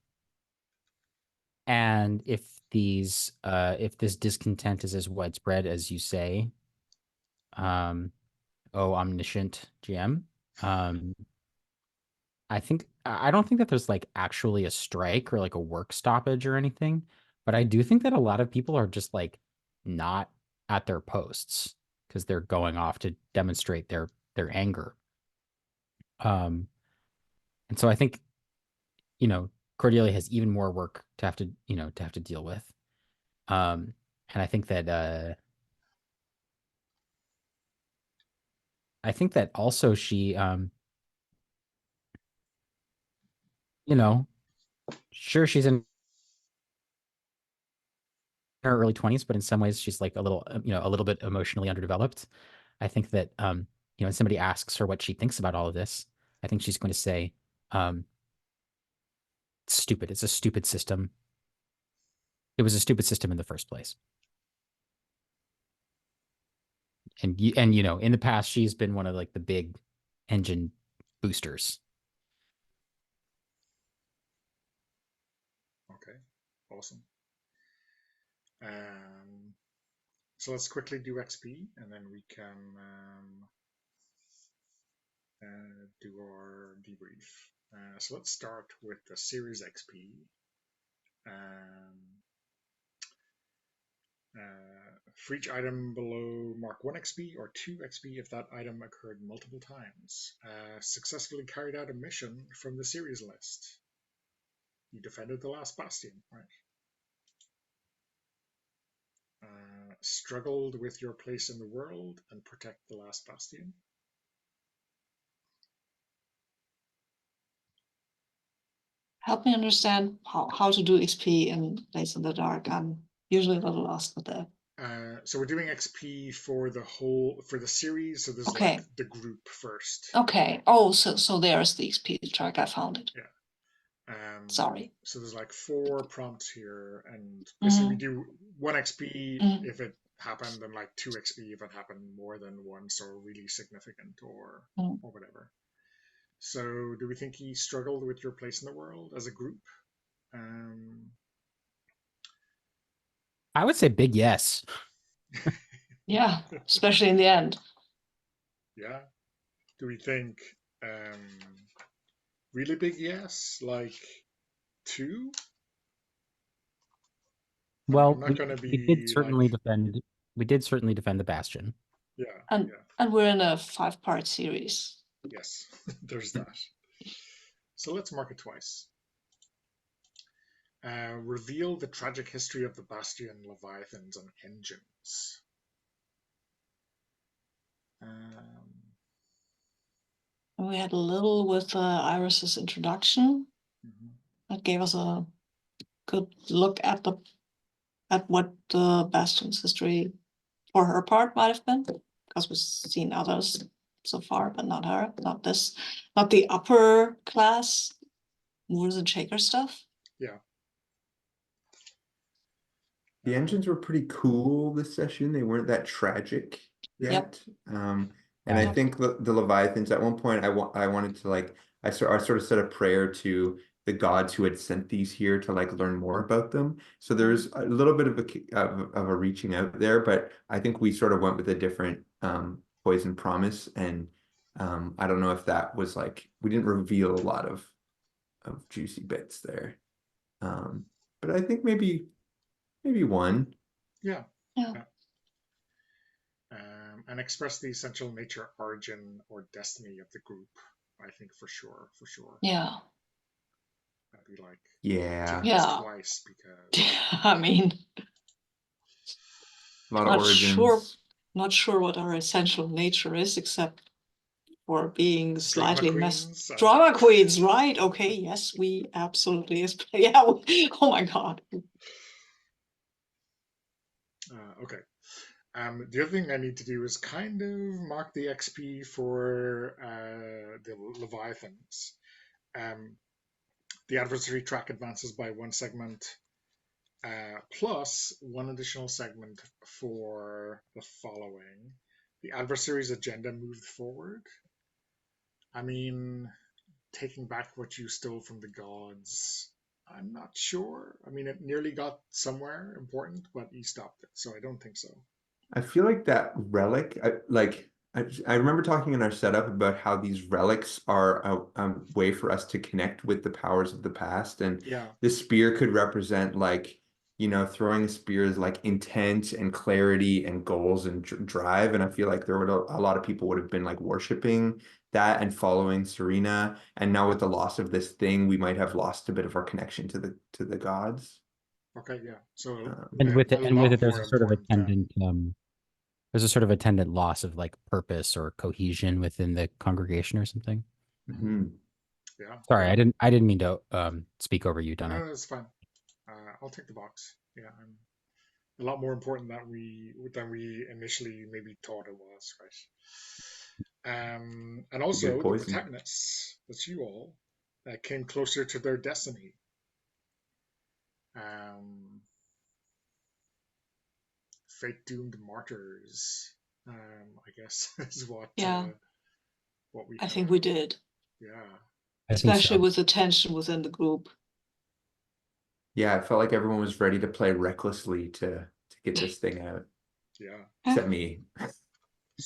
And if this discontent is as widespread as you say, omniscient GM. I don't think that there's like actually a strike or like a work stoppage or anything, but I do think that a lot of people are just like not at their posts because they're going off to demonstrate their anger. And so I think, Cordelia has even more work to have to deal with. And I think that also she, sure, she's in her early 20s, but in some ways she's like a little bit emotionally underdeveloped. I think that, when somebody asks her what she thinks about all of this, I think she's going to say, it's stupid. It's a stupid system. It was a stupid system in the first place. And in the past, she's been one of like the big engine boosters. Okay, awesome. So let's quickly do XP, and then we can do our debrief. So let's start with the series XP. For each item below mark 1 XP or 2 XP if that item occurred multiple times. Successfully carried out a mission from the series list. You defended the last bastion, right? Struggled with your place in the world and protect the last bastion. Help me understand how to do XP in Blades in the Dark. I'm usually a little lost with that. So we're doing XP for the series. So there's Okay. like the group first. Okay. Oh, so there's the XP track. I found it. Yeah. Sorry. So there's like 4 prompts here, and basically we do 1 XP if it happened, and like 2 XP if it happened more than once or really significant or whatever. So do we think he struggled with your place in the world as a group? I would say big yes. Yeah, especially in the end. Yeah. Do we think really big yes, like 2? Well, I'm not gonna be we did certainly like, defend. We did certainly defend the bastion. yeah, And we're in a 5-part series. yes, there's that. So let's mark it twice. Reveal the tragic history of the Bastion, Leviathans, and engines. We had a little with Iris's introduction. That gave us a good look at what the Bastion's history for her part might have been, because we've seen others so far, but not her, not this, not the upper class movers and shakers stuff. Yeah. The engines were pretty cool this session. They weren't that tragic yet. And I think the Leviathans, at one point I wanted to like I sort of said a prayer to the gods who had sent these here to like learn more about them. So there's a little bit of a reaching out there, but I think we sort of went with a different poison promise, and I don't know if that was like we didn't reveal a lot of juicy bits there. But I think maybe 1. Yeah. Yeah. And express the essential nature, origin, or destiny of the group. I think for sure. Yeah. I'd be like, yeah, twice because I mean, a lot of origins. Not sure what our essential nature is, except for being slightly drama queens, right? Okay, yes, we absolutely is. Yeah. Oh my god. Okay. The other thing I need to do is kind of mark the XP for the Leviathans. The adversary track advances by 1 segment, plus 1 additional segment for the following. The adversary's agenda moved forward. I mean, taking back what you stole from the gods, I'm not sure. I mean, it nearly got somewhere important, but he stopped it, so I don't think so. I feel like that relic, I remember talking in our setup about how these relics are a way for us to connect with the powers of the past, and Yeah. this spear could represent like, throwing a spear is like intent and clarity and goals and drive, and I feel like there would a lot of people would have been like worshiping that and following Serena, and now with the loss of this thing, we might have lost a bit of our connection to the gods. Okay, yeah. So And with a it, and with lot it, there's more a sort of important than attendant, there's a sort of attendant loss of like purpose or cohesion within the congregation or something. Mhm. yeah. Sorry, Yeah. I didn't mean to speak over you, No, Donna. that's fine. I'll take the box. Yeah, I'm a lot more important than we initially maybe thought it was, right? And Good also the poison. protagonists, that's you all, came closer to their destiny. Um, fate doomed martyrs. I guess is Yeah, what we I have. think we did, Yeah, I think especially so. with the tension within the group. Yeah, I felt like everyone was ready to play recklessly to get this thing out, yeah. Yeah, except me.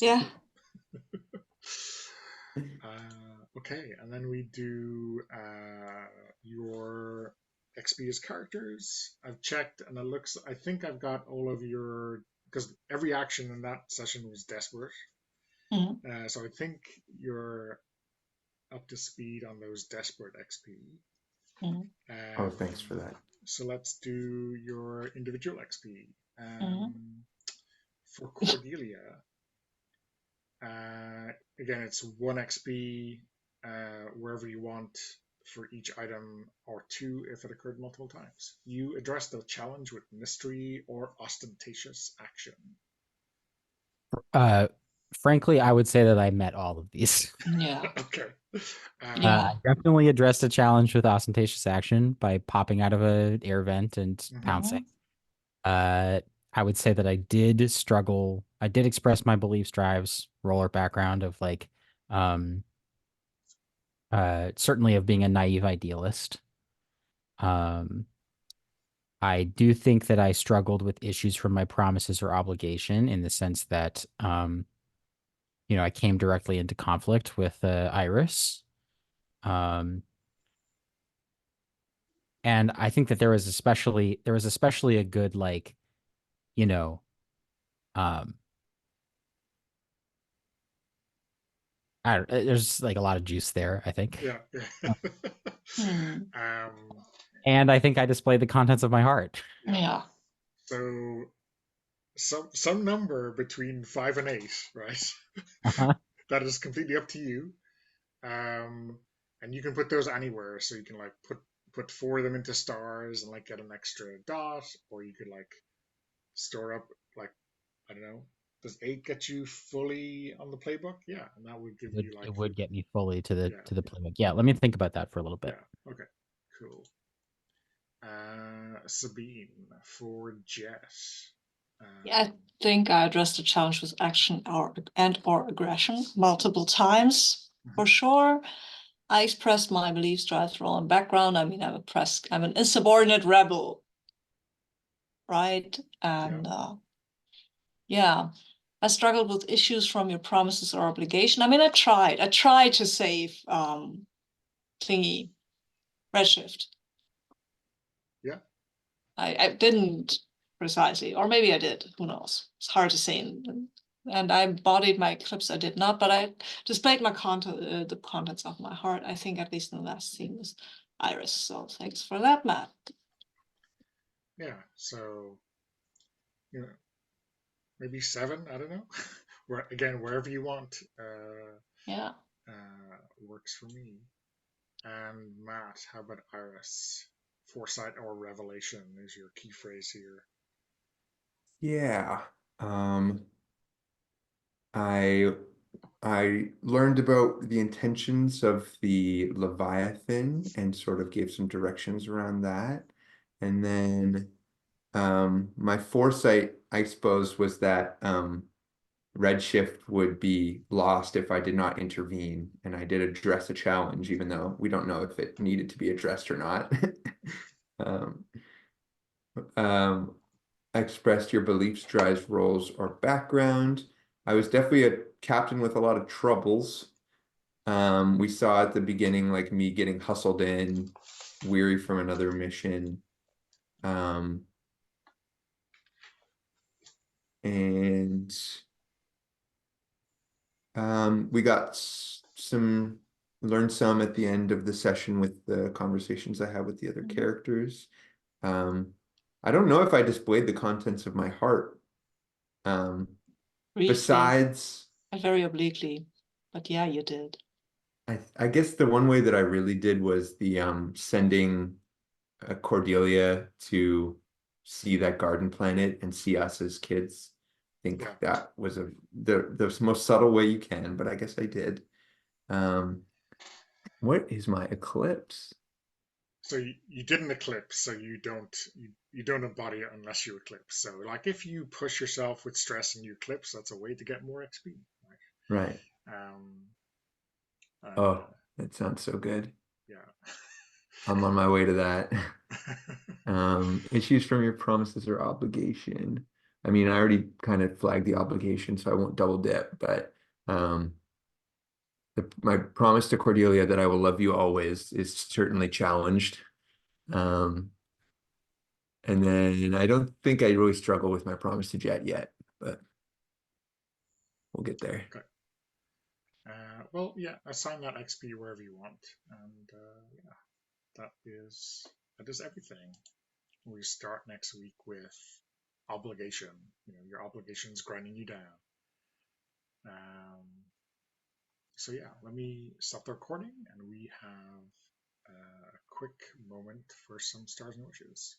yeah, Okay, and then we do your XP as characters. I've checked, and it looks. I think I've got all of your because every action in that session was desperate. mhm, So I think you're up to speed on those desperate XP. mhm, Oh, thanks for that. So let's do your individual XP. mhm. For Cordelia, again, it's 1 XP wherever you want for each item, or 2 if it occurred multiple times. You address the challenge with mystery or ostentatious action. Uh, Frankly, I would say that I met all of these. Yeah, Okay. yeah, I definitely addressed a challenge with ostentatious action by popping out of an air vent and Mhm. pouncing. mhm, Uh, I would say that I did struggle. I did express my beliefs, drives, roller background of like, um, certainly of being a naive idealist. Um, I do think that I struggled with issues from my promises or obligation in the sense that, I came directly into conflict with Iris. Um, and I think that there was especially a good like, you know, um, there's like a lot of juice there, I think. Yeah. mhm, um, And I think I displayed the contents of my heart. yeah. yeah, So some number between 5 and 8, right? Uh-huh. That is completely up to you. Um, and you can put those anywhere. So you can like put 4 of them into stars and like get an extra dot, or you could like store up like I don't know. Does 8 get you fully on the playbook? Yeah, and that would give you like It would get me fully to yeah, the playbook. Yeah, let me think about that for a little bit. yeah. Okay, cool. Sabine for Jess. yeah. I think I addressed the challenge with action or aggression multiple times for sure. I expressed my beliefs, drive, role, and background. I mean, I'm an insubordinate rebel, right? Yeah, And yeah, I struggled with issues from your promises or obligation. I mean, I tried to save thingy, Redshift. yeah, I didn't precisely, or maybe I did. Who knows? It's hard to say. And I embodied my eclipse. I did not, but I displayed my the contents of my heart. I think at least in the last scene was Iris. So thanks for that, Matt. yeah. So you know, maybe 7. I don't know. Where again, wherever you want, Yeah. works for me. And Matt, how about Iris? Foresight or revelation is your key phrase here. Yeah. I I learned about the intentions of the Leviathan and sort of gave some directions around that. And then my foresight, I suppose, was that Redshift would be lost if I did not intervene. And I did address a challenge, even though we don't know if it needed to be addressed or not. Um, um, expressed your beliefs, drives, roles, or background. I was definitely a captain with a lot of troubles. We saw at the beginning, like me getting hustled in, weary from another mission. And we got learned some at the end of the session with the conversations I had with the other characters. I don't know if I displayed the contents of my heart. Briefly, Besides, and very obliquely, but yeah, you did. I guess the one way that I really did was the sending Cordelia to see that garden planet and see us as kids. I think Yeah. that was the most subtle way you can, but I guess I did. What is my eclipse? So you didn't eclipse, so you don't embody it unless you eclipse. So like if you push yourself with stress and you eclipse, that's a way to get more XP. Right. Oh, that sounds so good. Yeah. I'm on my way to that. Issues from your promises or obligation. I mean, I already kind of flagged the obligation, so I won't double dip, but my promise to Cordelia that I will love you always is certainly challenged. And then I don't think I really struggle with my promise to Jet yet, but we'll get there. Okay. Well, yeah, assign that XP wherever you want, and yeah, that is everything. We start next week with obligation. Your obligation's grinding you down. So yeah, let me stop the recording, and we have a quick moment for some stars and wishes.